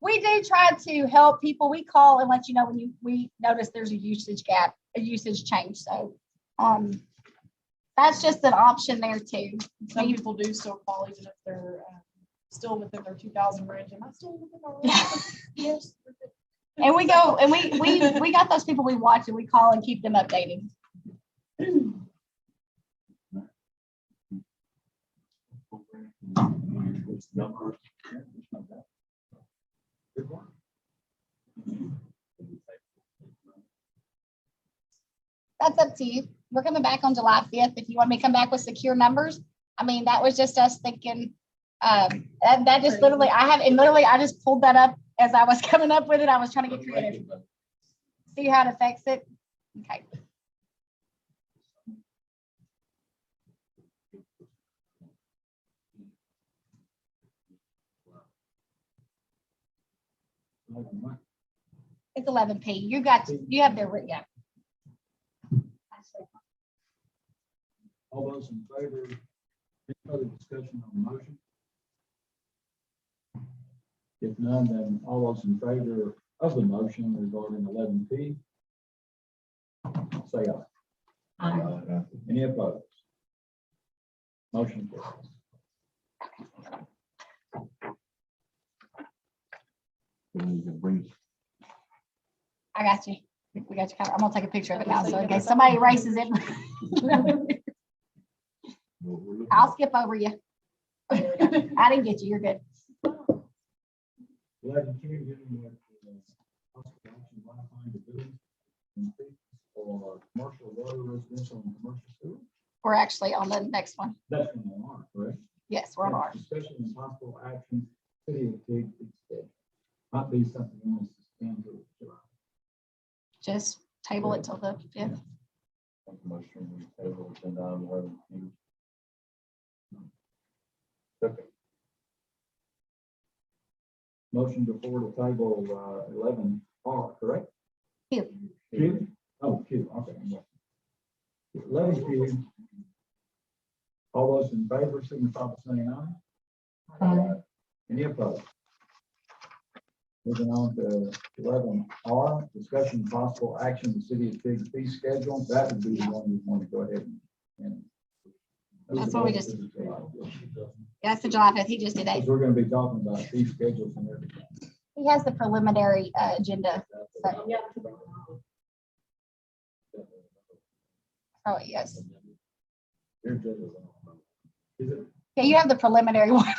we do try to help people. We call and let you know when we notice there's a usage gap, a usage change. So that's just an option there too. Some people do still call even if they're still within their 2,000 range. Am I still within our range? Yes. And we go, and we got those people we watch and we call and keep them updated. Numbers. Good one. That's up to you. We're coming back on July 5th. If you want me to come back with secure numbers, I mean, that was just us thinking, that just literally, I just pulled that up as I was coming up with it. I was trying to get creative. See how it affects it? Okay. It's 11P. You have the, yeah. All those in favor, any further discussion on the motion? If none, then all those in favor of the motion regarding 11P, say aye. Any opposed? Motion carries. I got you. We got you covered. I'm gonna take a picture of it now, so in case somebody erases it. I'll skip over you. I didn't get you. You're good. 11Q, dealing with possible action modifying the building for commercial water, residential, and commercial sewer. We're actually on the next one. That's from the R, correct? Yes, we're on ours. Discussion and possible action, city of Big Beach. Might be something you want to suspend to July. Just table it till the 5th. Motion, we table agenda item 11Q. Okay. Motion before the table 11R, correct? Q. Q? Oh, Q, okay. 11Q. All those in favor, signify by saying aye. Aye. Any opposed? Moving on to 11R, discussion of possible action, the city of Big fee schedule. That would be the one you want to go ahead and. That's what we just- That's the July 5th. He just did that. Because we're going to be talking about fee schedules and everything. He has the preliminary agenda. So, oh, yes. Your agenda is on. Is it? Yeah, you have the preliminary one.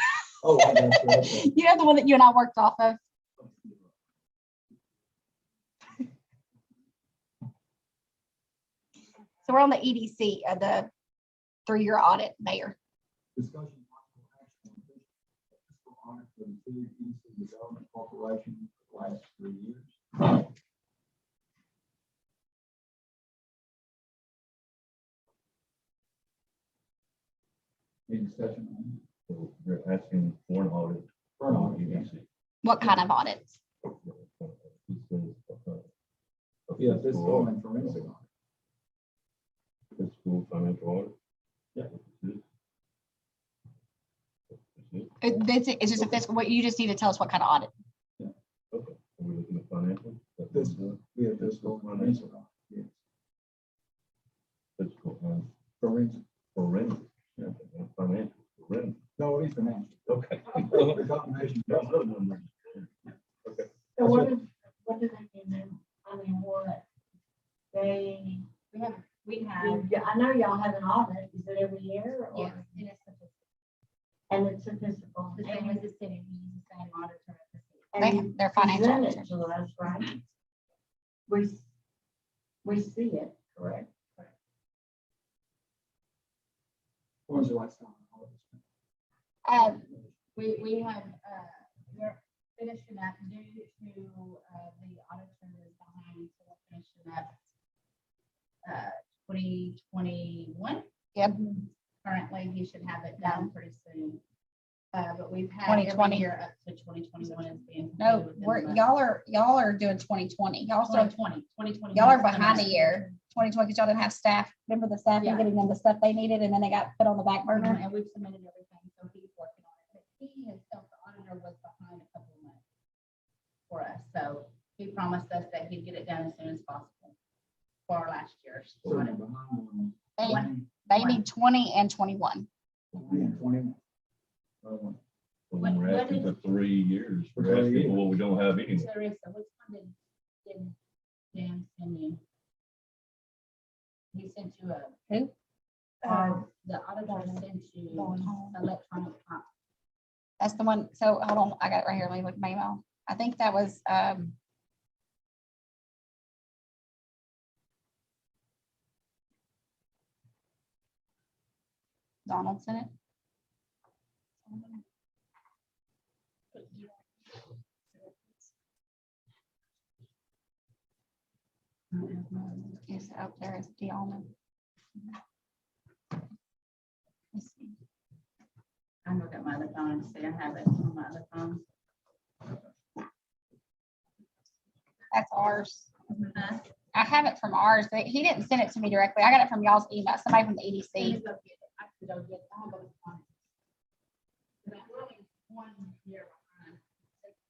Oh, I got you. Okay. You have the one that you and I worked off of. So we're on the EDC, the 3-year audit, Mayor. Discussion possible action on fiscal audit for the city of Eastern Development Corporation for the last 3 years. Any discussion on So you're asking for an audit. For an audit, yes. What kind of audits? Yeah, fiscal and forensic audit. Fiscal financial audit. Yeah. It's just a fiscal, what you just need to tell us what kind of audit. Okay, are we looking at financial? Fiscal, yeah, fiscal and forensic audit. Yes. Fiscal and Forensic. forensic. Yeah, and financial, forensic. No, it's financial. Okay. The combination. That's another number. Okay. So what do they do then? I mean, what? We have, I know y'all have an audit, is it every year or? Yes, it is statistical. And it's a physical. The same as the city, we use the same auditor at the city. And They're financial. present auditors. it to us, right? We see it, correct? When's the last time? We have, we're finishing up due to, the auditor is behind, so we're finishing up 2021. Yep. Currently, he should have it done pretty soon. But we've had 2020. every year up to 2021 is being. No, completed we're, within the- y'all are doing 2020. Y'all still, 2020. y'all are behind a year. 2020, because y'all didn't have staff. Remember the staff Yeah. getting them the stuff they needed and then they got put on the back burner? And we've submitted everything, so he's working on it. But he himself, the auditor, was behind a couple of months for us. So he promised us that he'd get it done as soon as possible for our last year's So we're audit. behind They, on they need 20 and 21. 20 and 21. When we're What asking is- for 3 years, For we're 3 asking years. for what we don't have anyway. Teresa, which one did Dan send you? He sent you a. Who? The auditor sent you Going home. electronic copy. That's the one. So hold on, I got it right here. Let me look at my email. I think that was, Donald sent it. Yes, up there is the almond. Let's see. I look at my other phone and see I have it on my other phone. That's ours. Huh? I have it from ours. He didn't send it to me directly. I got it from y'all's email, somebody from the E EDC. Please go get it. I could go get it. I'll go find it. But I'm really 1 year behind.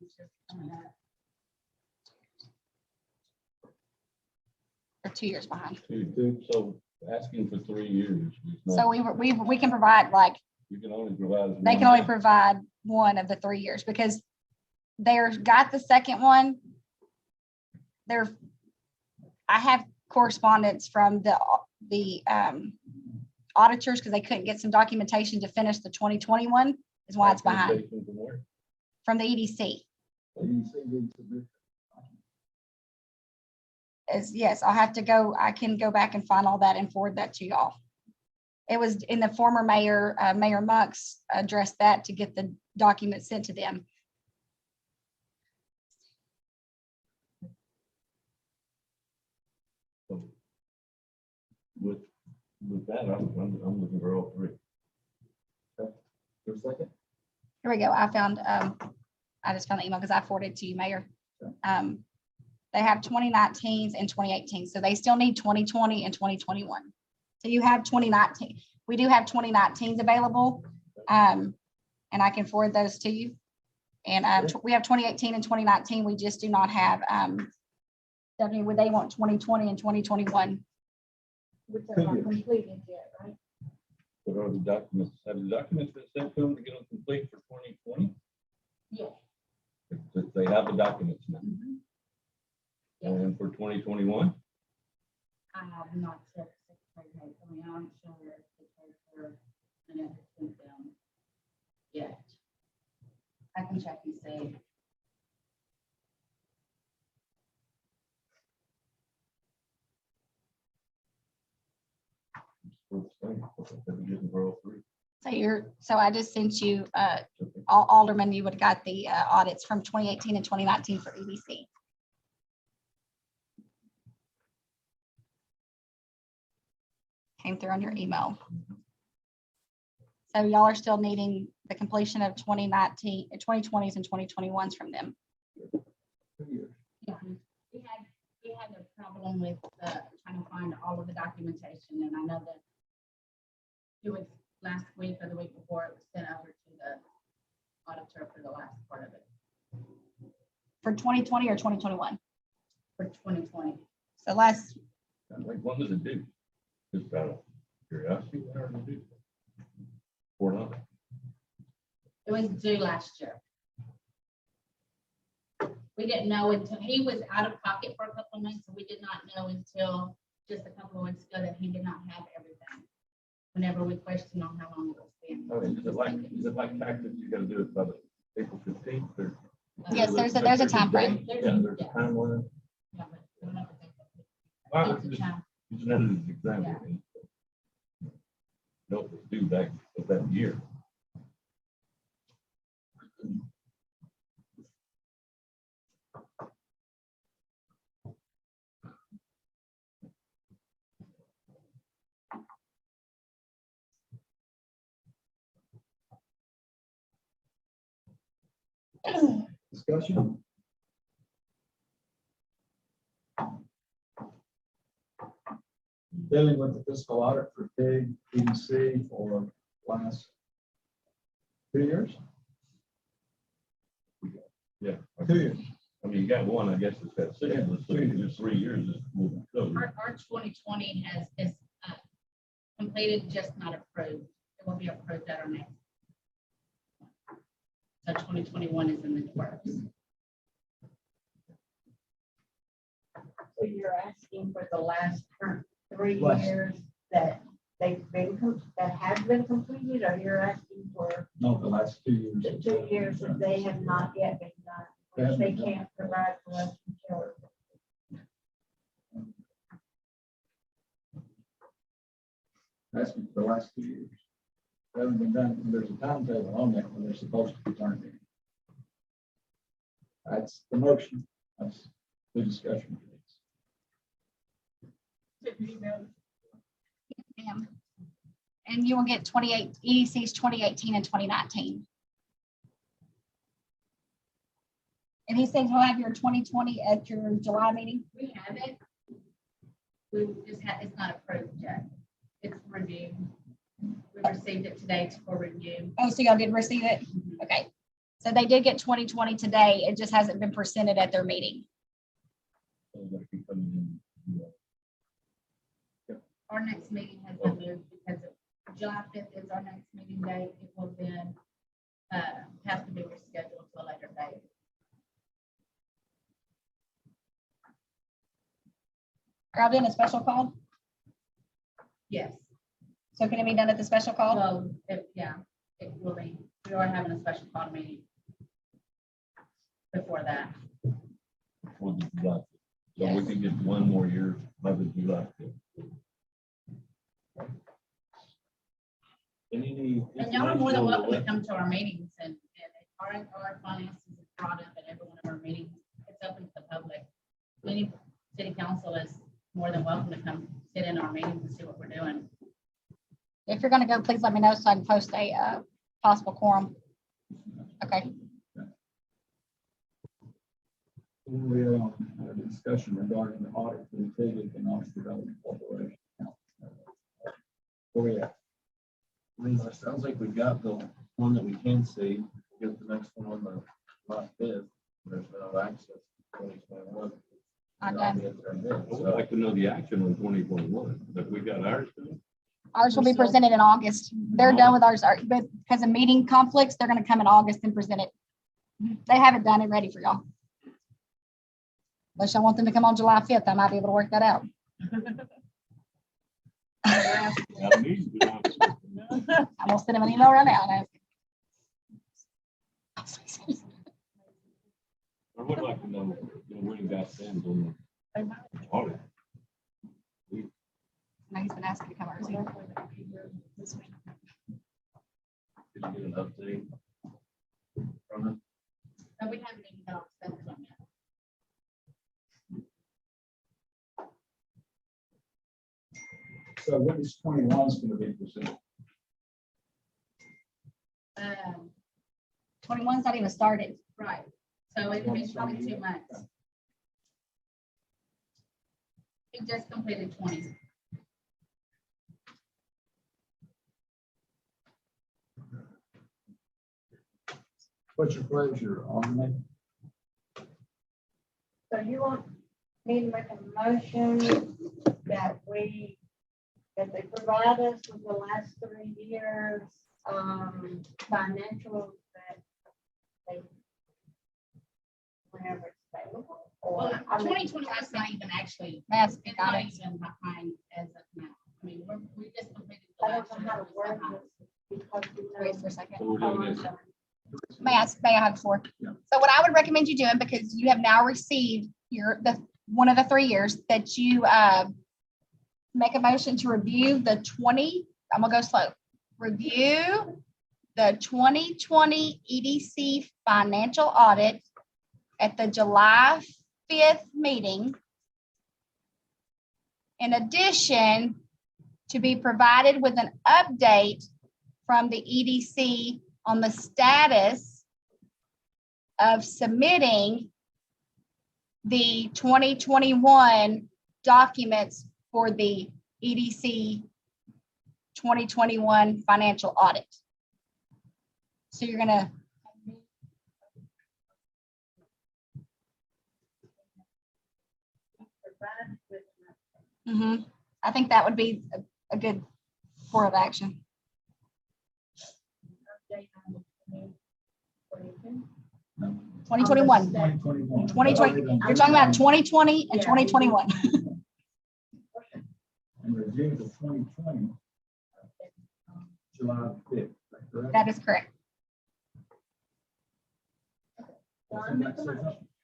It's just coming up. Or 2 years behind. So asking for 3 years. is not- So we can provide like, You can only provide. they can only provide one of the 3 years because they're got the second one. I have correspondence from the auditors because they couldn't get some documentation to finish the 2021 is why it's behind from the EDC. Yes, I'll have to go, I can go back and find all that and forward that to y'all. It was in the former mayor, Mayor Monks addressed that to get the document sent to them. With that, I'm looking for all 3. For a second? Here we go. I just found the email because I forwarded it to you, Mayor. They have 2019s and 2018, so they still need 2020 and 2021. So you have 2019. We do have 2019s available, and I can forward those to you. And we have 2018 and 2019. We just do not have. Definitely, would they want 2020 and 2021? Which are not completed yet, right? What are the documents? Have the documents been sent to them to get them complete for 2020? Yes. If they have the documents now. Yes. And for 2021? I have not checked Secretary Hayes. I mean, I'm sure the treasurer and it sent them yet. I can check and see. So I just sent you, Alderman, you would have got the audits from 2018 and 2019 for EDC. Came through on your email. So y'all are still needing the completion of 2019, 2020s and 2021s from them. 2 years. Yeah, we had a problem with trying to find all of the documentation, and I know that it was last week or the week before it was sent over to the auditor for the last part of it For 2020 or 2021? for 2020. So last, Like, when does it do? Just out of curiosity, when are they due? Or not? It was due last year. We didn't know until he was out of pocket for a couple of months, so we did not know until just a couple of weeks ago that he did not have everything. Whenever we questioned on how long it was been. I mean, is it like taxes? You gotta do it by the April 15th or? yes, there's a time frame. Yeah, there's a time limit. Yeah, but we'll have to take that. Well, It's a just- time. Just another example. No, it's due back of that year. Discussion? Dealing with the fiscal audit for PIG, EDC for last 2 years? Yeah. 2 years. I mean, you got one, I guess it's got 6, but 3 years is moving. Our 2020 is completed, just not approved. It will be approved at our next. So 2021 is in the works. So you're asking for the last 3 Last. years that they've been, that have been completed, or you're asking for No, the last 2 years. the 2 years that they have not yet been done, They which haven't they been done. can't provide for us until. That's the last 2 years. They haven't been done. There's a timetable on that when they're supposed to be turned in. That's the motion. That's the discussion. Ma'am. And you will get 28 EDCs 2018 and 2019. And he said he'll have your 2020 at your July meeting. We have it. We just have, it's not approved yet. It's reviewed. We received it today for review. Oh, so y'all did receive it? Okay. So they did get 2020 today. It just hasn't been presented at their meeting. So that can come in, you know, Our next meeting has been moved because July 5th is our next meeting date. It will then have to be rescheduled to a later date. Are y'all doing a special call? Yes. So can it be done at the special call? Well, yeah, it will be. We are having a special call meeting before that. for the July. So we can get one more year by the July. Any And y'all are more than information on the welcome to web- come to our meetings and our finances is brought up at every one of our meetings. It's open to the public. Any city council is more than welcome to come sit in our meetings and see what we're doing. If you're gonna go, please let me know so I can post a possible quorum. Okay. We are on a discussion regarding the audit for the City of Economic Development Corporation. Where we at? I mean, it sounds like we've got the one that we can see. We'll get the next one on the July 5th. There's no access to 2021. I'm Not done. being turned in, I would so- like to know the action on 2021, but we got ours done. Ours will be presented in August. They're done with ours, but because of meeting conflicts, they're gonna come in August and present it. They have it done and ready for y'all. Unless y'all want them to come on July 5th, I might be able to work that out. That needs to be done. I'm gonna send them an email right now. and ask. I would like to know, you know, where you guys stand on the audit. No, he's been asking to come over. Did you get an update from it? But we haven't even got our expenses on yet. So when is 21 is going to be presented? 21's not even started. Right. So it'll be probably 2 months. We just completed 20. What's your pleasure, Alderman? So you want me to make a motion that they provide us with the last 3 years, financials that they, whenever it's available, or, Well, I mean, 2021 is not even actually, That's it's got not it. even behind as of now. I mean, we just completed the I last don't know year. how to word this because we Wait know. for a second. So we're doing this. May I have the floor? Yeah. So what I would recommend you doing, because you have now received one of the 3 years, that you make a motion to review I'm gonna go slow. Review the 2020 EDC financial audit at the July 5th meeting. In addition, to be provided with an update from the EDC on the status of submitting the 2021 documents for the EDC 2021 financial audit. So you're gonna, Provide with an I think that would be a good course of action. update on the 2021. 2021. 2020. You're talking about 2020 and 2021. And review the 2020, July 5th. Correct? That is correct.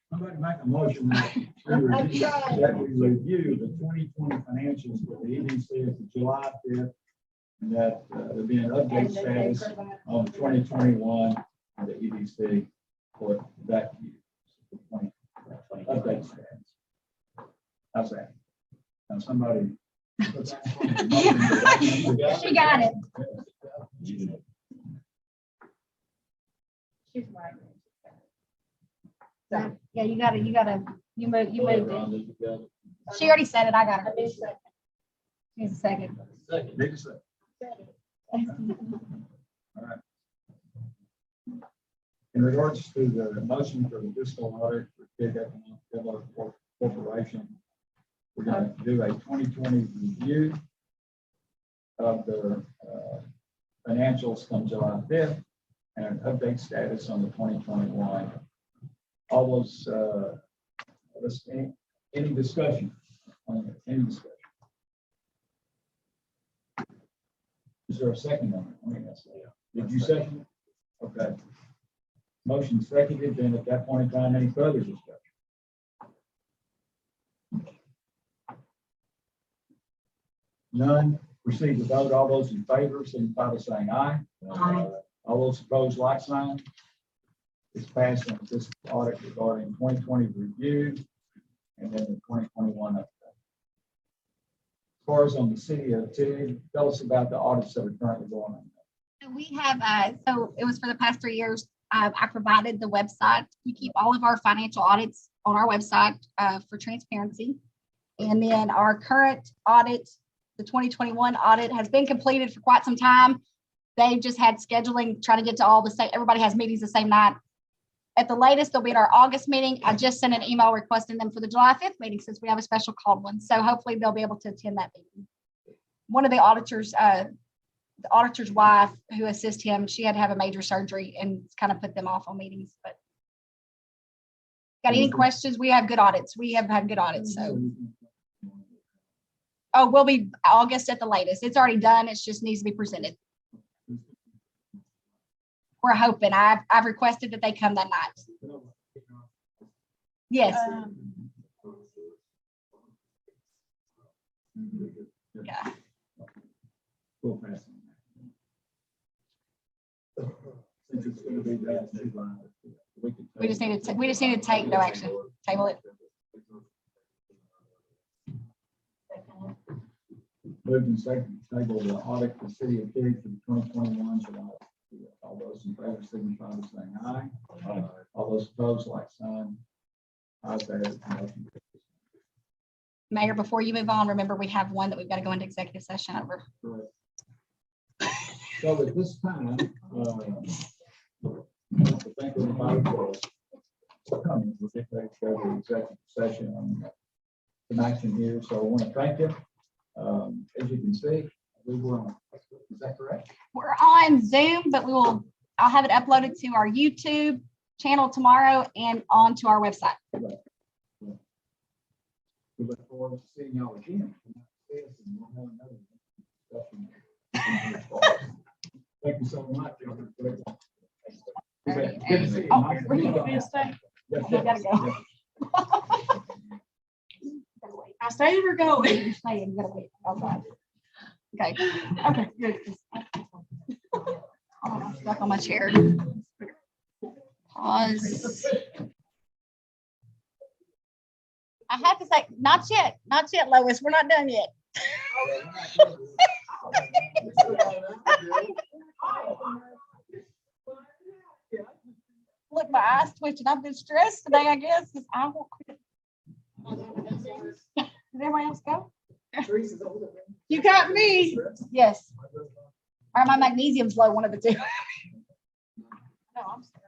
Somebody make a motion that we review the 2020 financials with the EDC at the July 5th, and that there'll be an update status on 2021 and the EDC for that year. Update status. How's that? Now somebody. She got it. She's right. Yeah, you moved it. She already said it. I got her. She's a second. Need a second. All right. In regards to the motion for the fiscal audit for Big Economic Corporation, we're going to do a 2020 review of the financials from July 5th and an update status on the 2021. All those, any discussion on it? Any discussion? Is there a second on it? I mean, did you second it? Okay. Motion seconded, then at that point in time, any further discussion? None. Proceed to vote. All those in favor, signify by saying aye. Aye. All those opposed, like sign. It's passed on this audit regarding 2020 review and then the 2021 update. As far as on the city of Tig, tell us about the audits that are currently going on. So we have, so it was for the past 3 years. I provided the website. We keep all of our financial audits on our website for transparency. And then our current audit, the 2021 audit, has been completed for quite some time. They've just had scheduling, trying to get to all the same, everybody has meetings the same night. At the latest, they'll be at our August meeting. I just sent an email requesting them for the July 5th meeting since we have a special called one. So hopefully they'll be able to attend that meeting. One of the auditor's wife who assists him, she had to have a major surgery and it's kind of put them off on meetings. But got any questions? We have good audits. We have had good audits. So, oh, we'll be August at the latest. It's already done. It just needs to be presented. We're hoping. I've requested that they come that night. Yes. Yeah. We'll pass on that. Since it's going to be that July, We just need to take no action. Table it. Moved and second, table the audit for the city of Tig for the 2021 July. All those in favor signify by saying aye. Aye. All those opposed, like sign. Ayes have it. Motion carries. Mayor, before you move on, remember we have one that we've got to go into executive session over. Correct. So at this time, I want to thank everybody for coming. We'll get back to the executive session on some action here. So I want to thank you. As you can see, we were on, is that correct? We're on Zoom, but I'll have it uploaded to our YouTube channel tomorrow and onto our website. Right. We look forward to seeing y'all again. Thank you so much. Good to see you. Nice to meet you. Yes, You gotta go. I stayed or going. You're staying, you gotta wait outside. Okay. Okay, good. Oh, I'm stuck on my chair. Pause. I have to say, not yet, Lois. We're not done yet. Look, my eyes twitching. I've been stressed today, I guess, because I won't quit. Did everybody else go? You got me. Yes. Or my magnesium's low, one of the two. No, I'm sorry.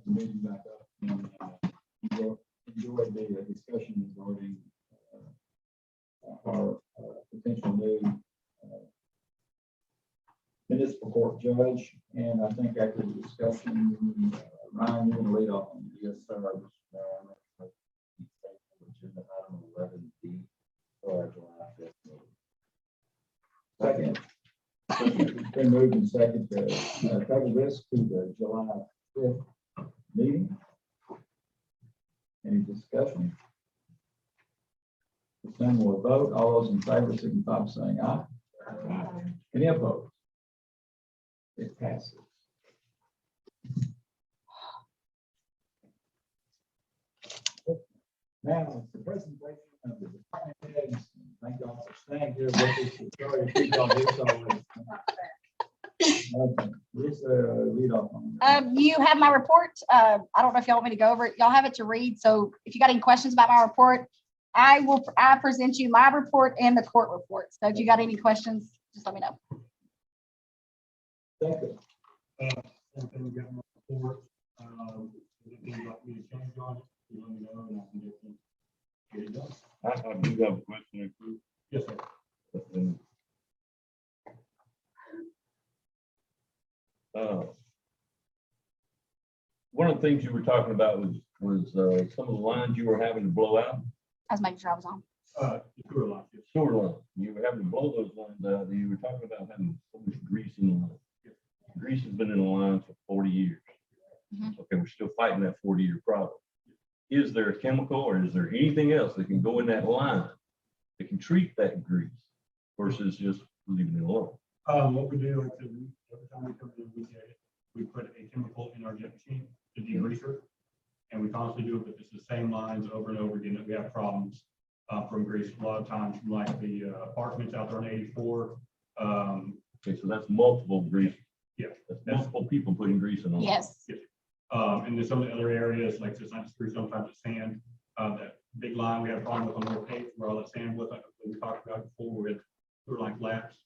Meeting back up and enjoy the discussion regarding our potential new municipal court judge, and I think after the discussion, Ryan, you want to lead off on this? Yes, sir. Mr. Mayor, I'm gonna put agenda item 11B for our July 5th meeting. Second. It's been moved and second to table this to the July 5th meeting. Any discussion? If none, we'll vote. All those in favor signify by saying aye. Any opposed? It passes. Now, the presentation of the department heads. Thank y'all for staying here with us. Sorry to keep y'all here so late. Okay, Lisa, lead off on that. You have my report. I don't know if y'all want me to go over it. Y'all have it to read. So if you got any questions about my report, I present you my report and the court report. So if you got any questions, just let me know. Thank you. Anything we got in my report, anything you'd like me to change on it, you let me know and I can get it done. I do have a question. Yes, sir. And, one of the things you were talking about was some of the lines you were having to blow out. I was making sure I was on. The sewer line, yes. Sewer line. You were having to blow those lines out. And you were talking about having so much grease in the line. Grease has been in the line for 40 years. Mhm. Okay, we're still fighting that 40-year problem. Is there a chemical or is there anything else that can go in that line that can treat that grease versus just leaving it alone? What we do, like I said, every time we come in, we get it. We put a chemical in our jet machine, the degreaser, and we constantly do it, but it's the same lines over and over again that we have problems from grease. A lot of times, from like the apartments out there on 84. Okay, so that's multiple grease. Yeah. That's multiple people putting grease in them. Yes. And then some of the other areas, like it's not screw, sometimes it's sand. That big line we have a problem with on North 8th, where all that sand was, like we talked about before, with like laps.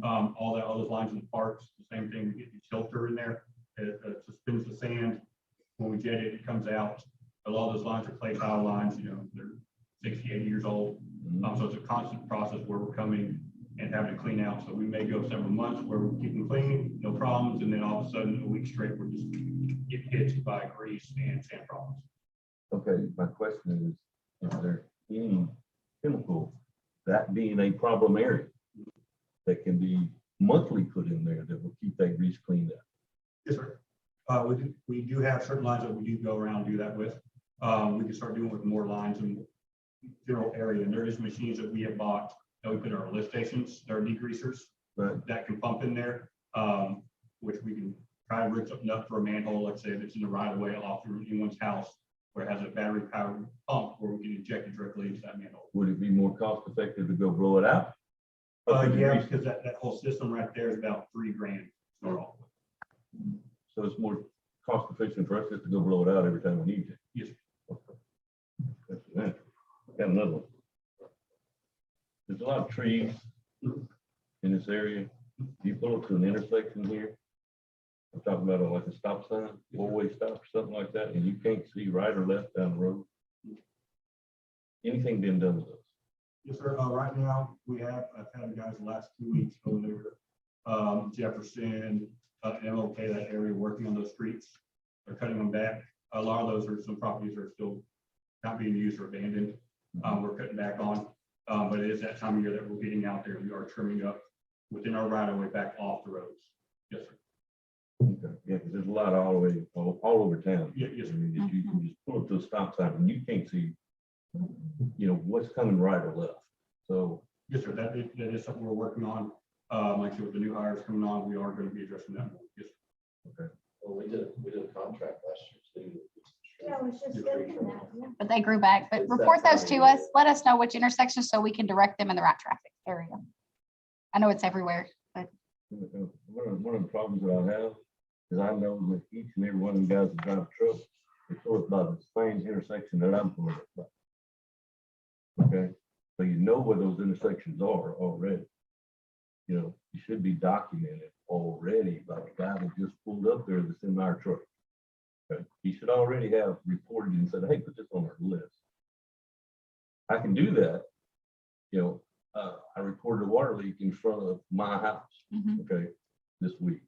All that, all those lines in the parks, the same thing. We get the filter in there. It suspends the sand. When we jet it, it comes out. A lot of those lines are clay tile lines. You know, they're 60, 80 years old. So it's a constant process where we're coming and having to clean out. So we may go several months where we're keeping clean, no problems, and then all of a sudden, a week straight, we're just getting hit by grease and sand problems. Okay, my question is there any chemical, that being a problem area, that can be monthly put in there that will keep that grease cleaned up? Yes, sir. We do have certain lines that we do go around and do that with. We can start doing with more lines in general area. And there is machines that we have bought that we put in our lift stations. There are degreasers that can pump in there, which we can try to rig something up for a manhole. Let's say if it's in the right of way off through anyone's house where it has a battery powered pump where we can inject it directly into that manhole. Would it be more cost effective to go blow it out? Yeah, because that whole system right there is about $3,000 to start off with. So it's more cost efficient for us just to go blow it out every time we need to. Yes. Okay. That's that. Got another one. There's a lot of trees in this area. You pull up to an intersection here. I'm talking about like a stop sign, four-way stop or something like that, and you can't see right or left down the road. Anything been done with those? Yes, sir. Right now, I've had guys the last 2 weeks over there, Jefferson, MLK, that area, working on those streets. They're cutting them back. A lot of those are some properties that are still not being used or abandoned. We're cutting back on, but it is that time of year that we're getting out there. We are trimming up within our right of way back off the roads. Yes, sir. Okay, yeah, because there's a lot all the way, all over town. Yeah, yes, I sir. mean, you can just pull up to a stop sign and you can't see, you know, what's coming right or left. So. Yes, sir. That is something we're working on. Like I said, with the new hires coming on, we are going to be addressing that more. Yes, sir. Okay. Well, we did a contract last year too. Yeah, I was just thinking that, yeah. But they grew back. But It's that report those time to of us. year. Let us know which intersections so we can direct them in the right traffic area. I know it's everywhere, but One of the problems that I have is I know that each and every one of the guys that drive trucks, they sort of by the same intersection that I'm pulling up. Okay, so you know where those intersections are already. You know, you should be documented already by the guy that just pulled up there that's in our truck. Okay, he should already have reported and said, hey, put this on our list. I can do that. You know, I reported a water leak in front of my house. Mhm. Okay, this week.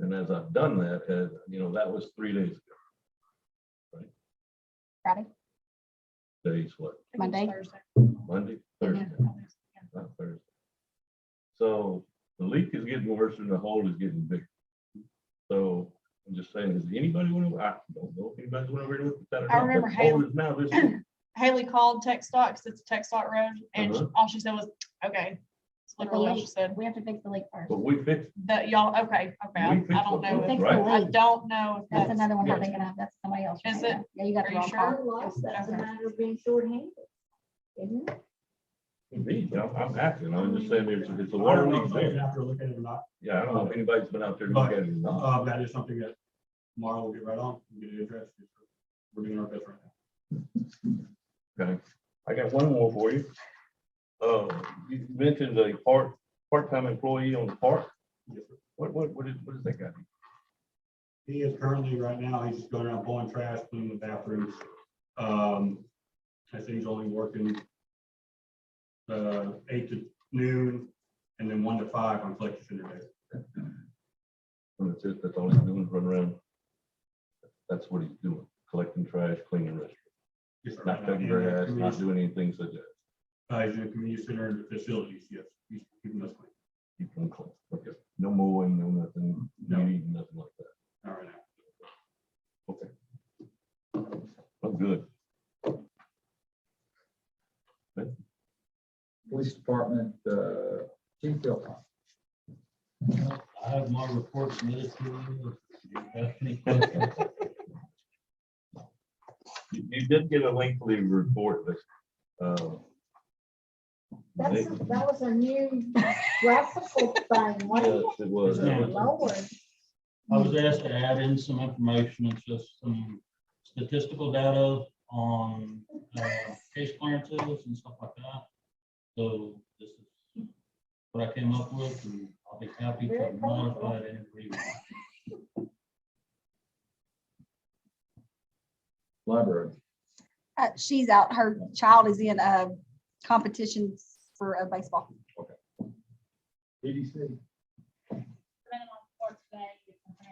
And as I've done that, that was 3 days ago. Friday, Days, what, Monday. Monday, Thursday, not Thursday. So the leak is getting worse and the hole is getting bigger. So I'm just saying, does anybody want to, I don't know if anybody's went over to look at that or I not, remember but the hole is now this big. Haley called Tech Dot because it's a Tech Dot road, and Uh-huh. all she said was, okay. That's literally all she said. We have to fix the leak first. But we fixed, That y'all, okay, We I fixed don't the know. leak, if- Fix the right? I leak. don't know if That's that's, another one yes. I'm thinking of. That's somebody else. Is right it? there. Yeah, you got Are the you wrong sure? call. That's a Okay. matter of being short-handed. Isn't it? indeed, I'm asking, I'm just saying, it's a water leak there. After looking at it or not, Yeah, I don't know if anybody's been out there to look at it or not. that is something that tomorrow we'll get right on, get it addressed. We're doing our best right now. Okay, I got one more for you. You mentioned a part-time employee on the park. Yes, sir. What is that guy? He is currently, right now, he's just going around pulling trash, cleaning the bathrooms. I think he's only working 8 to noon and then 1 to 5 on collection center day. And that's it, that's all he's doing, run around. That's what he's doing, collecting trash, cleaning restaurants, Yes, sir. not cutting grass, not doing anything such as. He's in the community center and facilities, yes, he's keeping us clean. Keep them clean. Okay, no mowing, no nothing, No. weeding, nothing like that. All right now. Okay. Oh, good. Police Department, Chief Philpott. I have my report submitted to you. If you have any questions. You did get a lengthy report, but, That was a new graphical thing, wasn't yes, it was. it? Lord. I was asked to add in some information, it's just some statistical data on case clearances and stuff like that. So this is what I came up with, and I'll be happy to modify it and agree. Library. She's out. Her child is in competitions for baseball. EDC. Been on court today,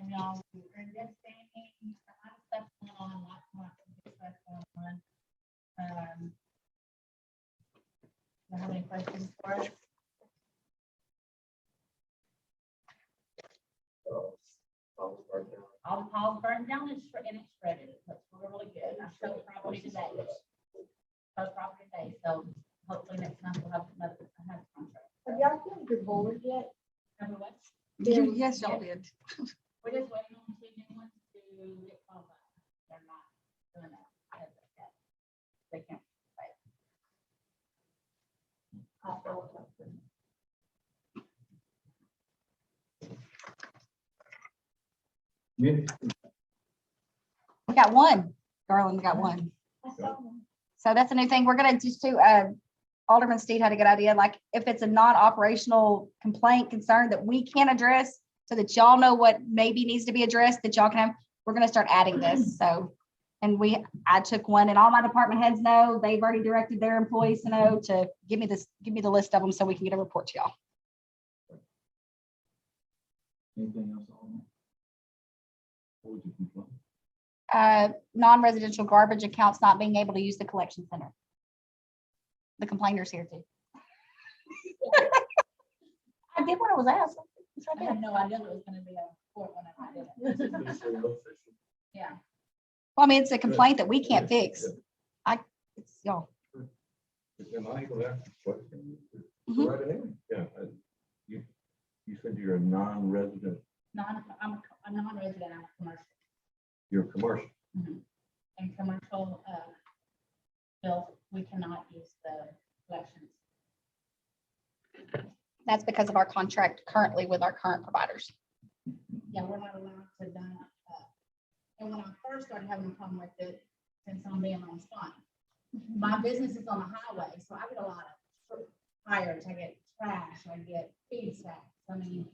and y'all, we're in good standing, a lot of stuff going on, lots of stuff going on. Do you have any questions for us? All the piles burned down and it's shredded. It looks really good. I showed property today. Showed property today, so hopefully next month we'll have another contract. Have y'all filled your board yet? Remember what? Yes, y'all did. We're just waiting on two new ones to get qualified. They're not doing that as of yet. They can't. Community. We got one. Garland, we got one. I saw them. So that's a new thing. We're gonna just do, Alderman Steed had a good idea, like if it's a non-operational complaint, concern that we can address, so that y'all know what maybe needs to be addressed, that y'all can have, we're gonna start adding this, so. And I took one, and all my department heads know, they've already directed their employees to know to give me the list of them so we can get a report to y'all. Anything else on What would you complain? Non-residential garbage accounts not being able to use the collection center. The complainer's here too. I did what I was asked. It's right I there. had no idea there was gonna be a court when I did it. Yeah. Well, I mean, it's a complaint that we can't fix. It's y'all. Am I able to ask a question? Mhm. Right ahead. Yeah, you said you're a non-resident, I'm a non-resident, I'm a commercial. you're commercial. And commercial, bills, we cannot use the collections. That's because of our contract currently with our current providers. Yeah, we're not allowed to done, and when I first started having a problem with it, since I'm being on spot, my business is on the highway, so I get a lot of tires, I get trash, I get feed stacks, I mean,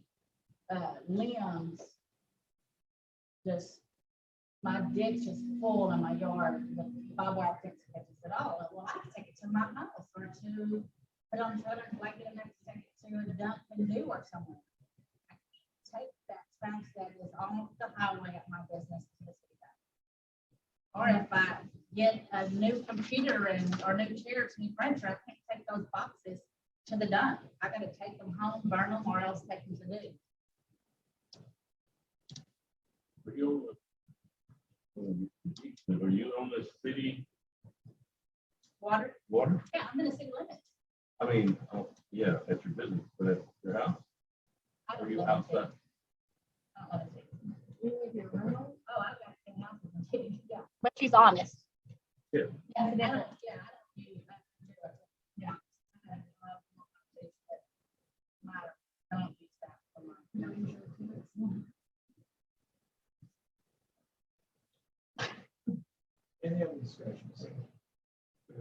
limbs. Just, my ditch is full in my yard with barbed wire fence catches it all. Well, I can take it to my house or to put on a trailer and collect it and then take it to a dump and do work somewhere. I can't on the highway at my business to the city. Or if I get a new computer or new chairs, new furniture, I can't take those boxes to the dump. I gotta take them home, burn them, or else take them to do. Are you on the city Water, water? yeah, I'm in the city limits. I mean, yeah, at your business, but at your house, I are don't you live in the city. outside? I don't live in the city. Oh, I've got 10 houses in the city, yeah. But she's honest. Yeah. Yeah, I don't use that. Yeah. I don't use that for my. Any other discussions? I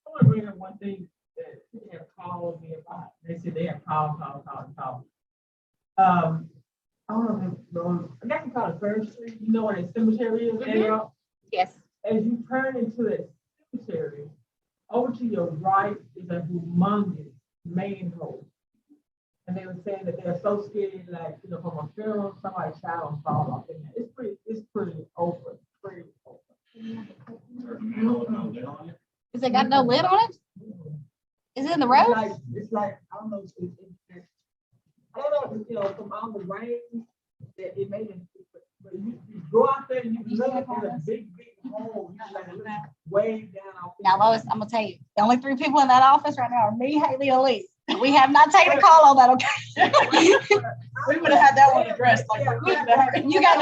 want to bring up one thing that they have called me about. They said they have called. I don't know, I guess you call it First Street, you know where the cemetery is there? Yes. As you turn into that cemetery, over to your right is a humongous manhole. And they were saying that they're so scared, like, you know, from a funeral, somebody's child will fall off in there. It's pretty open, Is it got no lid on it? Is it in the It's road? like, I don't know, I don't know, you know, from all the rain that it made it, but you go out there and you look at a big hole, you like look way down off. Now, Lois, I'm gonna tell you, the only three people in that office right now are me, Haley, and Elise. We have not taken a call on that, okay? We would have had that one addressed, like, we're looking at her. You got,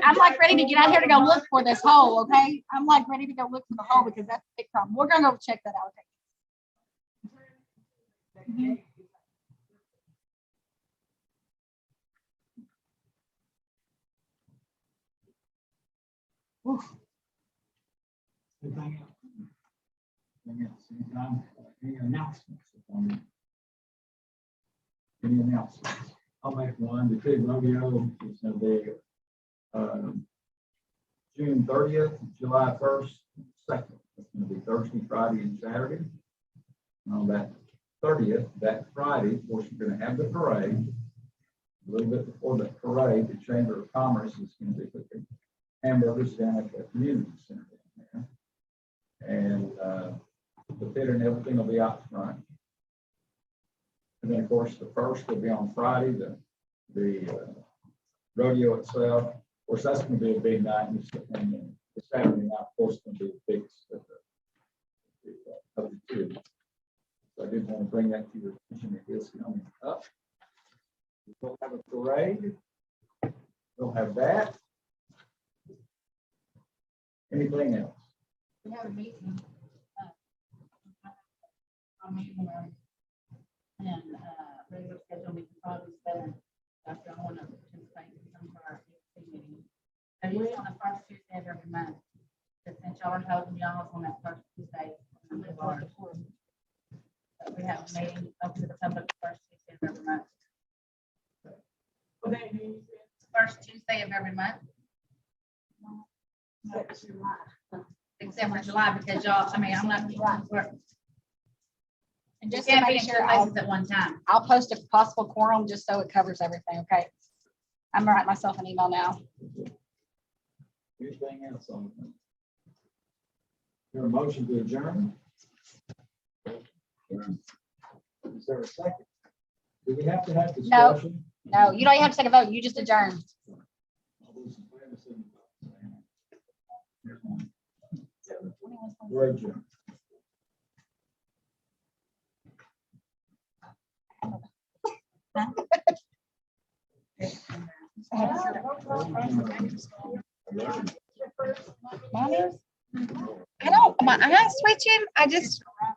I'm like ready to get out here to go look for this hole, okay? I'm like ready to go look for the hole because that's a big problem. We're gonna go check that out, okay? Oof. Anything else? Anything else? Any announcements? Any announcements? I'll make one. The Pig Rodeo is going to be June 30th, July 1st, 2nd. It's going to be Thursday, Friday, and Saturday. And on that 30th, that Friday, of course, you're going to have the parade. A little bit before the parade, the Chamber of Commerce is going to be cooking hamburgers down at the community center down there. And the theater and everything will be out front. And then, of course, the first will be on Friday, the rodeo itself. Of course, that's going to be a big night. And the Saturday night, of course, is going to be the biggest of the two. So I did want to bring that to your attention. It is coming up. We'll have a parade. We'll have that. Anything else? We have a meeting. And regular schedule meeting probably spend after I want to participate in some of our meeting. And we're on the first Tuesday of every month. Since y'all are helping y'all on that first Tuesday. We have a meeting open to the public first Tuesday of every month. First Tuesday of every month. Except for July, because y'all, I mean, I'm not. And just You to can't be make in sure, two places at one time. I'll post a possible quorum just so it covers everything, okay? I'm gonna write myself an email now. Anything else on that? Your motion to adjourn? Is there a second? Do we have to have No. discussion? No, you don't even have to take a vote. You just adjourn. All those in favor, signify by saying aye. We're adjourned. Mine is? I don't, my eyes switching. I just